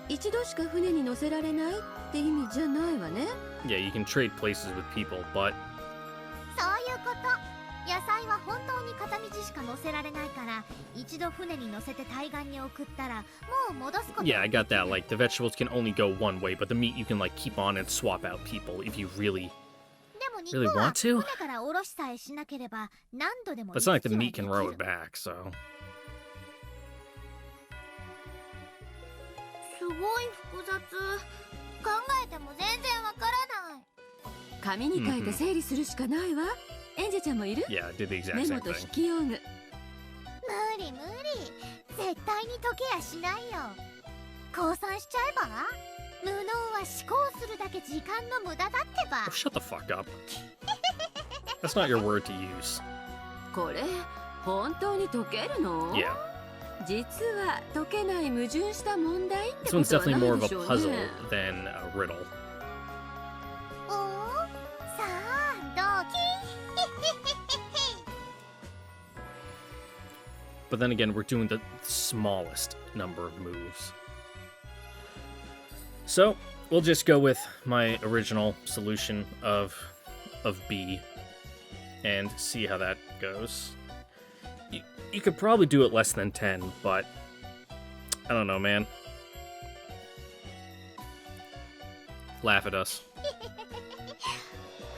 E: 一度しか船に乗せられないって意味じゃないわね。
A: Yeah, you can trade places with people, but
D: そういうこと。野菜は本当に片道しか乗せられないから一度船に乗せて対岸に送ったらもう戻すこと。
A: yeah, I got that. Like the vegetables can only go one way, but the meat you can like keep on and swap out people if you really
D: でも肉
A: really
D: は
A: want to.
D: 船から降ろしさえしなければ何度でも
A: But it's not like the meat can row it back, so
D: すごい複雑。考えても全然わからない。
E: 紙に書いて整理するしかないわ。エンジェちゃんもいる？
A: yeah, I did the exact
E: メ
A: same
E: モと
A: thing.
E: 筆記用具。
D: 無理無理。絶対に解けやしないよ。降参しちゃえば？無能は思考するだけ時間の無駄だってば。
A: Oh, shut the fuck up. That's not your word to use.
E: これ本当に解けるの？
A: Yeah.
E: 実は解けない矛盾した問題って
A: This
E: こ
A: one's
E: とは
A: definitely
E: な
A: more
E: い
A: of
E: で
A: a
E: しょう
A: puzzle
E: ね。
A: than a riddle.
D: おお、さあ、ドキ
A: But then again, we're doing the smallest number of moves. So, we'll just go with my original solution of B and see how that goes. You could probably do it less than 10, but I don't know, man. Laugh at us.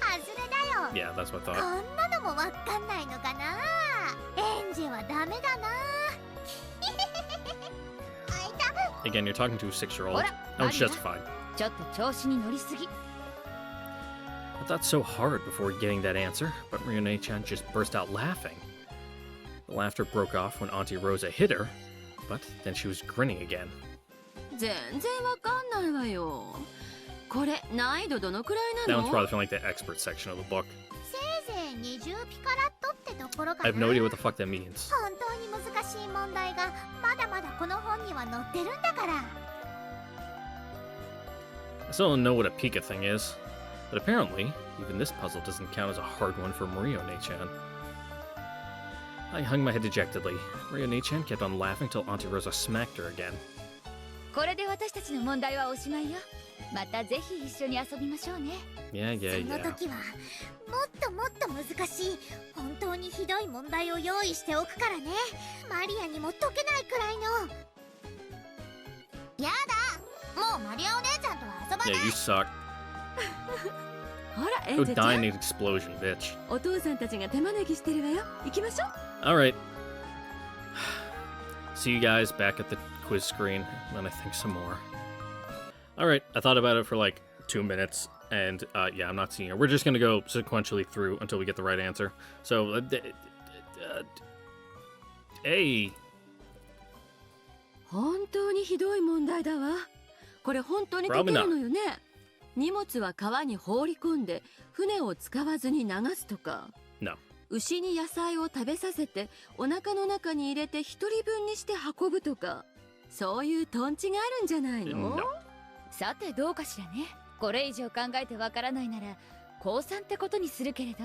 D: 外れだよ。
A: Yeah, that's what I
D: こ
A: thought.
D: んなのもわかんないのかな。エンジェはダメだな。あいた。
A: Again, you're talking to a 6-year-old.
H: ほら、
A: Oh, it's
H: あるな。
A: justified.
H: ちょっと調子に乗りすぎ。
A: I thought so hard before getting that answer, but Ryone-chan just burst out laughing. The laughter broke off when Auntie Rosa hit her, but then she was grinning again.
E: 全然わかんないわよ。これ難易度どのくらい
A: That
E: な
A: one's
E: の？
A: probably from like the expert section of the book.
D: せいぜい20ピカラットってところか
A: I
D: な。
A: have no idea what the fuck that means.
D: 本当に難しい問題がまだまだこの本には載ってるんだから。
A: I still don't know what a Pika thing is, but apparently, even this puzzle doesn't count as a hard one for Mario Ne-chan. I hung my head dejectedly. Mario Ne-chan kept on laughing till Auntie Rosa smacked her again.
H: これで私たちの問題はおしまいよ。またぜひ一緒に遊びましょうね。
A: Yeah, yeah,
D: その
A: yeah.
D: 時はもっともっと難しい本当にひどい問題を用意しておくからね。マリアにも解けないくらいの。やだ、もうマリアお姉ちゃんとは遊ばない。
A: Yeah, you suck.
E: ほらエン
A: Go
E: ジェち
A: die
E: ゃ
A: in
E: ん、
A: an explosion, bitch.
E: お父さんたちが手招きしてるわよ。行きましょう。
A: Alright. See you guys back at the quiz screen when I think some more. Alright, I thought about it for like 2 minutes, and yeah, I'm not seeing it. We're just gonna go sequentially through until we get the right answer. So, hey.
E: 本当にひどい問題だわ。これ本当に解けるのよね。荷物は川に放り込んで船を使わずに流すとか。
A: No.
E: 牛に野菜を食べさせてお腹の中に入れて一人分にして運ぶとか。そういうトンチがあるんじゃないの？
A: No.
H: さてどうかしらね。これ以上考えてわからないなら高3ってことにするけれど。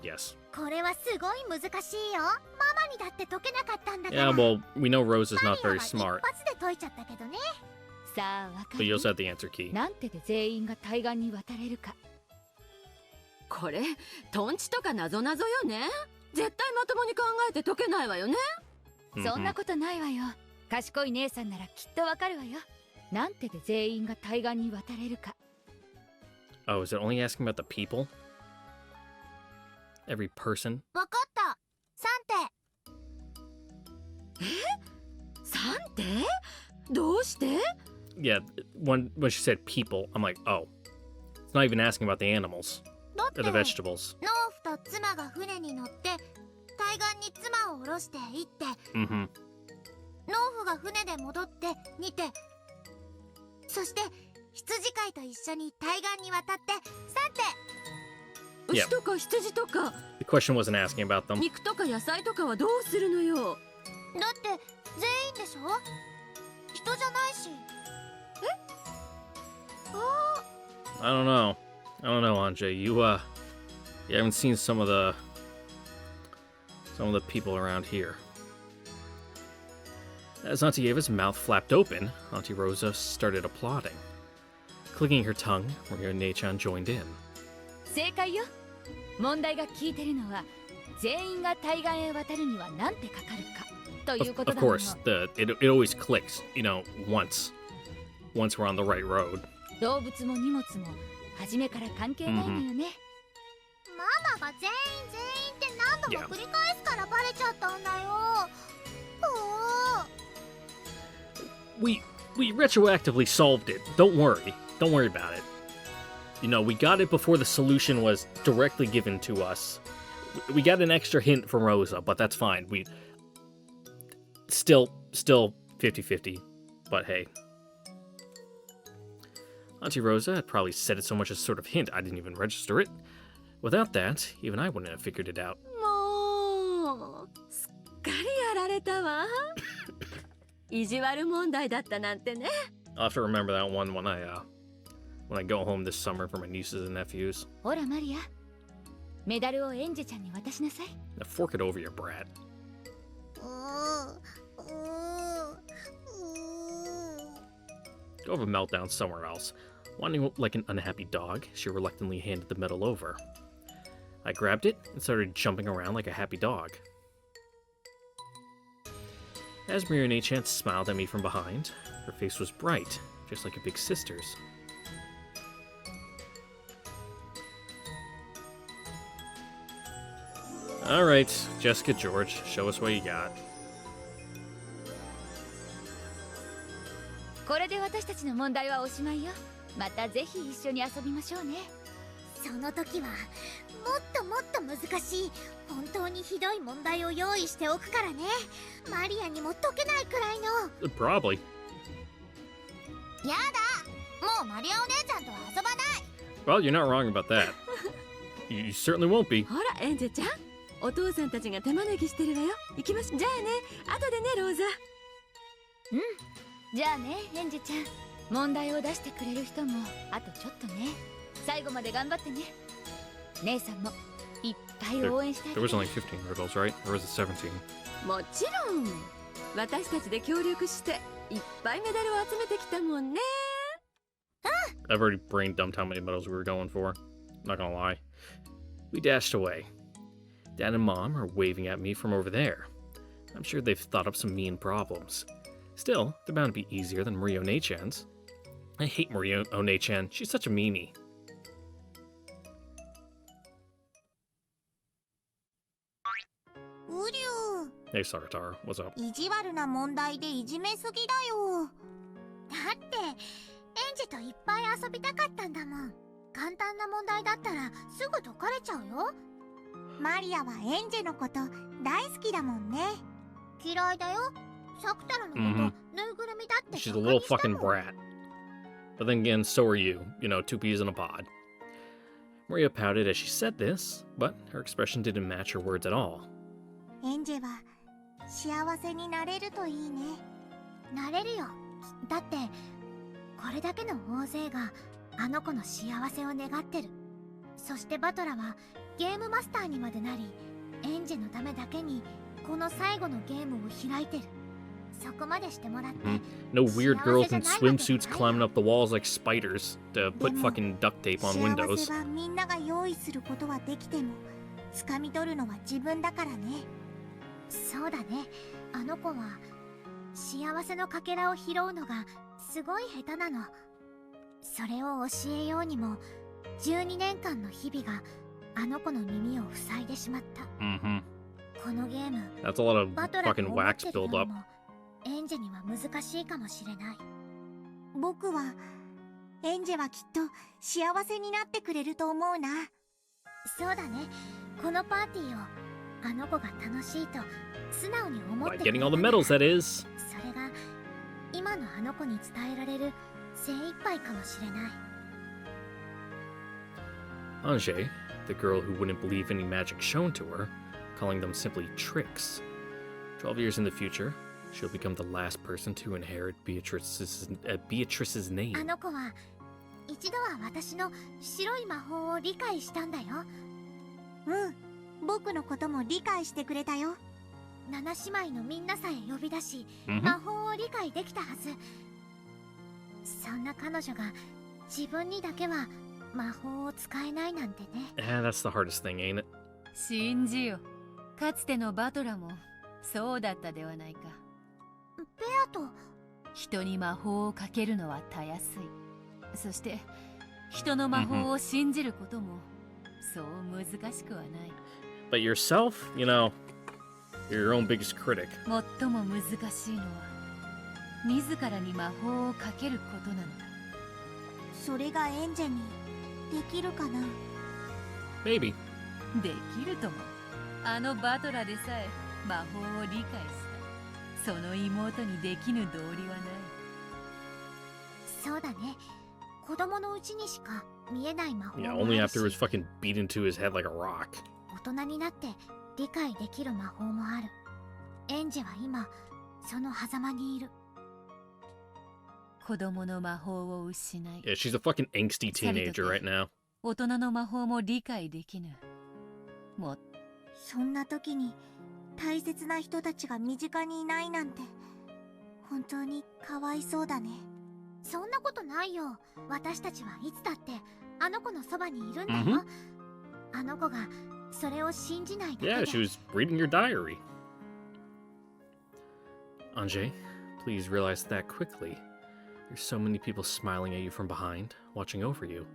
A: Yes.
D: これはすごい難しいよ。ママにだって解けなかったんだから。
A: Yeah, well, we know Rose is
D: マ
A: not
D: リアは
A: very
D: 一
A: smart,
D: 発で解いちゃったけどね。
H: さあわか
A: but you
H: る？
A: also had the answer key.
H: なんてで全員が対岸に渡れるか。
E: これトンチとか謎々よね。絶対まともに考えて解けないわよね。
H: そんなことないわよ。賢い姉さんならきっとわかるわよ。なんてで全員が対岸に渡れるか。
A: Oh, is it only asking about the people? Every person?
D: わかった。
E: さんて？どうして？
A: Yeah, when she said people, I'm like, oh. It's not even asking about the animals
D: だって
A: or the vegetables.
D: 農夫と妻が船に乗って対岸に妻を下ろして行って、
A: Mm-hmm.
D: 農夫が船で戻って煮て、そして羊飼いと一緒に対岸に渡って、さて
A: Yeah.
E: 牛とか羊とか
A: The question wasn't asking about them.
E: 肉とか野菜とかはどうするのよ。
D: だって全員でしょ。人じゃないし。
A: I don't know. I don't know, Anjay. You haven't seen some of the people around here. As Auntie Ava's mouth flapped open, Auntie Rosa started applauding. Clicking her tongue, Mario Ne-chan joined in.
H: 正解よ。問題が聞いてるのは全員が対岸へ渡るには何てかかるかということ
A: Of
H: だもの。
A: course, it always clicks, you know, once we're on the right road.
H: 動物も荷物も初めから関係ないのよね。
D: ママが全員って何度も繰り返すからバレちゃったんだよ。
A: We retroactively solved it. Don't worry about it. You know, we got it before the solution was directly given to us. We got an extra hint from Rosa, but that's fine. We still 50-50, but hey. Auntie Rosa had probably said it so much as sort of hint I didn't even register it. Without that, even I wouldn't have figured it out.
E: もうすっかりやられたわ。意地悪問題だったなんてね。
A: I'll have to remember that one when I go home this summer for my nieces and nephews.
H: ほらマリア、メダルをエンジェちゃんに渡しなさい。
A: Now fork it over, you brat. Go have a meltdown somewhere else. Whining like an unhappy dog, she reluctantly handed the medal over. I grabbed it and started jumping around like a happy dog. As Mario Ne-chan smiled at me from behind, her face was bright, just like a big sister's. Alright, Jessica George, show us what you got.
H: これで私たちの問題はおしまいよ。またぜひ一緒に遊びましょうね。
D: その時はもっともっと難しい本当にひどい問題を用意しておくからね。マリアにも解けないくらいの。
A: Probably.
D: やだ、もうマリアお姉ちゃんとは遊ばない。
A: Well, you're not wrong about that. You certainly won't be.
E: ほらエンジェちゃん、お父さんたちが手招きしてるわよ。行きましょう。じゃあね、後でねローザ。
H: じゃあねエンジェちゃん。問題を出してくれる人もあとちょっとね。最後まで頑張ってね。姉さんもいっぱい応援してあげ
A: There
H: て。
A: was only 15 riddles, right? Or was it 17?
E: もちろん私たちで協力していっぱいメダルを集めてきたもんね。
A: I've already brain dumped how many medals we were going for. Not gonna lie. We dashed away. Dad and Mom are waving at me from over there. I'm sure they've thought up some mean problems. Still, they're bound to be easier than Marie One-chan's. I hate Marie One-chan. She's such a meanie.
D: うりゅ
A: Hey, Saratara. What's up?
D: 意地悪な問題でいじめすぎだよ。だってエンジといっぱい遊びたかったんだもん。簡単な問題だったらすぐ解かれちゃうよ。マリアはエンジのこと大好きだもんね。嫌いだよ。サクタラのこと、ぬいぐるみだって
A: She's a little fucking brat. But then again, so are you. You know, two peas in a pod. Maria pouted as she said this, but her expression didn't match her words at all.
D: エンジは幸せになれるといいね。なれるよ。だってこれだけの大勢があの子の幸せを願ってる。そしてバトラはゲームマスターにまでなり、エンジのためだけにこの最後のゲームを開いてる。そこまでしてもらって。
A: No weird girls in swimsuits climbing up the walls like spiders to put fucking duct tape on
D: 幸
A: windows.
D: せはみんなが用意することはできても、掴み取るのは自分だからね。そうだね。あの子は幸せのかけらを拾うのがすごい下手なの。それを教えようにも12年間の日々があの子の耳を塞いでしまった。このゲーム、
A: That's a lot of
D: バトラが
A: fucking
D: 思っ
A: wax
D: てるよ
A: build
D: り
A: up.
D: もエンジェには難しいかもしれない。僕はエンジェはきっと幸せになってくれると思うな。そうだね。このパーティーをあの子が楽しいと素直に思っ
A: By
D: てくれ
A: getting
D: た
A: all the
D: なら
A: medals, that is.
D: それが今のあの子に伝えられる精一杯かもしれない。
A: Ange, the girl who wouldn't believe any magic shown to her, calling them simply tricks. 12 years in the future, she'll become the last person to inherit Beatrice's
D: あ
A: name.
D: の子は一度は私の白い魔法を理解したんだよ。うん、僕のことも理解してくれたよ。七姉妹のみんなさえ呼び出し、魔法を理解できたはず。そんな彼女が自分にだけは魔法を使えないなんてね。
A: That's the hardest thing, ain't it?
F: 信じよ。かつてのバトラもそうだったではないか。
D: ペアと
F: 人に魔法をかけるのはたやすい。そして人の魔法を信じることもそう難しくはない。
A: But yourself, you know, you're your own biggest critic.
F: 最も難しいのは自らに魔法をかけることなのだ。
D: それがエンジェにできるかな。
A: Maybe.
F: できるとも。あのバトラでさえ魔法を理解した。その妹にできぬ道理はない。
D: そうだね。子供のうちにしか見えない魔法
A: Yeah,
D: も
A: only
D: あるし、
A: after it was fucking beat into his head like a rock.
D: 大人になって理解できる魔法もある。エンジェは今その狭間にいる。
F: 子供の魔法を失い、
A: Yeah, she's a fucking angsty teenager right now.
F: 大人の魔法も理解できぬ。もっ
D: そんな時に大切な人たちが身近にいないなんて本当にかわいそうだね。そんなことないよ。私たちはいつだってあの子のそばにいるんだよ。あの子がそれを信じないだけで。
A: Yeah, she was reading your diary. Ange, please realize that quickly. There's so many people smiling at you from behind, watching over you.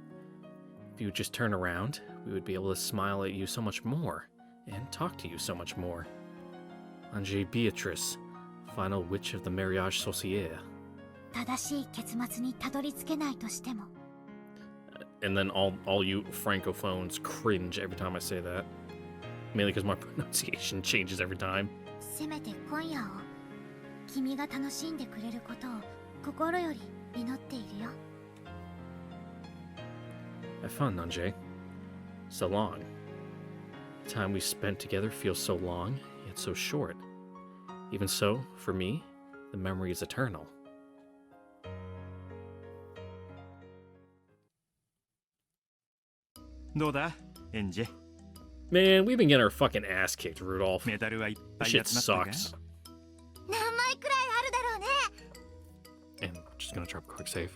A: If you would just turn around, we would be able to smile at you so much more, and talk to you so much more. Ange Beatrice, final witch of the Mariage Sorcière.
D: 正しい結末にたどり着けないとしても。
A: And then all you francophones cringe every time I say that. Mainly because my pronunciation changes every time.
D: せめて今夜を君が楽しんでくれることを心より祈っているよ。
A: Have fun, Ange. So long. The time we spent together feels so long, yet so short. Even so, for me, the memory is eternal.
I: どうだ、エンジ。
A: Man, we've been getting our fucking ass kicked, Rudolph.
I: メダルはいっぱ
A: This
I: い
A: shit
I: 集まったか
A: sucks.
D: 何枚くらいあるだろうね。
A: And I'm just gonna drop a quick save.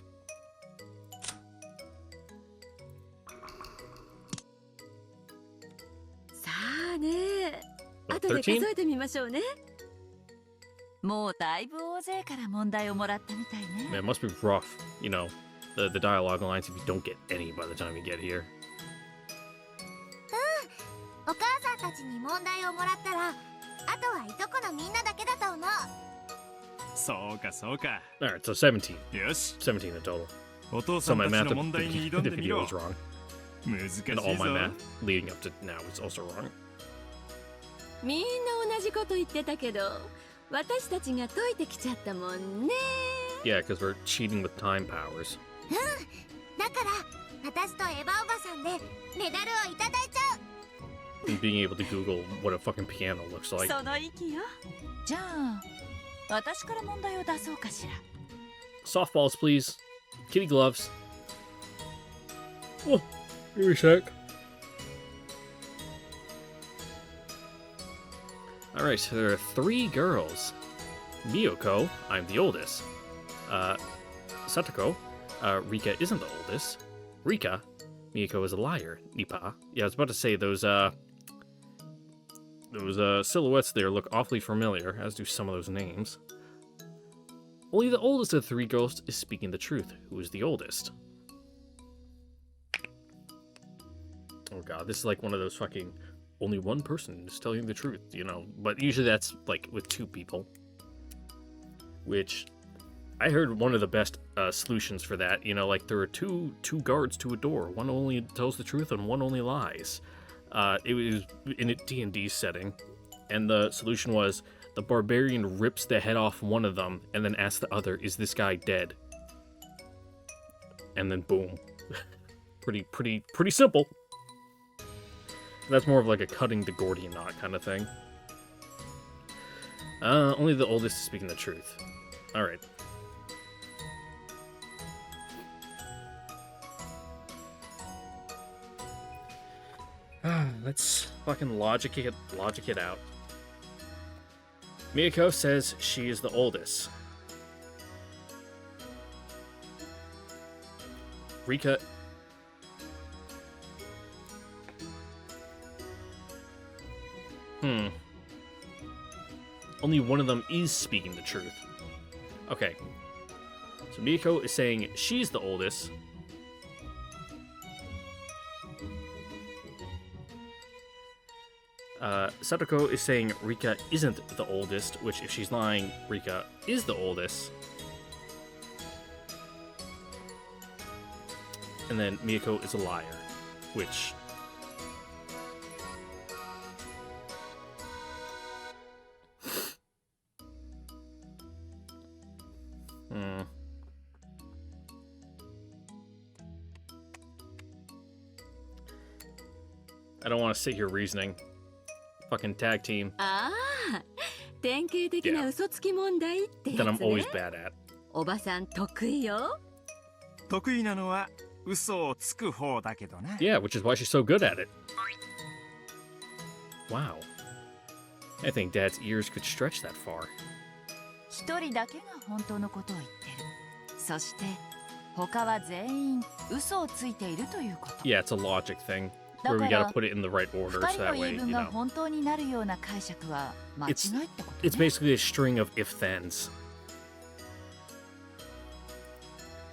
E: さあね、
A: What,
E: 後で数
A: 13?
E: えてみましょうね。
F: もうだいぶ大勢から問題をもらったみたい
A: Man,
F: ね。
A: it must be rough, you know, the dialogue lines if you don't get any by the time you get here.
D: お母さんたちに問題をもらったら、あとはいとこのみんなだけだと思う。
I: そうかそうか。
A: Alright, so 17.
I: よし、
A: 17 in total.
I: お父
A: So
I: さん
A: my
I: たち
A: math
I: の問題に挑ん
A: at
I: で
A: the
I: み
A: video
I: ろ。
A: is wrong.
I: 難しい
A: And
I: ぞ。
A: all my math leading up to now is also wrong.
E: みんな同じこと言ってたけど、私たちが解いてきちゃったもんね。
A: Yeah, because we're cheating with time powers.
D: だから私とエヴァおばさんでメダルをいただいちゃう。
A: And being able to Google what a fucking piano looks like.
F: その息よ。じゃあ、私から問題を出そうかしら。
A: Softballs, please. Kitty gloves. Oh, give me a sec. Alright, so there are 3 girls. Miyoko, I'm the oldest. Satoko, Rika isn't the oldest. Rika, Miyoko is a liar. Nipa. Yeah, I was about to say those silhouettes there look awfully familiar, as do some of those names. Only the oldest of the 3 girls is speaking the truth. Who is the oldest? Oh god, this is like one of those fucking only one person is telling the truth, you know. But usually that's like with 2 people. Which I heard one of the best solutions for that, you know, like there are two guards to a door. One only tells the truth and one only lies. It was in a D&D setting, and the solution was the barbarian rips the head off one of them and then asks the other, "Is this guy dead?" And then boom. pretty simple. That's more of like a cutting the Gordian knot kind of thing. Only the oldest is speaking the truth. Alright. Let's fucking logic it out. Miyako says she is the oldest. Rika... Only one of them is speaking the truth. Okay. So Miyako is saying she's the oldest. Satoko is saying Rika isn't the oldest, which if she's lying, Rika is the oldest. And then Miyako is a liar, which... I don't want to sit here reasoning. Fucking tag team.
E: ああ、典型的な嘘つき問題ってやつ
A: That I'm
E: ね。
A: always bad at.
E: おばさん得意よ。
I: 得意なのは嘘をつく方だけどな。
A: Yeah, which is why she's so good at it. Wow. I think Dad's ears could stretch that far.
F: 一人だけが本当のことを言ってる。そして他は全員嘘をついているということ。
A: Yeah, it's a logic thing. Where we gotta put it in the right order
F: 二
A: so
F: 人
A: that
F: の
A: way,
F: 言い
A: you
F: 分が
A: know.
F: 本当になるような解釈は間違いってことね。
A: It's basically a string of if-thens.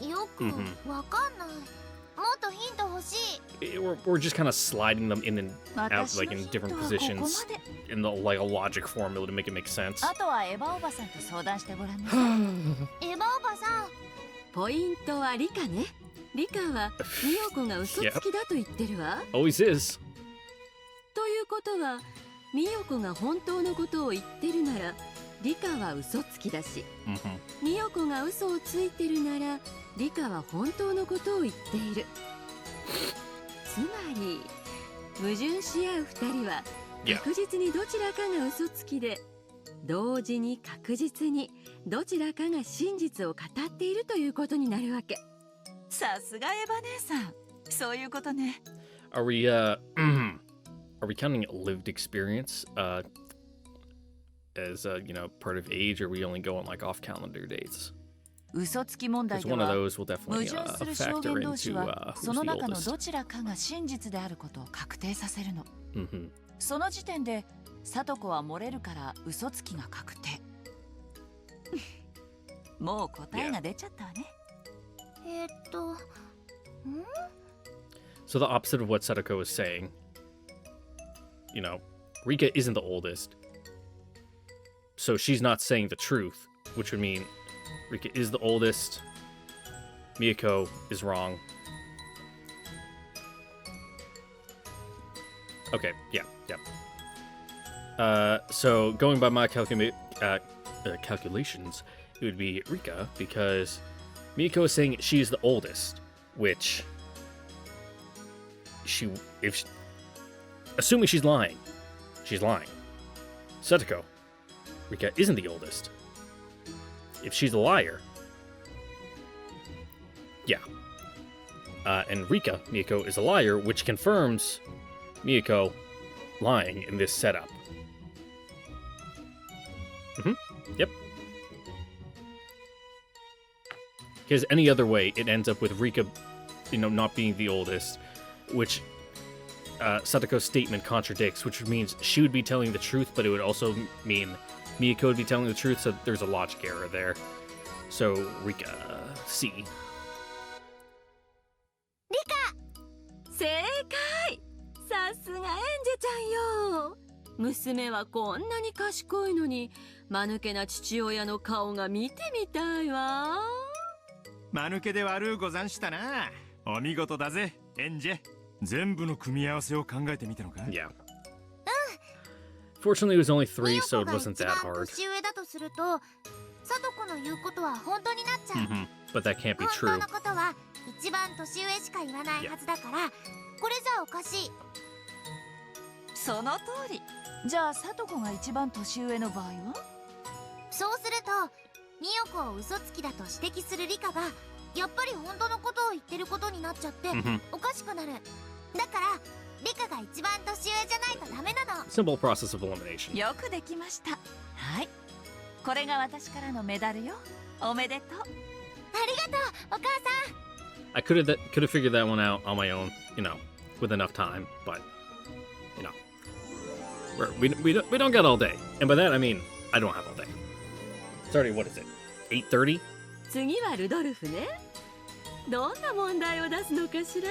D: よくわかんない。もっとヒント欲しい。
A: We're just kind of sliding them in and out,
F: 私
A: like
F: の
A: in
F: ヒント
A: different
F: はここ
A: positions
F: まで。
A: in the like a logic formula to make it make sense.
F: あとはエヴァおばさんと相談してごらんなさい。
D: エヴァおばさん。
E: ポイントはリカね。リカはミヨコが嘘つきだと言ってるわ。
A: Always is.
E: ということは、ミヨコが本当のことを言ってるなら、リカは嘘つきだし、
A: Mm-hmm.
E: ミヨコが嘘をついてるなら、リカは本当のことを言っている。つまり、矛盾し合う二人は
A: Yeah.
E: 確実にどちらかが嘘つきで、同時に確実にどちらかが真実を語っているということになるわけ。
F: さすがエヴァ姉さん。そういうことね。
A: Are we counting lived experience as part of age, or are we only going like off calendar dates?
F: 嘘つき問題
A: Because
F: で
A: one of
F: は
A: those will
F: 矛
A: definitely
F: 盾する証
A: factor
F: 言同士
A: into
F: は
A: who's
F: その
A: the
F: 中の
A: oldest.
F: どちらかが真実であることを確定させるの。
A: Mm-hmm.
F: その時点で聡子は漏れるから嘘つきが確定。もう答えが出ちゃったわね。
A: So the opposite of what Sadako was saying. Rika isn't the oldest. So she's not saying the truth, which would mean Rika is the oldest. Miyako is wrong. Okay, yeah. So going by my calculations, it would be Rika because Miyako is saying she's the oldest, which assuming she's lying. Satoko, Rika isn't the oldest. If she's a liar, yeah. And Rika, Miyako, is a liar, which confirms Miyako lying in this setup. Yep. Because any other way, it ends up with Rika, not being the oldest, which Satoko's statement contradicts, which means she would be telling the truth, but it would also mean Miyako would be telling the truth, so there's a logic error there. So, Rika, C.
E: 正解。さすがエンジェちゃんよ。娘はこんなに賢いのに、間抜けな父親の顔が見てみたいわ。
I: 間抜けで悪うござんしたな。お見事だぜ、エンジェ。全部の組み合わせを考えてみたのか？
A: Yeah. Fortunately, it was only 3, so it wasn't that hard.
D: 年上だとすると、聡子の言うことは本当になっちゃう。
A: But that can't be
D: 本
A: true.
D: 当のことは一番年上しか言わないはずだから、これじゃおかしい。
F: その通り。じゃあ聡子が一番年上の場合は？
D: そうすると、美代子を嘘つきだと指摘するリカがやっぱり本当のことを言ってることになっちゃっておかしくなる。だからリカが一番年上じゃないとダメなの。
A: Simple process of elimination.
F: よくできました。はい。これが私からのメダルよ。おめでとう。
D: ありがとう、お母さん。
A: I could have figured that one out on my own, with enough time, but we don't get all day, and by that I mean I don't have all day. It's already, what is it, 8:30?
E: 次はルドルフね。どんな問題を出すのかしら。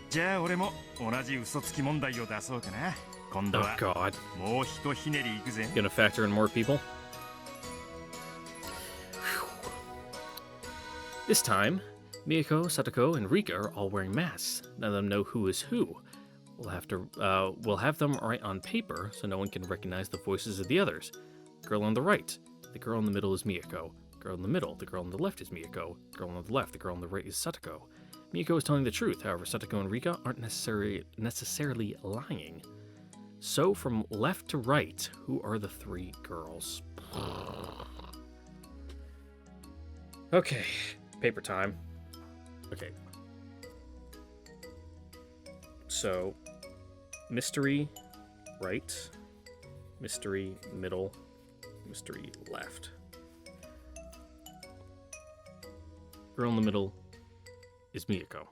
I: じゃあ俺も同じ嘘つき問題を出そうかな。今度
A: Oh
I: は
A: God,
I: もうひとひねりいくぜ。
A: gonna factor in more people. This time, Miyako, Satoko, and Rika are all wearing masks. None of them know who is who. We'll have them write on paper so no one can recognize the voices of the others. Girl on the right, the girl in the middle is Miyako. Girl in the middle, the girl on the left is Miyako. Girl on the left, the girl on the right is Satoko. Miyako is telling the truth, however, Satoko and Rika aren't necessarily lying. So, from left to right, who are the 3 girls? Okay, paper time. Okay. So, mystery right, mystery middle, mystery left. Girl in the middle is Miyako.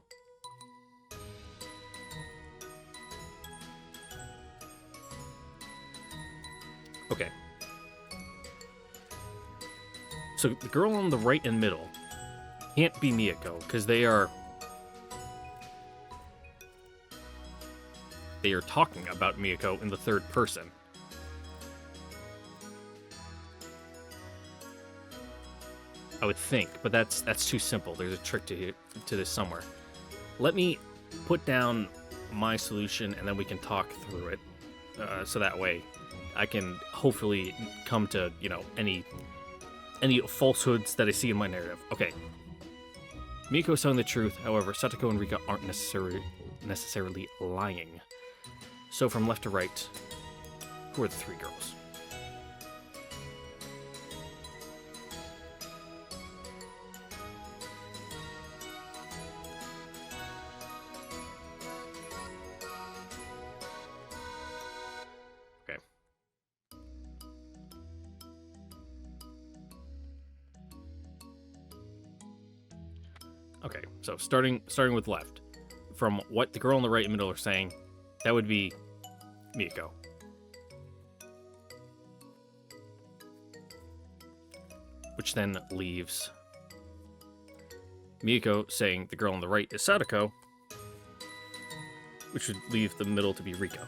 A: Okay. So the girl on the right and middle can't be Miyako, because they are talking about Miyako in the third person. I would think, but that's too simple. There's a trick to this somewhere. Let me put down my solution, and then we can talk through it, so that way I can hopefully come to any falsehoods that I see in my narrative. Okay. Miko is telling the truth, however, Satoko and Rika aren't necessarily lying. So from left to right, who are the 3 girls? Okay, so starting with left. From what the girl on the right and middle are saying, that would be Miyako. Which then leaves Miyako saying the girl on the right is Sadako, which would leave the middle to be Rika.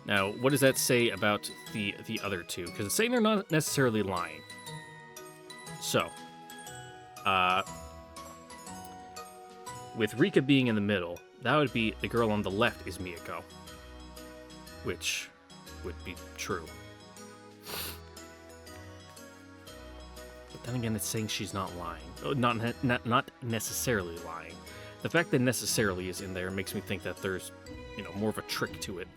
A: Now, what does that say about the other two? Because it's saying they're not necessarily lying. So, with Rika being in the middle, that would be the girl on the left is Miyako, which would be true. But then again, it's saying she's not lying. Oh, not necessarily lying. The fact that necessarily is in there makes me think that there's, more of a trick to it.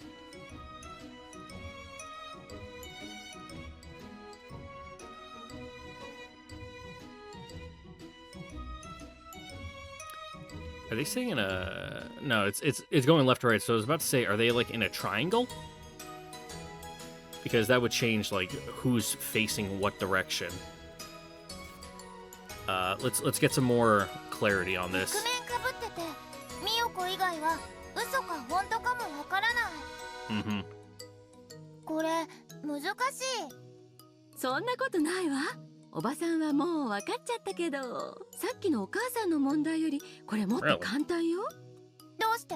A: Are they saying in a... No, it's going left to right, so I was about to say, are they, like, in a triangle? Because that would change, like, who's facing what direction. Let's get some more clarity on this. Mm-hmm.
E: これ難しい。そんなことないわ。おばさんはもう分かっちゃったけど、さっきのお母さんの問題よりこれもっと簡単よ。どうして？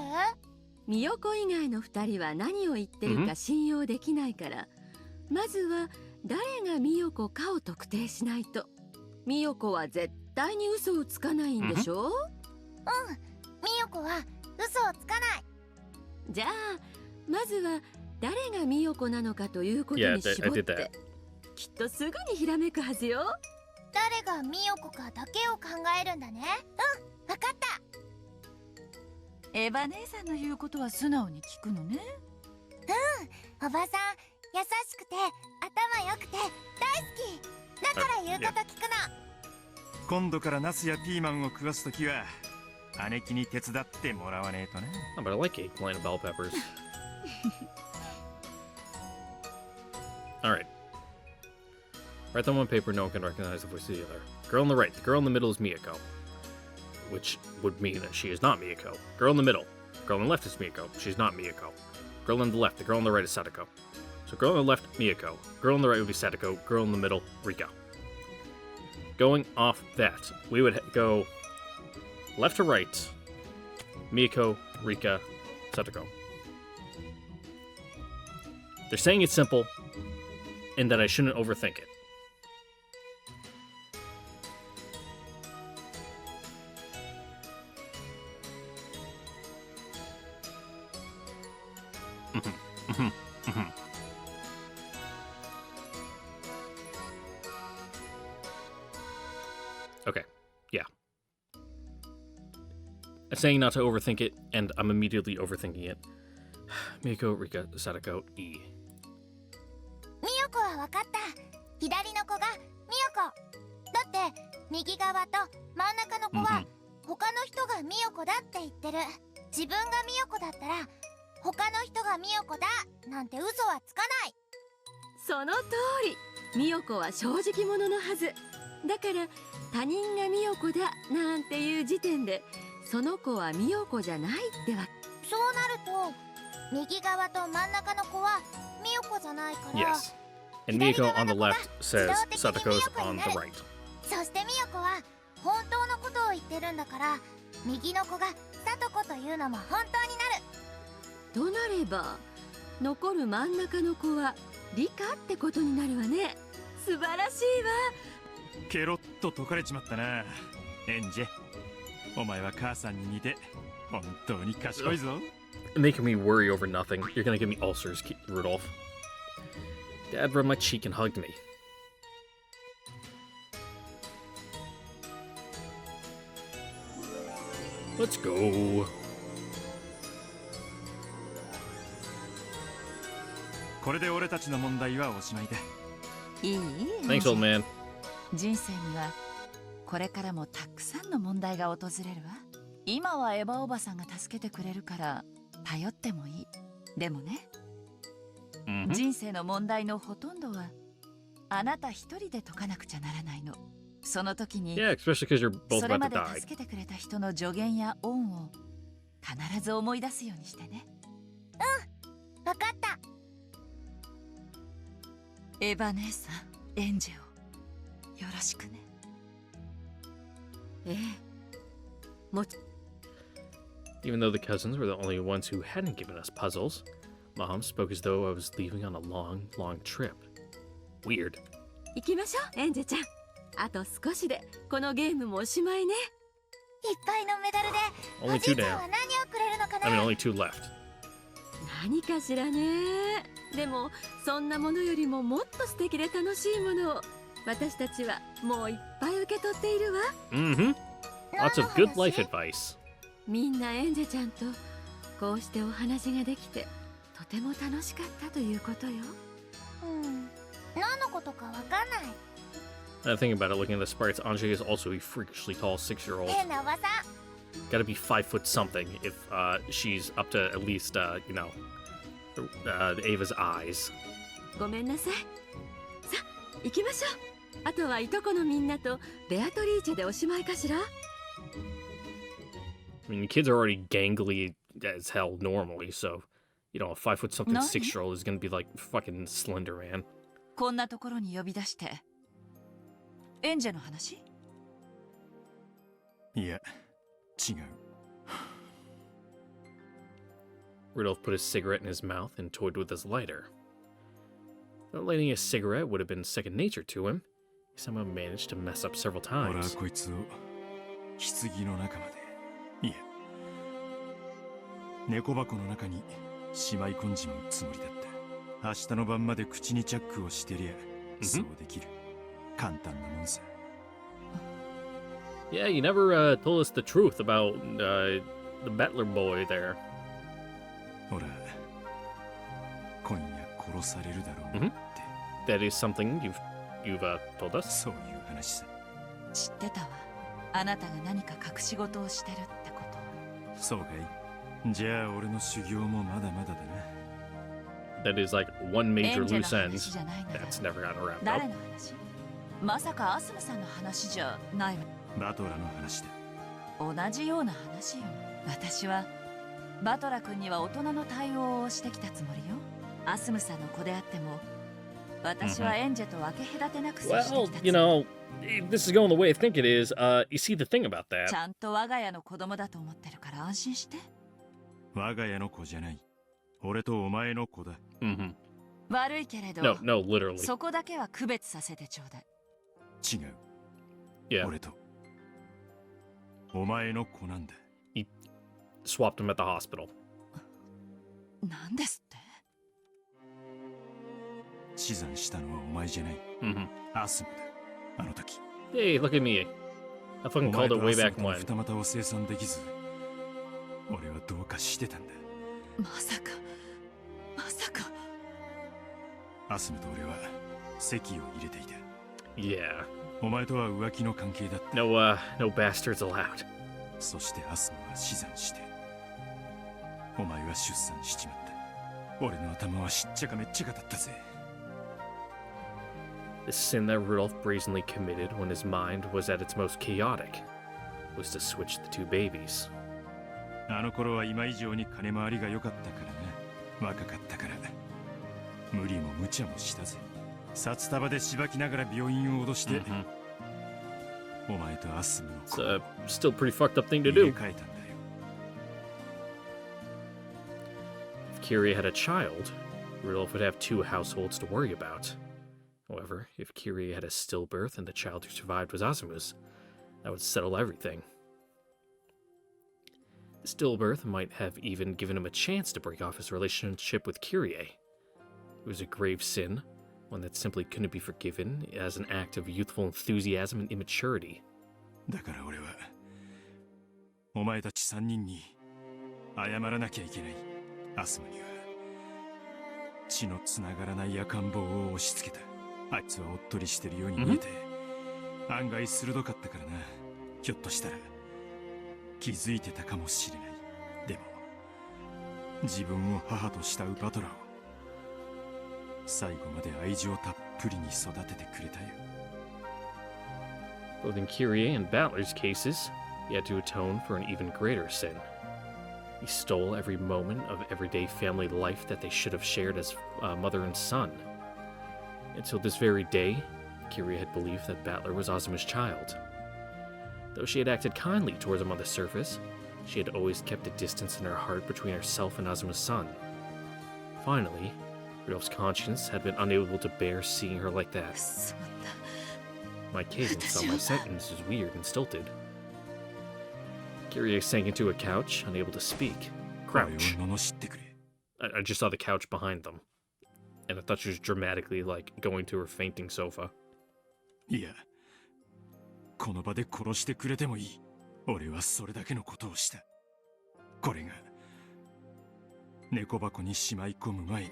E: みよこ以外の2人は何を言ってるか信用できないから、まずは誰がみよこかを特定しないと。みよこは絶対に嘘をつかないんでしょ？うん、みよこは嘘をつかない。じゃあまずは誰がみよこなのかということに絞って、きっとすぐにひらめくはずよ。誰がみよこかだけを考えるんだね。うん、わかった。
F: エヴァ姉さんの言うことは素直に聞くのね。
E: うん、おばさん優しくて頭良くて大好き。だから言うこと聞くの。
I: 今度からナスやピーマンを食わすときは姉貴に手伝ってもらわねえとね。
A: Oh, but I like eggplant and bell peppers. Alright. Write them on paper, no one can recognize the voice of the other. Girl on the right. The girl in the middle is Miyako. Which would mean that she is not Miyako. Girl in the middle. Girl on the left is Miyako. She's not Miyako. Girl on the left. The girl on the right is Sadako. So girl on the left, Miyako. Girl on the right would be Sadako. Girl in the middle, Rika. Going off that, we would go left to right. Miyako, Rika, Sadako. They're saying it's simple, and that I shouldn't overthink it. Okay, yeah. I'm saying not to overthink it, and I'm immediately overthinking it. Miyako, Rika, Sadako, E.
E: みよこはわかった。左の子がみよこ。だって右側と真ん中の子は他の人がみよこだって言ってる。自分がみよこだったら他の人がみよこだなんて嘘はつかない。その通り。みよこは正直者のはず。だから他人がみよこだなんていう時点でその子はみよこじゃないってわ。そうなると右側と真ん中の子はみよこじゃないから。
A: Yes. And Miyako on the left says Sadako's on the right.
E: そしてみよこは本当のことを言ってるんだから右の子がさとこというのも本当になる。となれば残る真ん中の子は理科ってことになるわね。素晴らしいわ。
I: ケロッと解かれちまったな。エンジェ、お前は母さんに似て本当に賢いぞ。
A: Making me worry over nothing. You're gonna give me ulcers, Rudolph. Dad rubbed my cheek and hugged me. Let's go.
I: これで俺たちの問題はおしまいだ。
F: いい？
A: Thanks, old man.
F: 人生にはこれからもたくさんの問題が訪れるわ。今はエヴァおばさんが助けてくれるから頼ってもいい。でもね、人生の問題のほとんどはあなた一人で解かなくちゃならないの。その時に
A: Yeah, especially because you're both
F: それ
A: about
F: ま
A: to
F: で
A: die.
F: 助けてくれた人の助言や恩を必ず思い出すようにしてね。
D: わかった。
F: エヴァ姉さん、エンジェをよろしくね。
E: ええ。もち
A: Even though the cousins were the only ones who hadn't given us puzzles, Mom spoke as though I was leaving on a long, long trip. Weird.
E: 行きましょう、エンジェちゃん。あと少しでこのゲームもおしまいね。
D: いっぱいのメダルで
A: Only
D: おじ
A: two
D: いちゃん
A: down.
D: は何をくれるのか
A: I mean,
D: な。
A: only two left.
E: 何かしらね。でもそんなものよりももっと素敵で楽しいものを私たちはもういっぱい受け取っているわ。
A: Mm-hmm. Lots of good life advice.
E: みんなエンジェちゃんとこうしてお話ができてとても楽しかったということよ。
D: 何のことかわかんない。
A: Thinking about it, looking at the sprites, Anjay is also a freakishly tall 6-year-old.
D: 変なおばさん。
A: Gotta be 5 foot something if she's up to at least, Ava's eyes.
E: ごめんなさい。さあ行きましょう。あとはいとこのみんなとベアトリーチェでおしまいかしら。
A: I mean, kids are already gangly as hell normally, so, a 5 foot something
F: 何?
A: 6-year-old is gonna be like fucking Slender Man.
F: こんなところに呼び出してエンジェの話？
I: いや、違う。
A: Rudolph put his cigarette in his mouth and toyed with his lighter. Though lighting a cigarette would have been second nature to him, he somehow managed to mess up several
I: 俺は
A: times.
I: こいつを棺の中まで、いや、猫箱の中にしまい込んじまうつもりだった。明日の晩まで口にチャックをしてりゃ、そうできる。簡単なもんさ。
A: Yeah, you never told us the truth about the Bettler boy there.
I: ほら、今夜殺されるだろうなって。
A: That is something you've told us.
I: そういう話さ。
F: 知ってたわ。あなたが何か隠し事をしてるってこと。
I: そうかい。じゃあ俺の修行もまだまだだな。
A: That is like one
F: エ
A: major
F: ンジェ
A: loose
F: の
A: end
F: 話じゃないなら
A: that's never gotten wrapped
F: 誰
A: up.
F: の話？まさかアスムさんの話じゃないわ。
I: バトラの話だ。
F: 同じような話よ。私はバトラ君には大人の対応をしてきたつもりよ。アスムさんの子であっても私はエンジェと分け隔てなく接して
A: Well,
F: きたつもり。
A: this is going the way I think it is. You see, the thing about
F: ち
A: that.
F: ゃんと我が家の子供だと思ってるから安心して。
I: 我が家の子じゃない。俺とお前の子だ。
A: Mm-hmm.
F: 悪いけれど、
A: No, literally.
F: そこだけは区別させてちょうだい。
I: 違う。
A: Yeah,
I: 俺とお前の子なんだ。
A: swapped him at the hospital.
F: なんですって？
I: 死産したのはお前じゃない。
A: Mm-hmm.
I: アスムだ。あの時。
A: Hey, look at me. I
I: お
A: fucking
I: 前
A: called it
I: とア
A: way
I: スム
A: back
I: との
A: when.
I: 二股を生産できず、俺はどうかしてたんだ。
F: まさか、まさか。
I: アスムと俺は籍を入れていた。
A: Yeah.
I: お前とは浮気の関係だった。
A: No bastards allowed.
I: そしてアスムは死産して、お前は出産しちまった。俺の頭はしっちゃかめっちゃかだったぜ。
A: The sin that Rudolph brazenly committed when his mind was at its most chaotic was to switch the two babies.
I: あの頃は今以上に金回りが良かったからな。若かったから。無理も無茶もしたぜ。札束でしばきながら病院を脅して、
A: Mm-hmm.
I: お前とアスムの
A: It's
I: 子
A: a still pretty fucked up thing to
I: 入れ
A: do.
I: 替えたんだよ。
A: If Kyrie had a child, Rudolph would have two households to worry about. However, if Kyrie had a stillbirth and the child who survived was Azuma's, that would settle everything. The stillbirth might have even given him a chance to break off his relationship with Kyrie. It was a grave sin, one that simply couldn't be forgiven as an act of youthful enthusiasm and immaturity.
I: だから俺は、お前たち三人に謝らなきゃいけない。アスムには、血のつながらない赤ん坊を押し付けた。あいつはおっとりしてるように見えて、案外鋭かったからな。ひょっとしたら、気づいてたかもしれない。でも、自分を母と慕うバトラーを、最後まで愛情たっぷりに育ててくれたよ。
A: Both in Kyrie and Battler's cases, he had to atone for an even greater sin. He stole every moment of everyday family life that they should have shared as mother and son. Until this very day, Kyrie had believed that Battler was Azuma's child. Though she had acted kindly towards him on the surface, she had always kept a distance in her heart between herself and Azuma's son. Finally, Rudolph's conscience had been unable to bear seeing her like that. My cadence on my sentence is weird and stilted. Kyrie sank into a couch, unable to speak. Crouch. I just saw the couch behind them. And I thought she was dramatically, like, going to her fainting sofa.
I: いや、この場で殺してくれてもいい。俺はそれだけのことをした。これが猫箱にしまい込む前に、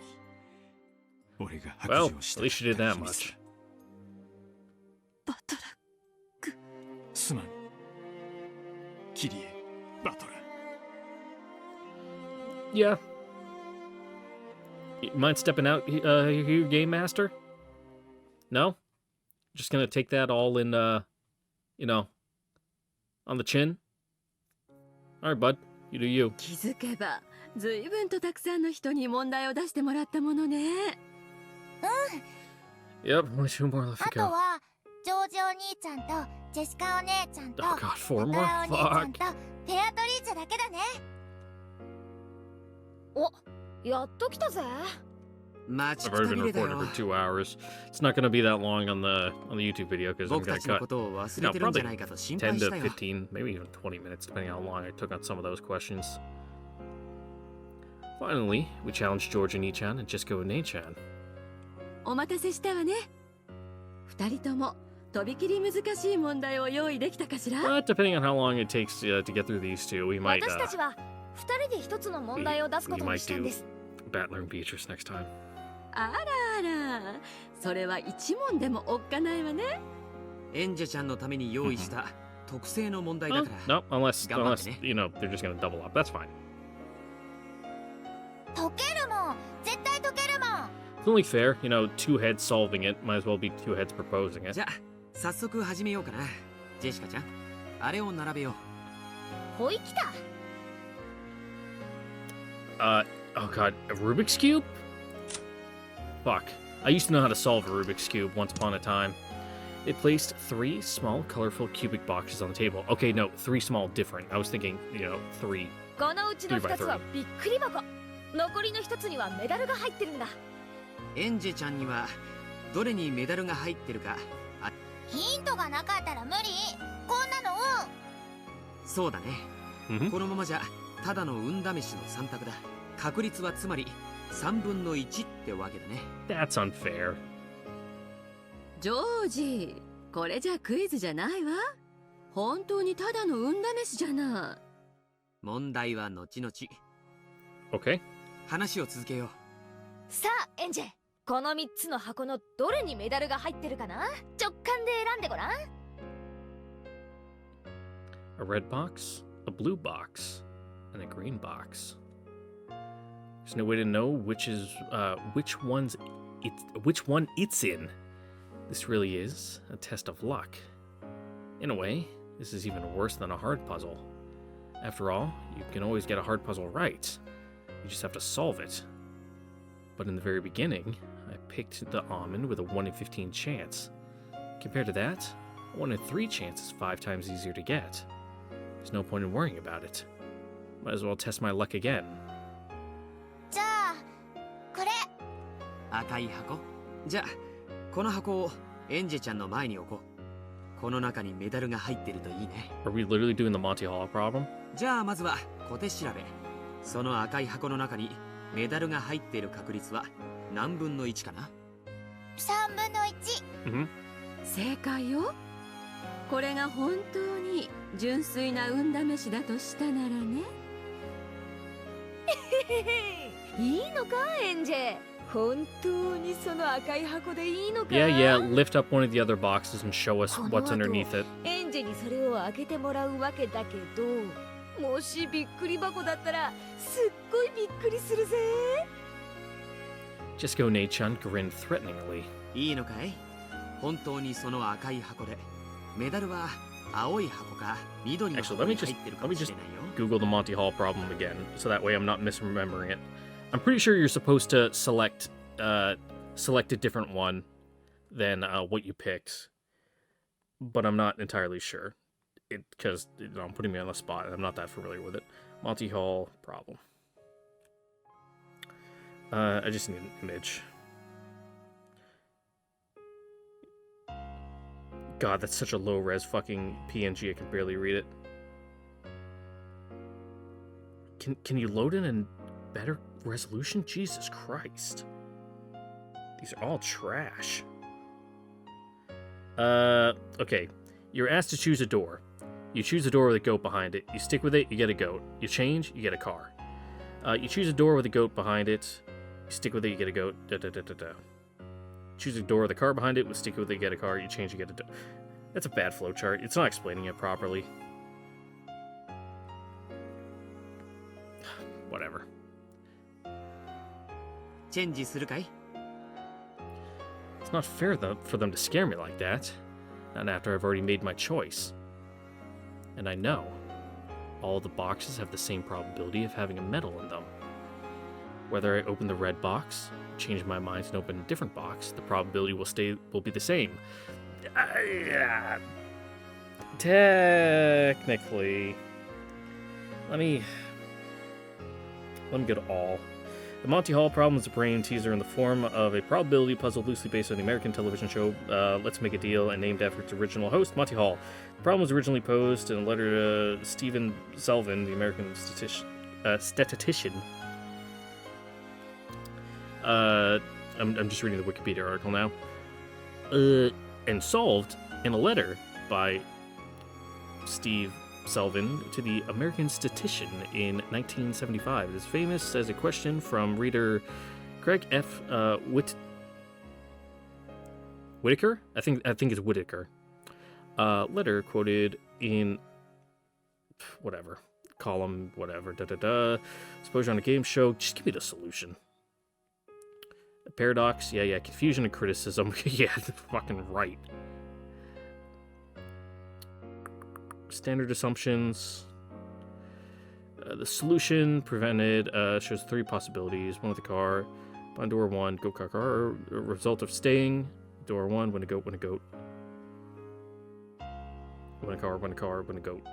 I: 俺が白状した。
A: Well, at least she did that much.
F: バトラック。
I: すまん。キリエ、バトラ。
A: Yeah. You mind stepping out, you game master? No? Just gonna take that all in, you know, on the chin? Alright, bud. You do you.
E: 気づけば、ずいぶんとたくさんの人に問題を出してもらったものね。
A: Yep, only two more left to
D: あと
A: go.
D: はジョージお兄ちゃんとジェシカお姉ちゃんと
A: Oh god, four
D: ペ
A: more?
D: トラお兄ちゃん
A: Fuck.
D: とペアトリーチャだけだね。
H: お、やっと来たぜ。
A: I've already been recording for 2 hours. It's not going to be that long on the YouTube video because I'm going to cut, probably 10 to 15, maybe even 20 minutes, depending on how long I took on some of those questions. Finally, we challenged George and Nichan and Jessica and Nei-chan.
E: お待たせしたわね。二人ともとびきり難しい問題を用意できたかしら？
A: But depending on how long it takes to get through these two, we might,
H: 私たちは二人で一つの問題を出すことにしたんです。
A: Battler and Beatrice next time.
E: あらあら、それは一問でもおっかないわね。
J: エンジェちゃんのために用意した特製の問題だから。
A: No, unless you know they're just gonna double up. That's fine.
D: 解けるもん、絶対解けるもん。
A: It's only fair, you know, two heads solving it might as well be two heads proposing it.
J: じゃあ早速始めようかな。ジェシカちゃん、あれを並べよう。
H: ほいきた。
A: Oh god, a Rubik's Cube? Fuck. I used to know how to solve a Rubik's Cube once upon a time. They placed 3 small, colorful cubic boxes on the table. Okay, no, 3 small different. I was thinking, you know, 3.
H: このうちの2つはびっくり箱。残りの1つにはメダルが入ってるんだ。
J: エンジェちゃんにはどれにメダルが入ってるか。
D: ヒントがなかったら無理。こんなの
J: そうだね。このままじゃただの運試しの3択だ。確率はつまり3分の1ってわけだね。
A: That's unfair.
E: ジョージ、これじゃクイズじゃないわ。本当にただの運試しじゃない。
J: 問題は後々。
A: Okay.
J: 話を続けよう。
H: さあ、エンジェ、この3つの箱のどれにメダルが入ってるかな？直感で選んでごらん。
A: A red box, a blue box, and a green box. There's no way to know which one it's in. This really is a test of luck. In a way, this is even worse than a hard puzzle. After all, you can always get a hard puzzle right. You just have to solve it. But in the very beginning, I picked the almond with a 1 in 15 chance. Compared to that, a 1 in 3 chance is 5 times easier to get. There's no point in worrying about it. Might as well test my luck again.
D: じゃあこれ。
J: 赤い箱。じゃあこの箱をエンジェちゃんの前に置こう。この中にメダルが入ってるといいね。
A: Are we literally doing the Monty Hall problem?
J: じゃあまずは小手調べ。その赤い箱の中にメダルが入っている確率は何分の1かな？
D: 3分の1。
E: 正解よ。これが本当に純粋な運試しだとしたならね。
H: いいのか、エンジェ。本当にその赤い箱でいいのか？
A: Yeah, lift up one of the other boxes and show us what's underneath it.
H: エンジェにそれを開けてもらうわけだけど、もしびっくり箱だったらすっごいびっくりするぜ。
A: Jessica Nei-chan grinned threateningly.
J: いいのかい？本当にその赤い箱でメダルは青い箱か緑の
A: Actually,
J: 箱
A: let me
J: に入
A: just
J: ってるか
A: let
J: も
A: me
J: し
A: just
J: れないよ。
A: Google the Monty Hall problem again, so that way I'm not misremembering it. I'm pretty sure you're supposed to select a different one than what you picked, but I'm not entirely sure. Because I'm putting me on the spot, and I'm not that familiar with it. Monty Hall problem. I just need an image. God, that's such a low-res fucking PNG, I can barely read it. Can you load in a better resolution? Jesus Christ. These are all trash. Okay. You're asked to choose a door. You choose a door with a goat behind it. You stick with it, you get a goat. You change, you get a car. You choose a door with a goat behind it. You stick with it, you get a goat. Choose a door with a car behind it. Stick with it, you get a car. You change, you get a... That's a bad flowchart. It's not explaining it properly. Whatever.
J: チェンジするかい？
A: It's not fair for them to scare me like that. Not after I've already made my choice. And I know all the boxes have the same probability of having a medal in them. Whether I open the red box, change my mind and open a different box, the probability will be the same. Technically, let me go to all. The Monty Hall problem is a brain teaser in the form of a probability puzzle loosely based on the American television show Let's Make a Deal and named after its original host, Monty Hall. The problem was originally posed in a letter to Stephen Selvin, the American statistician. I'm just reading the Wikipedia article now. And solved in a letter by Steve Selvin to the American statistician in 1975. It is famous as a question from reader Craig F. Whitaker? I think it's Whitaker. Letter quoted in whatever column, whatever. Exposure on a game show. Just give me the solution. A paradox. Yeah. Confusion and criticism. Yeah, fucking right. Standard assumptions. The solution prevented shows 3 possibilities. One with the car, on door 1, go car. A result of staying. Door 1, when a goat. When a car, when a goat.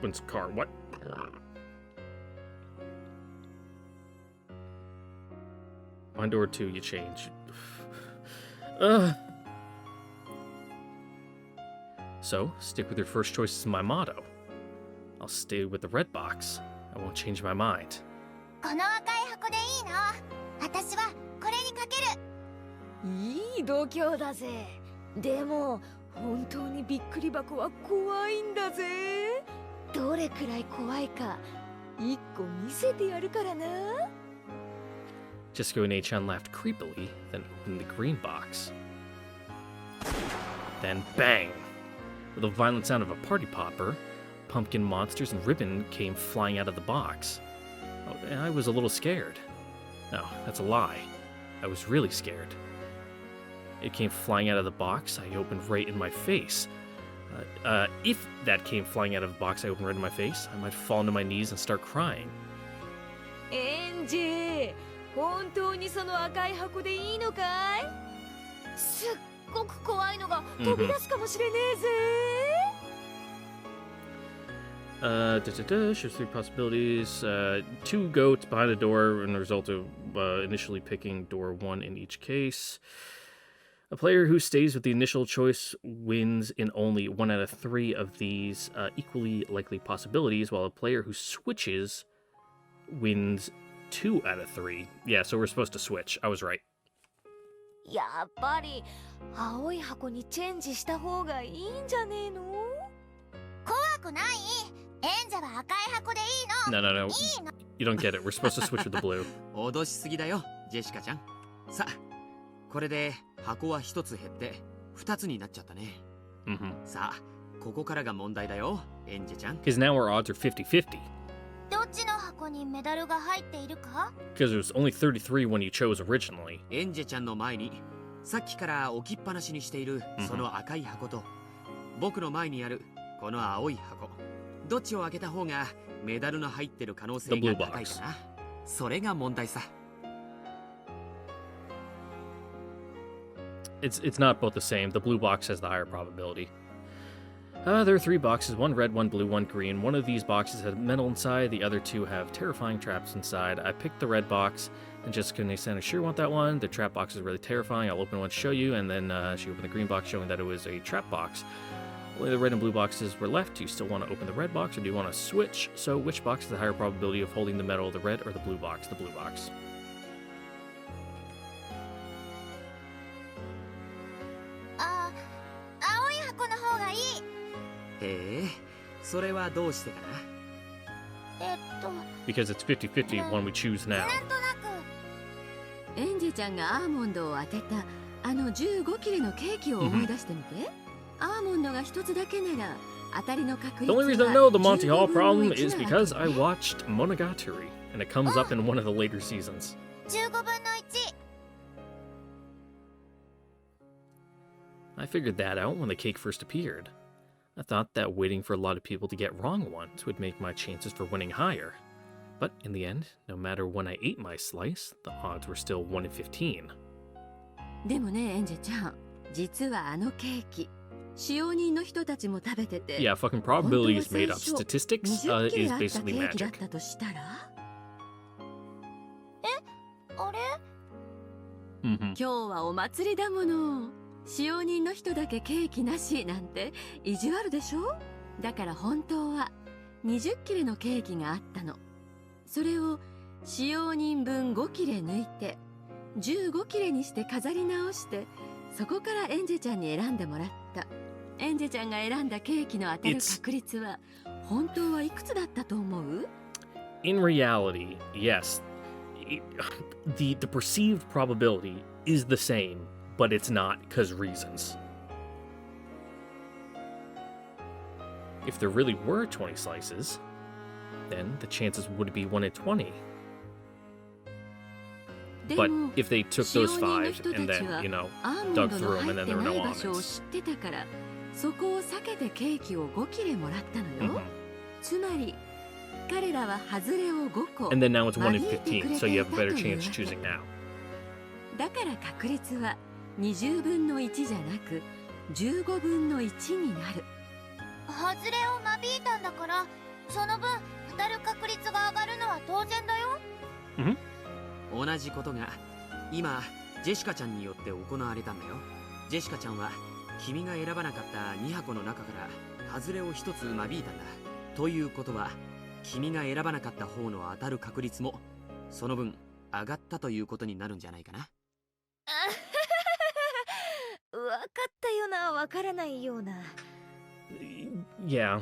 A: When's a car, what? On door 2, you change. So, stick with your first choice is my motto. I'll stay with the red box. I won't change my mind.
D: この赤い箱でいいの。私はこれにかける。
E: いい度胸だぜ。でも本当にびっくり箱は怖いんだぜ。どれくらい怖いか1個見せてやるからな。
A: Jessica and A-chan laughed creepily, then opened the green box. Then bang! With the violent sound of a party popper, pumpkin monsters and ribbon came flying out of the box. Oh, and I was a little scared. No, that's a lie. I was really scared. It came flying out of the box I opened right in my face. If that came flying out of the box I opened right in my face, I might fall to my knees and start crying.
E: エンジェ、本当にその赤い箱でいいのかい？すっごく怖いのが飛び出すかもしれねえぜ。
A: Shows 3 possibilities. 2 goats behind a door and the result of initially picking door 1 in each case. A player who stays with the initial choice wins in only 1 out of 3 of these equally likely possibilities, while a player who switches wins 2 out of 3. Yeah, so we're supposed to switch. I was right.
E: やっぱり青い箱にチェンジした方がいいんじゃねえの？
D: 怖くない。演者は赤い箱でいいの。
A: No. You don't get it. We're supposed to switch with the blue.
J: 脅しすぎだよ、ジェシカちゃん。さあ、これで箱は1つ減って2つになっちゃったね。さあ、ここからが問題だよ、エンジェちゃん。
A: Because now our odds are 50-50.
D: どっちの箱にメダルが入っているか？
A: Because it was only 33 when you chose originally.
J: エンジェちゃんの前にさっきから置きっぱなしにしているその赤い箱と僕の前にあるこの青い箱、どっちを開けた方がメダルの入ってる可能性が高いかな。それが問題さ。
A: It's not both the same. The blue box has the higher probability. There are 3 boxes, 1 red, 1 blue, 1 green. One of these boxes has metal inside, the other 2 have terrifying traps inside. I picked the red box, and Jessica and Nathan, I sure want that one. The trap box is really terrifying. I'll open one to show you, and then she opened the green box showing that it was a trap box. Only the red and blue boxes were left. Do you still want to open the red box, or do you want to switch? So which box has the higher probability of holding the metal, the red or the blue box? The blue box.
D: 青い箱の方がいい。
J: へえ、それはどうしてかな。
A: Because it's 50-50 when we choose now.
D: なんとなく
E: エンジェちゃんがアーモンドを当てたあの15切れのケーキを思い出してみて。アーモンドが一つだけなら当たりの確率
A: The
E: は
A: only reason I know the Monty Hall
E: 15分の
A: problem
E: 1
A: is
E: なわけ。
A: because I watched Monogatari, and it comes up in one of the later seasons.
D: 15分の1。
A: I figured that out when the cake first appeared. I thought that waiting for a lot of people to get wrong ones would make my chances for winning higher. But in the end, no matter when I ate my slice, the odds were still 1 in 15.
E: でもね、エンジェちゃん、実はあのケーキ、使用人の人たちも食べてて、
A: Yeah, fucking probability is made up.
E: 本当は最初
A: Statistics
E: 20切
A: is
E: れあったケ
A: basically
E: ーキだっ
A: magic.
E: たとしたら、
D: あれ？Mm-hmm.
E: 今日はお祭りだもの。使用人の人だけケーキなしなんて意地悪でしょ。だから本当は20切れのケーキがあったの。それを使用人分5切れ抜いて15切れにして飾り直して、そこからエンジェちゃんに選んでもらった。エンジェちゃんが選んだケーキの当たる確率は本当はいくつだったと思う？
A: In reality, yes. The perceived probability is the same, but it's not because reasons. If there really were 20 slices, then the chances would be 1 in 20. But if they took those 5 and then, you know, dug through them and then there were no
E: 場所を
A: almonds.
E: 知ってたから、そこを避けてケーキを5切れもらったのよ。
A: Mhm.
E: つまり彼らは外れを5個
A: And then now it's 1 in
E: 間引いてくれ
A: 15,
E: て
A: so
E: い
A: you
E: た
A: have
E: と
A: a
E: いう
A: better
E: わ
A: chance
E: け。
A: choosing now.
E: だから確率は20分の1じゃなく15分の1になる。
D: 外れを間引いたんだから、その分当たる確率が上がるのは当然だよ。
J: 同じことが今ジェシカちゃんによって行われたんだよ。ジェシカちゃんは君が選ばなかった2箱の中から外れを1つ間引いたんだ。ということは君が選ばなかった方の当たる確率もその分上がったということになるんじゃないかな。
H: 分かったような分からないような。
A: Yeah.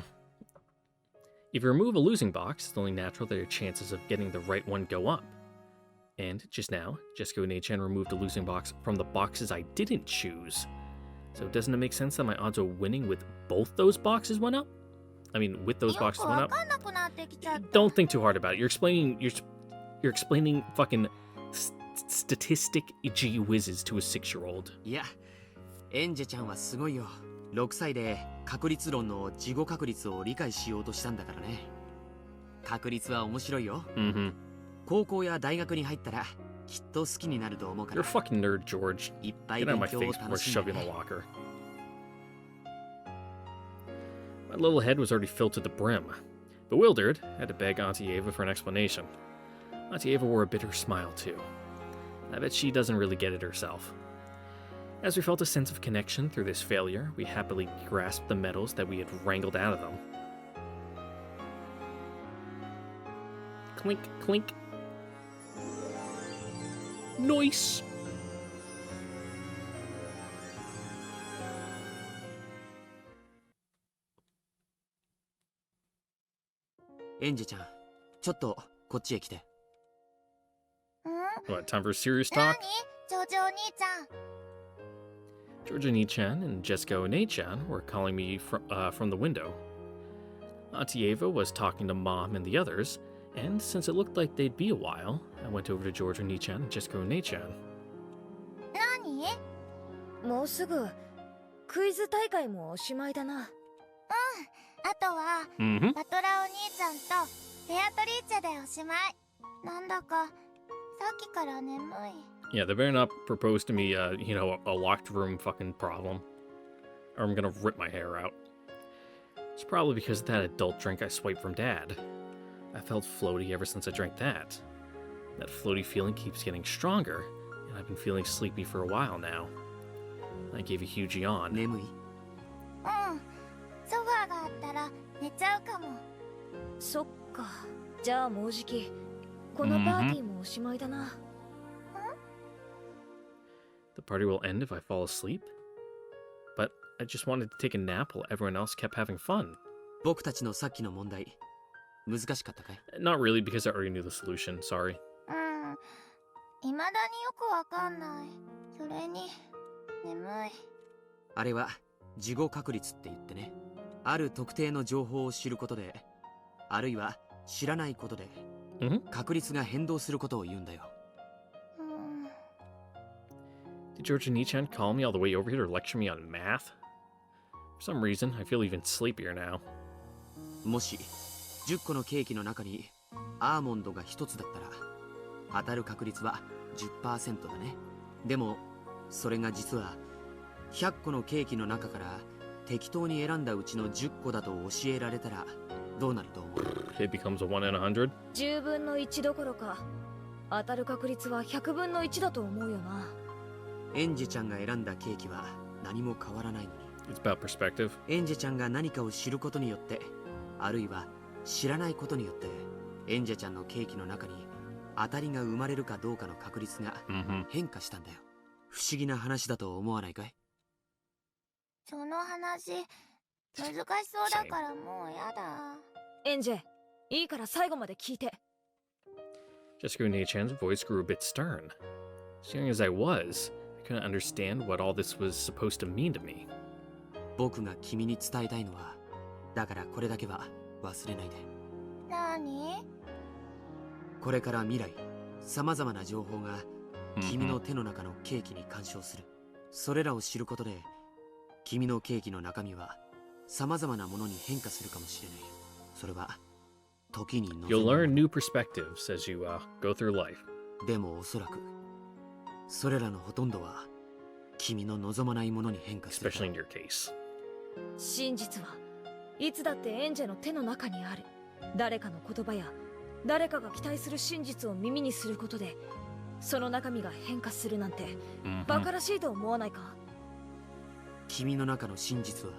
A: If you remove a losing box, it's only natural that your chances of getting the right one go up. And just now, Jessica and Chan removed a losing box from the boxes I didn't choose. So doesn't it make sense that my odds of winning with both those boxes went up? I mean, with those
D: よ
A: boxes
D: く
A: went
D: わ
A: up?
D: かんなくなってきちゃった。
A: Don't think too hard about it. You're explaining fucking statistic gee whizzes to a 6-year-old.
J: いや、エンジェちゃんはすごいよ。6歳で確率論の事後確率を理解しようとしたんだからね。確率は面白いよ。
A: Mm-hmm.
J: 高校や大学に入ったらきっと好きになると思うか
A: You're a
J: ら。
A: fucking nerd, George.
J: いっぱい
A: Get out of
J: 勉
A: my
J: 強を
A: face before
J: 楽しん
A: shoving
J: で
A: the
J: ね。
A: locker. My little head was already filled to the brim. Bewildered, I had to beg Auntie Ava for an explanation. Auntie Ava wore a bitter smile, too. I bet she doesn't really get it herself. As we felt a sense of connection through this failure, we happily grasped the medals that we had wrangled out of them. Clink, clink. Nice!
J: エンジェちゃん、ちょっとこっちへ来て。
D: ん？
A: What, time for serious
D: 何？
A: talk?
D: ジョジョお兄ちゃん。
A: Georgia Nichan and Jessica Onechan were calling me from the window. Auntie Ava was talking to Mom and the others, and since it looked like they'd be a while, I went over to Georgia Nichan and Jessica Onechan.
D: 何？
H: もうすぐ
K: クイズ大会もおしまいだな。
D: あとは、
A: Mm-hmm.
D: バトラお兄ちゃんとベアトリーチェでおしまい。なんだかさっきから眠い。
A: Yeah, they better not propose to me, a locked room fucking problem. Or I'm gonna rip my hair out. It's probably because of that adult drink I swiped from Dad. I felt floaty ever since I drank that. That floaty feeling keeps getting stronger, and I've been feeling sleepy for a while now. I gave a huge yawn.
J: 眠い。
D: ソファーがあったら寝ちゃうかも。
K: そっか。じゃあもうじきこのパーティーもおしまいだな。
A: The party will end if I fall asleep? But I just wanted to take a nap while everyone else kept having fun.
J: 僕たちのさっきの問題、難しかったかい？
A: Not really, because I already knew the solution, sorry.
D: 未だによくわかんない。それに眠い。
J: あれは事後確率って言ってね、ある特定の情報を知ることで、あるいは知らないことで、確率が変動することを言うんだよ。
A: Did George Nichan call me all the way over here to lecture me on math? For some reason, I feel even sleepier now.
J: もし10個のケーキの中にアーモンドが1つだったら当たる確率は 10% だね。でもそれが実は100個のケーキの中から適当に選んだうちの10個だと教えられたらどうなると思う？
A: It becomes a 1 in 100?
K: 10分の1どころか当たる確率は100分の1だと思うよな。
J: エンジェちゃんが選んだケーキは何も変わらないのに、
A: It's about perspective.
J: エンジェちゃんが何かを知ることによって、あるいは知らないことによってエンジェちゃんのケーキの中に当たりが生まれるかどうかの確率が変化したんだよ。不思議な話だと思わないかい？
D: その話難しそうだからもうやだ。
K: エンジェ、いいから最後まで聞いて。
A: Jessica Nichan's voice grew a bit stern. As young as I was, I couldn't understand what all this was supposed to mean to me.
J: 僕が君に伝えたいのは、だからこれだけは忘れないで。
D: 何？
J: これから未来、様々な情報が君の手の中のケーキに干渉する。それらを知ることで、君のケーキの中身は様々なものに変化するかもしれない。それは時に望む。
A: You'll learn new perspectives as you go through life.
J: でもおそらく、それらのほとんどは君の望まないものに変化する。
A: Especially in your case.
K: 真実はいつだってエンジェの手の中にある。誰かの言葉や誰かが期待する真実を耳にすることでその中身が変化するなんてバカらしいと思わないか？
J: 君の中の真実は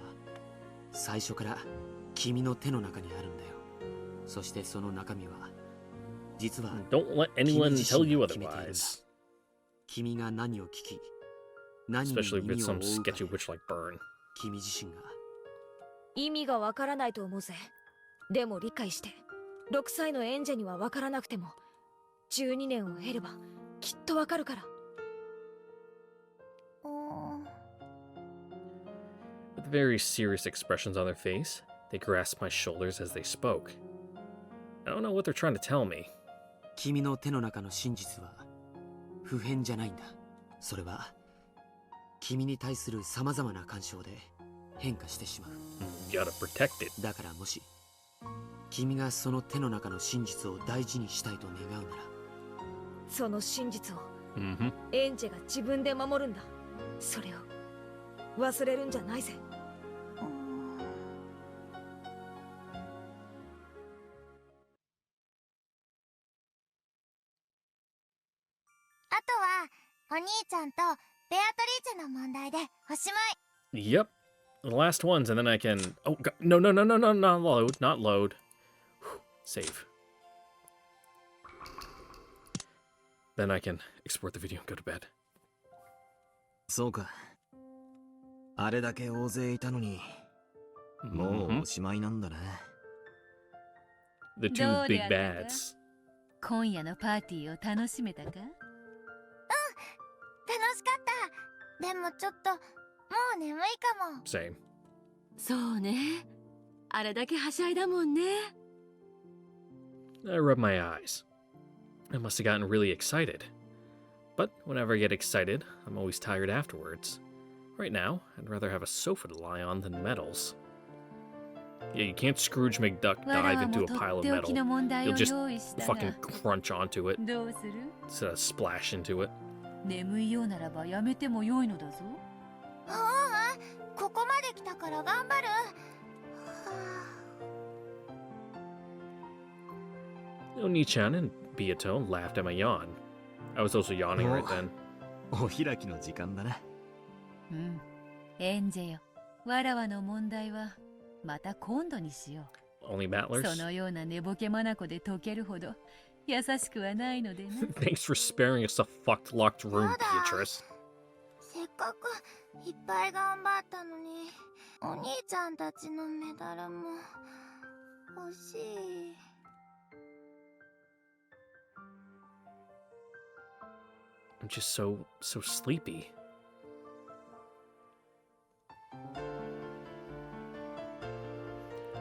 J: 最初から君の手の中にあるんだよ。そしてその中身は実は
A: Don't let anyone tell you otherwise.
J: 君が何を聞き、何に
A: Especially if
J: 耳
A: it's
J: を覆
A: some
J: うか
A: sketchy
J: で
A: witch like Burn.
J: 君自身が
K: 意味がわからないと思うぜ。でも理解して、6歳のエンジェにはわからなくても12年を経ればきっとわかるから。
A: With very serious expressions on their face, they grasped my shoulders as they spoke. I don't know what they're trying to tell me.
J: 君の手の中の真実は不変じゃないんだ。それは君に対する様々な干渉で変化してしまう。
A: You gotta protect it.
J: だからもし君がその手の中の真実を大事にしたいと願うなら、
K: その真実をエンジェが自分で守るんだ。それを忘れるんじゃないぜ。
D: あとはお兄ちゃんとベアトリーチェの問題でおしまい。
A: Yep. The last ones, and then I can... Oh, God. No, no, no, no, no, not load. Not load. Whew. Save. Then I can export the video and go to bed.
L: そうか。あれだけ大勢いたのに、もうおしまいなんだね。
A: The two big bads.
F: 今夜のパーティーを楽しめたか？
D: 楽しかった。でもちょっともう眠いかも。
A: Same.
E: そうね。あれだけはしゃいだもんね。
A: I rubbed my eyes. I must have gotten really excited. But whenever I get excited, I'm always tired afterwards. Right now, I'd rather have a sofa to lie on than metals. Yeah, you can't Scrooge McDuck dive into a pile of metal. You'll just fucking crunch onto it instead of splash into it.
F: 眠いようならばやめてもよいのだぞ。
D: ここまで来たから頑張る。
A: Oni-chan and Beato laughed at my yawn. I was also yawning right then.
L: お開きの時間だな。
F: うん。エンジェよ。わらわの問題はまた今度にしよ
A: う。Only battlers?
F: そのような寝ぼけまなこで解けるほど優しくはないのでな。
A: Thanks for sparing us a fucked locked room, Beatrice.
D: せっかくいっぱい頑張ったのに、お兄ちゃんたちのメダルも欲しい。
A: I'm just so sleepy.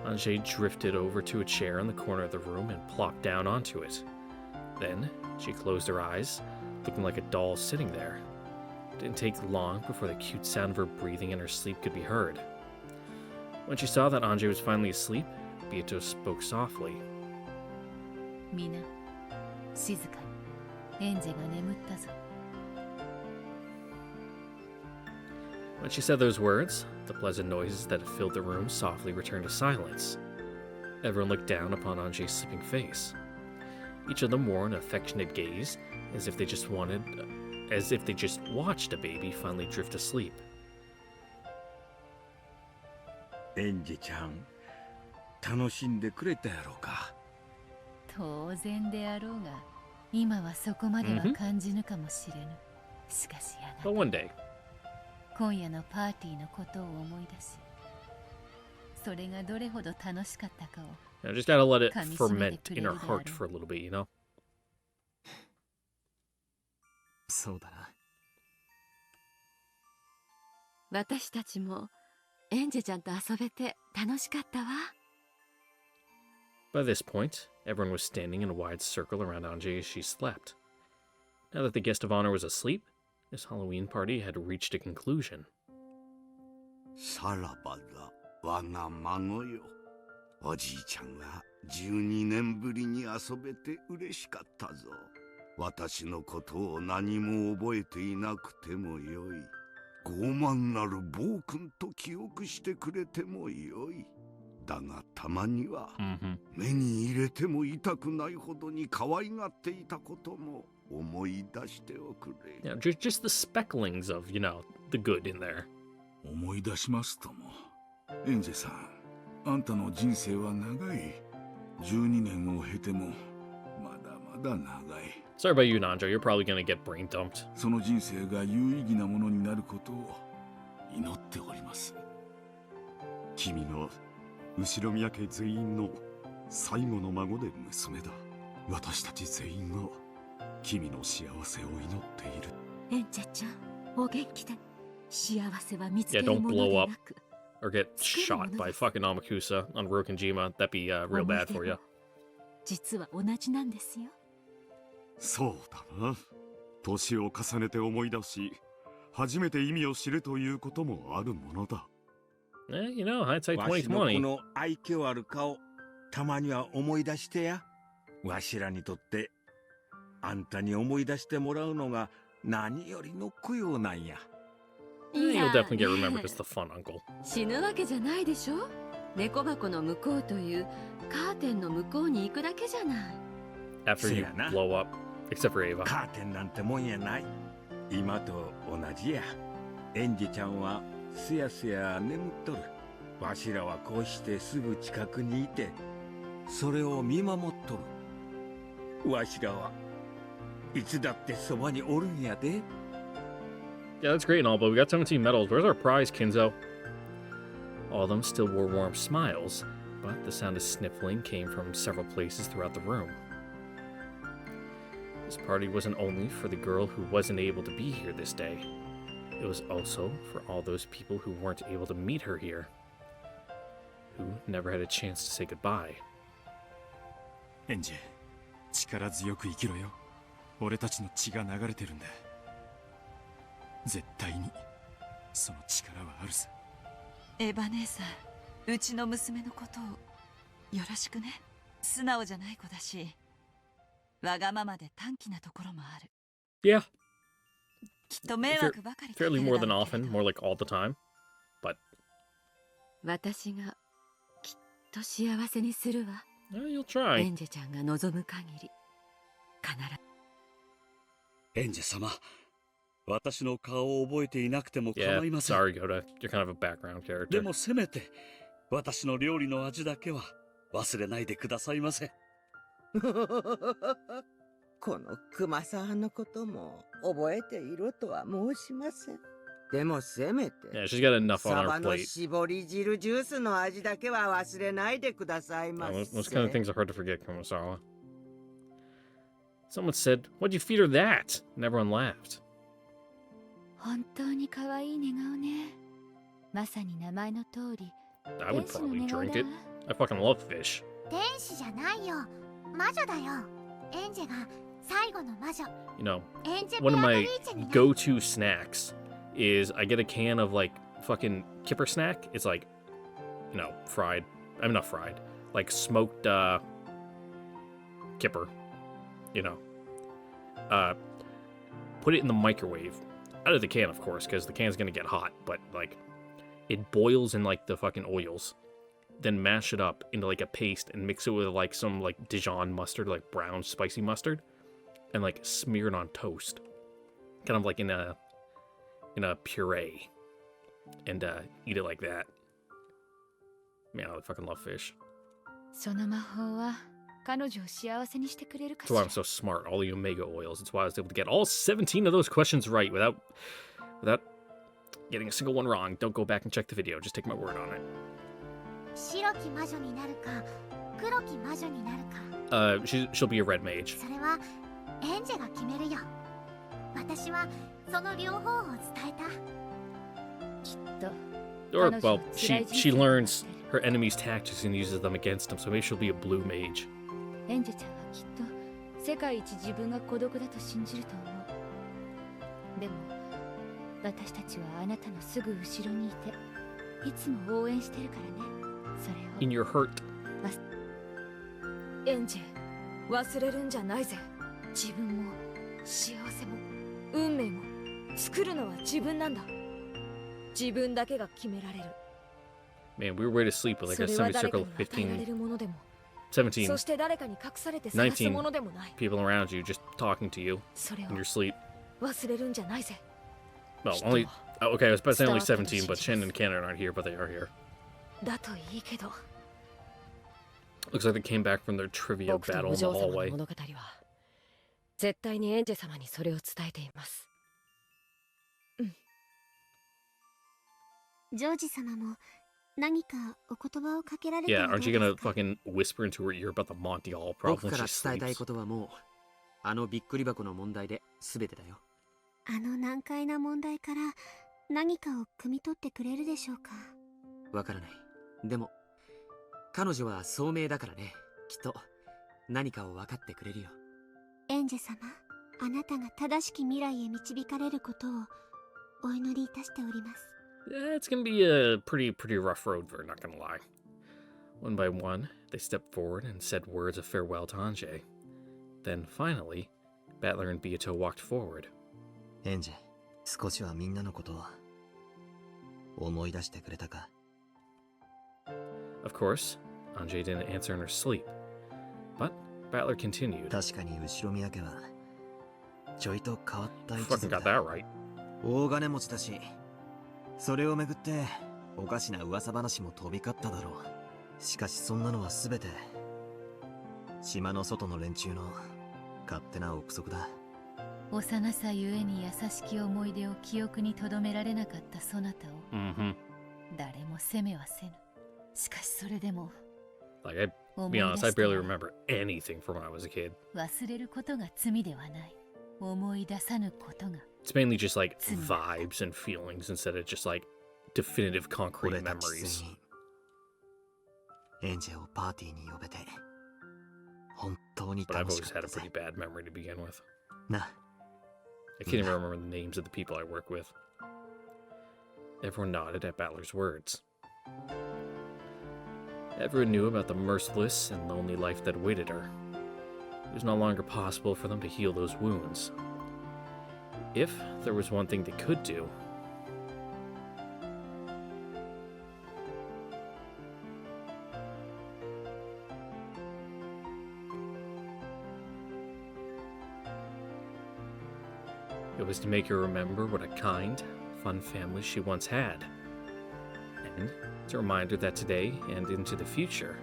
A: Anjay drifted over to a chair in the corner of the room and plopped down onto it. Then she closed her eyes, looking like a doll sitting there. It didn't take long before the cute sound of her breathing in her sleep could be heard. When she saw that Anjay was finally asleep, Beato spoke softly.
F: Mina, 静かに。エンジェが眠ったぞ。
A: When she said those words, the pleasant noises that had filled the room softly returned to silence. Everyone looked down upon Anjay's sleeping face. Each of them wore an affectionate gaze, as if they just watched a baby finally drift asleep.
M: エンジェちゃん、楽しんでくれたやろうか。
F: 当然であろうが、今はそこまでは感じぬかもしれぬ。しかしやがて。
A: But one day.
F: 今夜のパーティーのことを思い出し、それがどれほど楽しかったかを。
A: You know, just gotta let it ferment in her heart for a little bit, you know?
L: そうだな。
E: 私たちもエンジェちゃんと遊べて楽しかったわ。
A: By this point, everyone was standing in a wide circle around Anjay as she slept. Now that the guest of honor was asleep, this Halloween party had reached a conclusion.
N: さらばだ、我が孫よ。おじいちゃんが12年ぶりに遊べて嬉しかったぞ。私のことを何も覚えていなくてもよい。傲慢なる暴君と記憶してくれてもよい。だがたまには、目に入れても痛くないほどに可愛がっていたことも思い出しておくれ。
A: Yeah, just the specklings of, you know, the good in there.
O: 思い出しますとも。エンジェさん、あんたの人生は長い。12年を経ても、まだまだ長い。
A: Sorry about you, Nanjo. You're probably gonna get brain dumped.
O: その人生が有意義なものになることを祈っております。
C: 君の後ろ宮家全員の最後の孫で娘だ。私たち全員が君の幸せを祈っている。
B: エンジェちゃん、お元気で。幸せは見つけ
A: Yeah,
B: る
A: don't
B: もので
A: blow
B: な
A: up
B: く。
A: or get shot by fucking Amakusa on Rokenjima. That'd be real bad for you.
B: 実は同じなんですよ。
C: そうだな。年を重ねて思い出し、初めて意味を知るということもあるものだ。
A: You know, hindsight
M: わしのこ
A: 2020.
M: の愛嬌ある顔、たまには思い出してや。わしらにとって、あんたに思い出してもらうのが何よりの供養なんや。
A: You'll definitely get remembered as the fun uncle.
E: 死ぬわけじゃないでしょ。猫箱の向こうというカーテンの向こうに行くだけじゃない。
A: After you blow up, except for Ava.
M: カーテンなんてもんやない。今と同じや。エンジちゃんはすやすや眠っとる。わしらはこうしてすぐ近くにいて、それを見守っとる。わしらはいつだってそばにおるんやで。
A: Yeah, that's great and all, but we got 17 medals. Where's our prize, Kinzo? All of them still wore warm smiles, but the sound of sniffling came from several places throughout the room. This party wasn't only for the girl who wasn't able to be here this day. It was also for all those people who weren't able to meet her here, who never had a chance to say goodbye.
I: エンジェ、力強く生きろよ。俺たちの血が流れてるんだ。絶対にその力はあるさ。
F: エヴァ姉さん、うちの娘のことをよろしくね。素直じゃない子だし、わがままで短気なところもある。
A: Yeah.
F: きっと迷惑ばかりかけ
A: Fairly
F: る
A: more
F: だ
A: than
F: ろうけれ
A: often,
F: ど
A: more like all the time. But
E: 私がきっと幸せにするわ。
A: you'll try.
E: エンジェちゃんが望む限り必ず。
N: エンジェ様、私の顔を覚えていなくても
A: Yeah,
N: 構いません。
A: sorry, Yoda. You're kind of a background
N: で
A: character.
N: もせめて私の料理の味だけは忘れないでくださいませ。
P: この熊沢のことも覚えていろとは申しません。でもせめて
A: Yeah, she's got enough
P: サ
A: on
P: バ
A: her
P: の
A: plate.
P: 絞り汁ジュースの味だけは忘れないでくださいま
A: Those
P: せ。
A: kind of things are hard to forget, Kumasawa. Someone said, "Why'd you feed her that?" And everyone laughed.
H: 本当に可愛い寝顔ね。まさに名前の通り。
A: I would probably drink it. I fucking love fish.
D: 天使じゃないよ、魔女だよ。エンジェが最後の魔女。
A: You know,
D: エンジェ
A: one of
D: ペア
A: my
D: リーチェにな。
A: go-to snacks is I get a can of like fucking kipper snack. It's like, you know, fried. I'm not fried. Like smoked kipper. You know. Put it in the microwave. Out of the can, of course, because the can's gonna get hot. But like, it boils in like the fucking oils. Then mash it up into like a paste and mix it with like some like Dijon mustard, like brown spicy mustard, and like smear it on toast, kind of like in a puree, and eat it like that. Man, I fucking love fish.
H: その魔法は彼女を幸せにしてくれるか
A: That's
H: し
A: why
H: ら。
A: I'm so smart. All the omega oils. That's why I was able to get all 17 of those questions right without getting a single one wrong. Don't go back and check the video. Just take my word on it.
D: 白き魔女になるか、黒き魔女になるか。
A: She'll be a red mage.
D: それはエンジェが決めるよ。私はその両方を伝えた。
H: きっと。
A: Or, well, she learns her enemy's tactics and uses them against them, so maybe she'll be a blue mage.
H: エンジェちゃんはきっと世界一自分が孤独だと信じると思う。でも私たちはあなたのすぐ後ろにいていつも応援してるからね。それを
A: In your hurt.
K: エンジェ、忘れるんじゃないぜ。自分も幸せも運命も作るのは自分なんだ。自分だけが決められる。
A: Man, we were way to sleep with like a
K: それは誰か
A: semicircle
K: に
A: of
K: 与えられ
A: 15,
K: るものでも、
A: 17,
K: そして誰かに隠されて探すものでもない。
A: people around you just talking to you
K: それを
A: in your sleep.
K: 忘れるんじゃないぜ。
A: Well, only... Oh, okay, I was about to say only 17, but Shen and Cannon aren't here, but they are here.
K: だといいけど。
A: Looks like they came back from their trivia
G: 僕と
A: battle
G: お
A: in the
G: 嬢様の
A: hallway.
G: 物語は絶対にエンジェ様にそれを伝えています。
D: ジョージ様も何かお言葉をかけられて
A: Yeah,
D: はどう
A: aren't
D: で
A: you
D: すか？
A: gonna fucking whisper into her ear about the Monty Hall
J: 僕
A: problem
J: か
A: when
J: ら
A: she
J: 伝えたい
A: sleeps?
J: ことはもうあのびっくり箱の問題で全てだよ。
D: あの難解な問題から何かを汲み取ってくれるでしょうか？
J: わからない。でも彼女は聡明だからね。きっと何かを分かってくれるよ。
D: エンジェ様、あなたが正しき未来へ導かれることをお祈りいたしております。
A: Yeah, it's gonna be a pretty rough road for her, not gonna lie. One by one, they stepped forward and said words of farewell to Anjay. Then finally, Battler and Beato walked forward.
L: エンジェ、少しはみんなのことを思い出してくれたか？
A: Of course, Anjay didn't answer in her sleep. But Battler continued.
L: 確かに後ろ宮家はちょいと変わった一
A: Fucking
L: 族
A: got
L: だ。
A: that right.
L: 大金持ちだし、それをめぐっておかしな噂話も飛び交っただろう。しかしそんなのは全て島の外の連中の勝手な憶測だ。
F: 幼さゆえに優しき思い出を記憶に留められなかったそなたを、誰も責めはせぬ。しかしそれでも
A: Like, be honest, I barely remember anything from when I was a kid.
F: 忘れることが罪ではない。思い出さぬことが。
A: It's mainly just like vibes and feelings instead of just like definitive concrete
L: 俺たち
A: memories.
L: 全員エンジェをパーティーに呼べて本当に
A: But I've
L: 楽し
A: always
L: かっ
A: had
L: た
A: a
L: ぜ。
A: pretty bad memory to begin with.
L: な、
A: I can't even remember the names of the people I work with. Everyone nodded at Balor's words. Everyone knew about the merciless and lonely life that awaited her. It was no longer possible for them to heal those wounds. If there was one thing they could do, it was to make her remember what a kind, fun family she once had. And it's a reminder that today and into the future,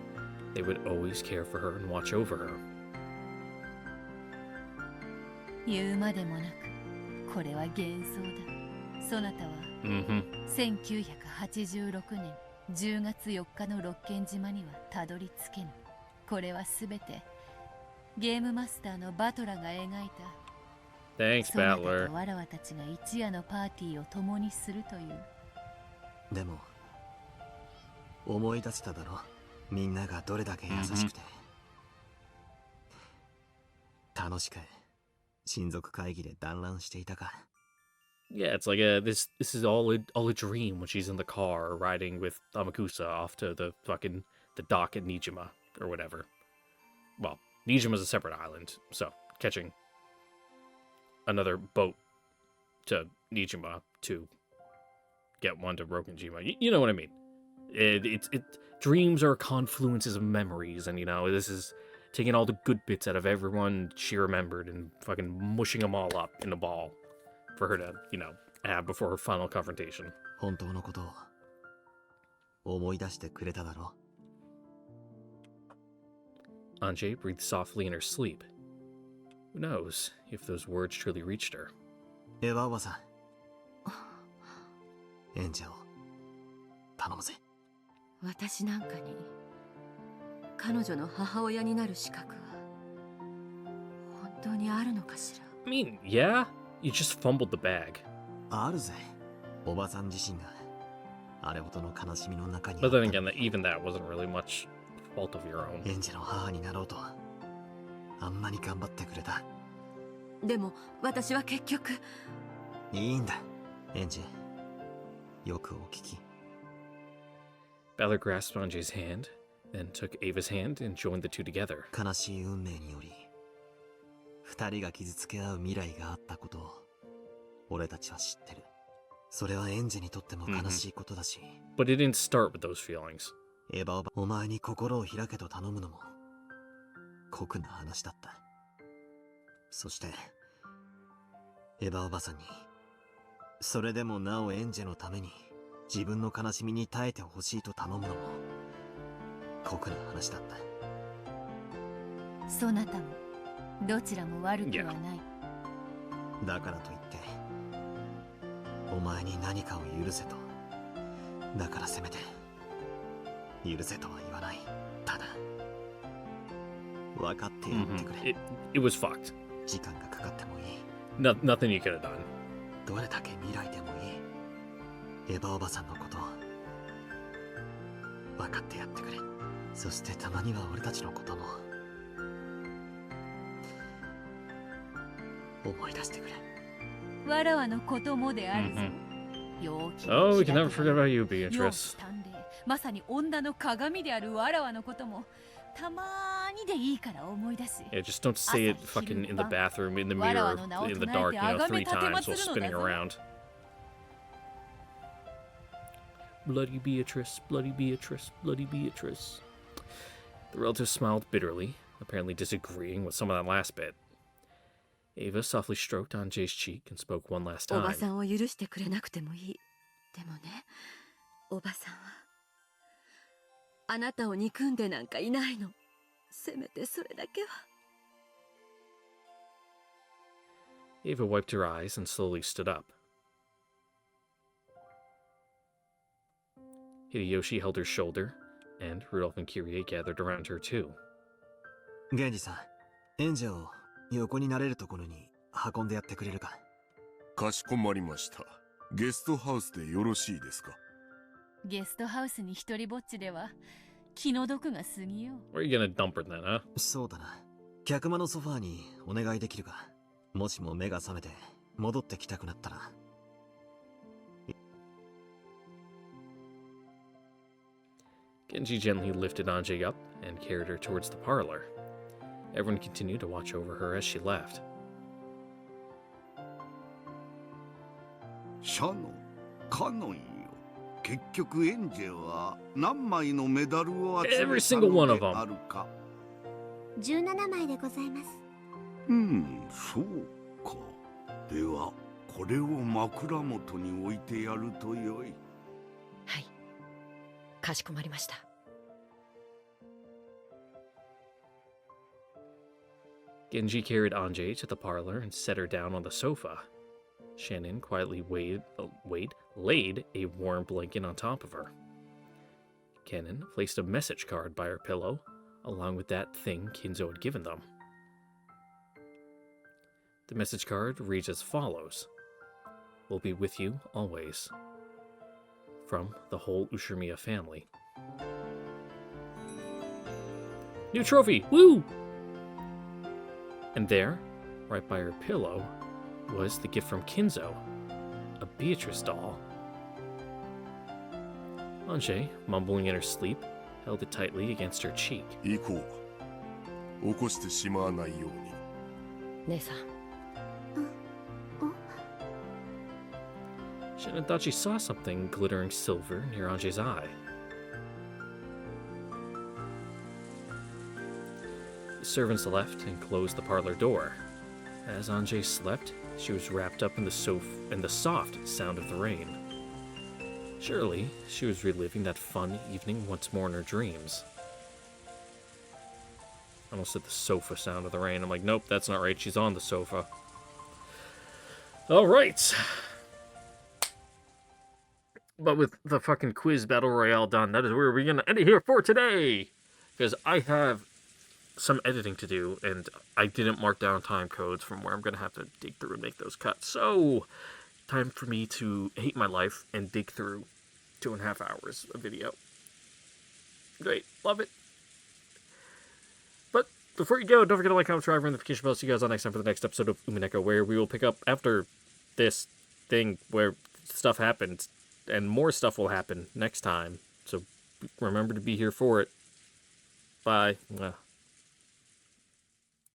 A: they would always care for her and watch over her.
F: 言うまでもなく、これは幻想だ。そなたは、1986年10月4日の六軒島にはたどり着けぬ。これはすべてゲームマスターのバトラが描いた。
A: Thanks,
F: そなた
A: Battler.
F: とわらわたちが一夜のパーティーを共にするという。
L: でも思い出しただろ、みんながどれだけ優しくて、楽しく親族会議で団らんしていたか。
A: Yeah, it's like this is all a dream when she's in the car riding with Amakusa off to the dock at Nijima or whatever. Well, Nijima's a separate island, so catching another boat to Nijima to get one to Rokenjima. You know what I mean? Dreams are confluences of memories, and this is taking all the good bits out of everyone she remembered and fucking mushing them all up in a ball for her to, have before her final confrontation.
L: 本当のことを思い出してくれただろ。
A: Anjay breathed softly in her sleep. Who knows if those words truly reached her?
L: エヴァおばさん、エンジェを頼むぜ。
E: 私なんかに彼女の母親になる資格は本当にあるのかしら。
A: I mean, yeah, you just fumbled the bag.
L: あるぜ。おばさん自身があれほどの悲しみの中に。
A: But then again, even that wasn't really much fault of your own.
L: エンジェの母になろうとあんなに頑張ってくれた。
E: でも私は結局。
L: いいんだ、エンジェ。よくお聞き。
A: Balor grasped Anjay's hand, then took Ava's hand and joined the two together.
L: 悲しい運命により、二人が傷つけ合う未来があったことを俺たちは知ってる。それはエンジェにとっても悲しいことだし。
A: But it didn't start with those feelings.
L: エヴァお前に心を開けと頼むのも酷な話だった。そしてエヴァおばさんにそれでもなおエンジェのために自分の悲しみに耐えてほしいと頼むのも酷な話だった。
F: そなたもどちらも悪くはない。
L: だからといってお前に何かを許せと。だからせめて許せとは言わない。ただ分かってやってくれ。
A: It was fucked.
L: 時間がかかってもいい。
A: Nothing you could have done.
L: どれだけ未来でもいい。エヴァおばさんのことを分かってやってくれ。そしてたまには俺たちのことも思い出してくれ。
F: わらわのこともであるぞ。
A: Oh, we can never forget about you, Beatrice.
F: まさに女の鏡であるわらわのこともたまーにでいいから思い出し。
A: Yeah, just don't say it fucking in the bathroom, in the mirror, in the dark, 3 times while spinning around. Bloody Beatrice, bloody Beatrice, bloody Beatrice. The relatives smiled bitterly, apparently disagreeing with some of that last bit. Ava softly stroked Anjay's cheek and spoke one last
E: お
A: time.
E: ばさんを許してくれなくてもいい。でもね、おばさんはあなたを憎んでなんかいないの。せめてそれだけは。
A: Ava wiped her eyes and slowly stood up. Hideyoshi held her shoulder, and Rudolph and Kyrie gathered around her too.
L: 源氏さん、エンジェを横になれるところに運んでやってくれるか。
Q: かしこまりました。ゲストハウスでよろしいですか。
F: ゲストハウスに一人ぼっちでは気の毒が過ぎよう。
A: Where are you gonna dump her then, huh?
L: そうだな。客間のソファーにお願いできるか。もしも目が覚めて戻ってきたくなったら。
A: Genji gently lifted Anjay up and carried her towards the parlor. Everyone continued to watch over her as she left.
N: シャノ、カノンよ。結局エンジェは何枚のメダルを集めた
A: Every single one
N: の
A: of
N: で
A: them.
N: あるか。
D: 17枚でございます。
N: そうか。ではこれを枕元に置いてやるとよい。
G: はい、かしこまりました。
A: Genji carried Anjay to the parlor and set her down on the sofa. Shannon quietly laid a warm blanket on top of her. Kennen placed a message card by her pillow, along with that thing Kinzo had given them. The message card reads as follows: "We'll be with you always." From the whole Ushiromiya family. New trophy! Woo! And there, right by her pillow, was the gift from Kinzo, a Beatrice doll. Anjay, mumbling in her sleep, held it tightly against her cheek.
Q: 行こう。起こしてしまわないように。
G: 姉さん。
A: Shannon thought she saw something glittering silver near Anjay's eye. The servants left and closed the parlor door. As Anjay slept, she was wrapped up in the soft sound of the rain. Surely, she was reliving that fun evening once more in her dreams. I almost said the sofa sound of the rain. I'm like, nope, that's not right. She's on the sofa. All right. But with the fucking quiz battle royale done, that is where we're going to end it here for today. Because I have some editing to do, and I didn't mark down time codes from where I'm going to have to dig through and make those cuts. So, time for me to hate my life and dig through 2.5 hours of video. Great. Love it. But before you go, don't forget to like, comment, subscribe, and notification bell. See you guys on next time for the next episode of Umineko, where we will pick up after this thing where stuff happens, and more stuff will happen next time. So remember to be here for it. Bye.